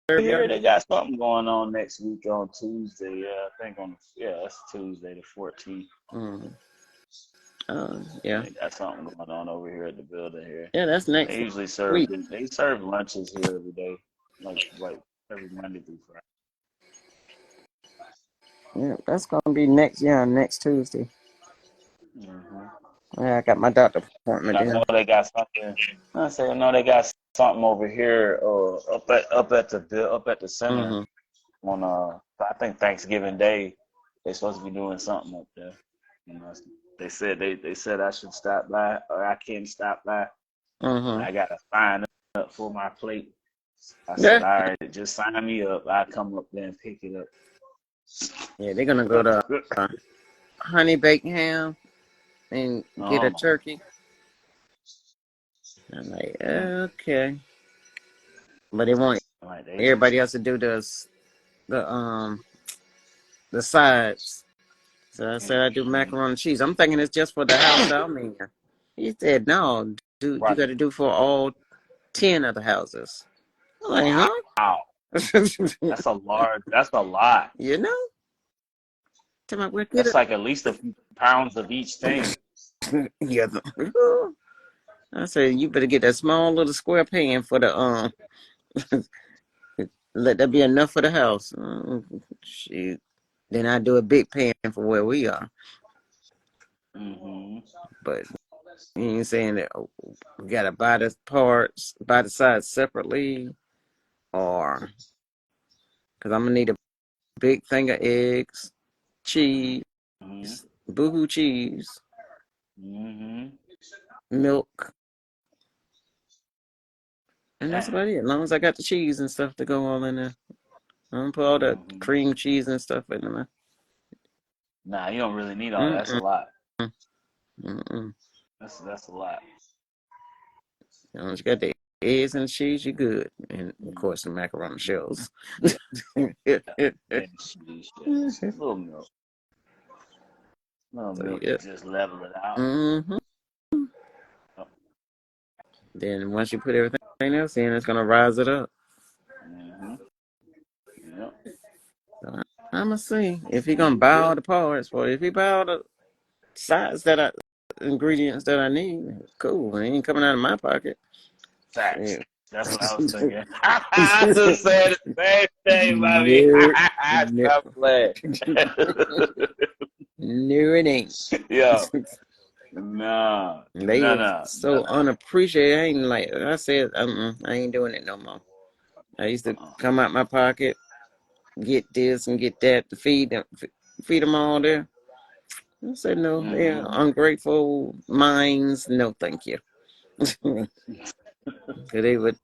here. y'all? They got something going on next week on Tuesday. Yeah, I think it's Tuesday the 14th. Yeah. They got something going on over here at the building here. Yeah, that's next They usually serve. week. They serve lunches here every day, like every Monday through Friday. Yeah, that's gonna be next Tuesday. Yeah, I got my doctor appointment. I know they got something. I know they got something over here, up at the center on I think Thanksgiving Day. They're supposed to be doing something up there. You know, they said I should stop by, or I can stop by. I gotta sign up for my plate. I said, all right, just sign me up. I come up there and pick it up. Yeah, they're gonna go to honey baked ham and get a turkey. I'm like, okay, but they want everybody else to do the the sides. So I said I do macaroni and cheese. I'm thinking it's just for the house that I'm in. He said, no, you Right. got to do for all 10 of the houses. I'm like, Wow. huh? That's a large. That's a lot. You know? Tell me, we'll get That's it. like at least a few pounds of each thing. Yeah. I said, you better get that small little square pan for the, let that be enough for the house. Shoot. Then I do a big pan for where we are. Mm-hmm. But you ain't saying that we got to buy the parts, buy the sides separately, or because I'm going to need a big thing of eggs, cheese, boohoo cheese, milk, and that's about it. As long as I got the cheese and stuff to go all in there. I don't put all the cream cheese and stuff in there. Nah, you don't really need all that. That's a lot. Mm-mm. That's a lot. As long as you got the eggs and cheese, you're good. And of course, the macaroni shells. And cheese, yeah. Little milk. Little So, milk yeah. to just level it out. Mm-hmm. Then once you put everything else in, it's gonna rise it up. Mm-hmm. Yep. So I'm gonna see if he gonna buy all the parts for it. If he buy all the sides ingredients that I need, cool. It ain't coming out of my pocket. Facts. Yeah. That's what I was thinking. I just said the same thing, Bobby. Stop playing. No, it ain't. Yo. No. They were so unappreciated. I ain't like I said, I ain't doing it no more. I used to come out my pocket, get this and get that to feed them all there. I said no, they're ungrateful minds. No, thank you. Because they would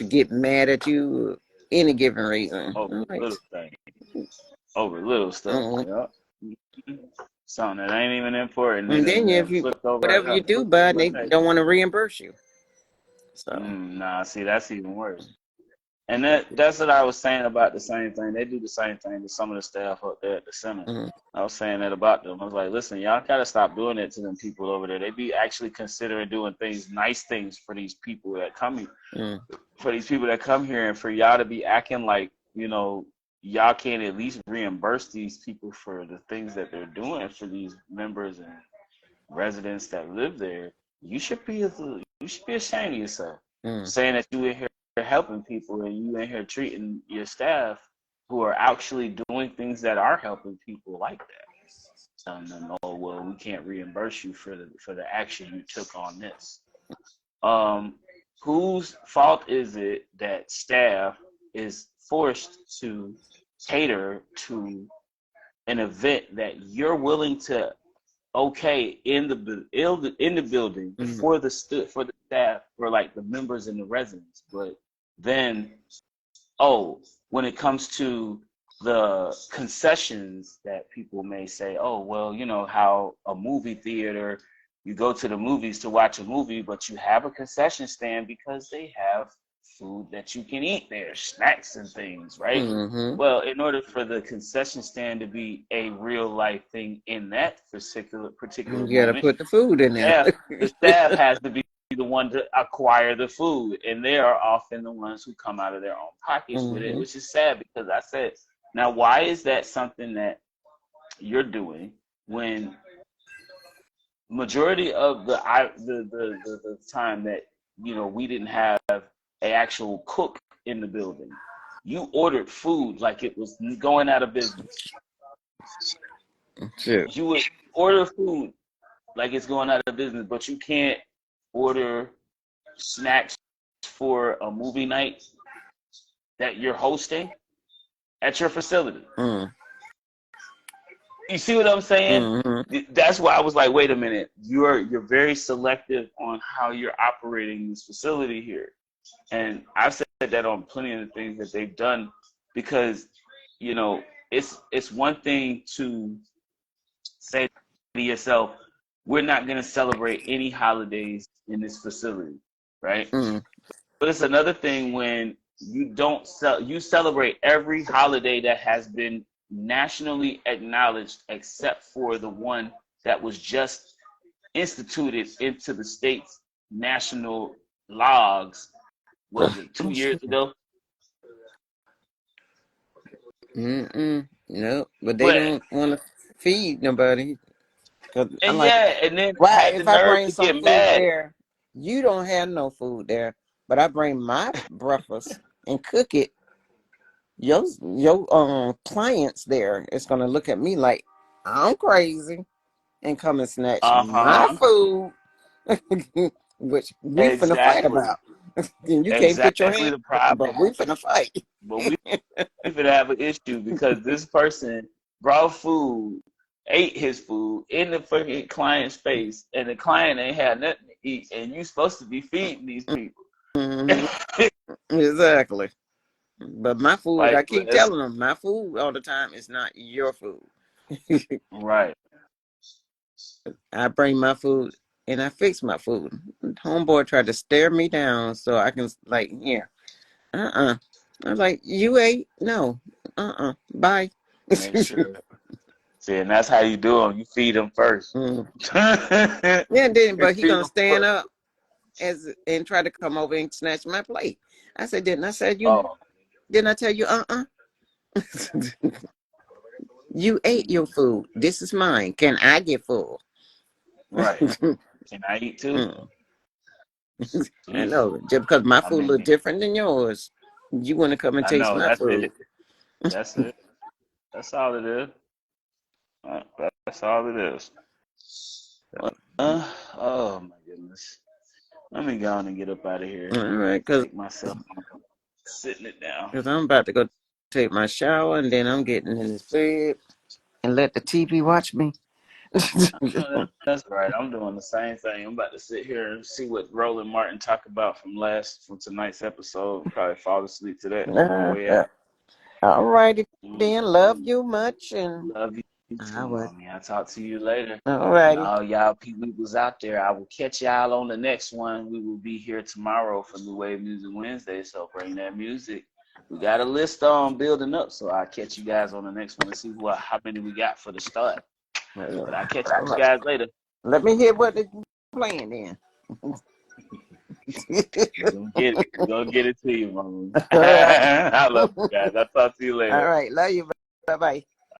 get mad at you any given reason. Over little things. Over little stuff. Yep. Something that ain't even important. And then if you whatever you do, bud, they don't want to reimburse you. So nah, see, that's even worse. And that's what I was saying about the same thing. They do the same thing to some of the staff up there at the center. I was saying that about them. I was like, listen, y'all gotta stop doing it to them people over there. They be actually considering doing nice things for these people that come here. For these people that come here, and for y'all to be acting like, y'all can't at least reimburse these people for the things that they're doing for these members and residents that live there. You should be ashamed of yourself. Saying that you in here helping people and you in here treating your staff who are actually doing things that are helping people like that. Telling them, oh well, we can't reimburse you for the action you took on this. Whose fault is it that staff is forced to cater to an event that you're willing to in the building for the staff, for like the members and the residents, but then when it comes to the concessions that people may say, oh well, how a movie theater, you go to the movies to watch a movie, but you have a concession stand because they have food that you can eat there, snacks and things, right? Well, in order for the concession stand to be a real life thing in that particular you gotta put the food in there. The staff has to be the one to acquire the food, and they are often the ones who come out of their own pockets with it, which is sad because I said, now why is that something that you're doing when majority of the time that we didn't have an actual cook in the building, you ordered food like it was going out of business. You would order food like it's going out of business, but you can't order snacks for a movie night that you're hosting at your facility. You see what I'm saying? That's why I was like, wait a minute, you're very selective on how you're operating this facility here. And I've said that on plenty of the things that they've done, because it's one thing to say to yourself, we're not going to celebrate any holidays in this facility, right? But it's another thing when you don't you celebrate every holiday that has been nationally acknowledged except for the one that was just instituted into the state's national logs. Was it 2 years ago? No, but they But don't want to feed nobody. 'Cause I'm and like, yeah, and then why? had the If I nerve bring to some get food mad. there, you don't have no food there. But I bring my breakfast and cook it. Your clients there is gonna look at me like I'm crazy and come and snatch my Uh-huh. food, which we finna fight Exactly. about. And you can't put your Exactly hand, the but problem. we finna fight. But we even have an issue because this person brought food, ate his food in the fucking client's face, and the client ain't had nothing to eat, and you supposed to be feeding these people. Mhm. Exactly. But my food, I Like, keep telling them, my food all the time is not your food. right. I bring my food and I fix my food. Homeboy tried to stare me down so I can like here. I'm like, you ate? No. Bye. Make sure. See, and that's how you do them. You feed them first. Mm. You Yeah, then but he feed gonna them stand first. up and try to come over and snatch my plate. I said, didn't I say you? Oh, Didn't I tell you? You ate your food. This is mine. Can I get full? right. Can I eat too? I Jeez. know. Just because my I food look mean, different than yours, you want to come and I taste know my that's food. it. That's it. That's all it is. That's all it is. Oh my goodness. Let me go on and get up out of here. All right, because Take myself sitting it down. I'm about to go take my shower and then I'm getting in this bed and let the TV watch me. That's right. I'm doing the same thing. I'm about to sit here and see what Roland Martin talked about from tonight's episode. Probably fall asleep to that on my way out. All righty then. Love Mhm. you much and Love you too, I would. mommy. I'll talk to you later. All And righty. all y'all peoples out there, I will catch y'all on the next one. We will be here tomorrow for New Wave Music Wednesday, so bring that music. We got a list on building up, so I'll catch you guys on the next one and see how many we got for the start. But I'll catch you guys later. Let me hear what they're playing then. We're gonna get it to you, mama. All right. I love you guys. I'll talk to you later. All right. Love you. Bye bye.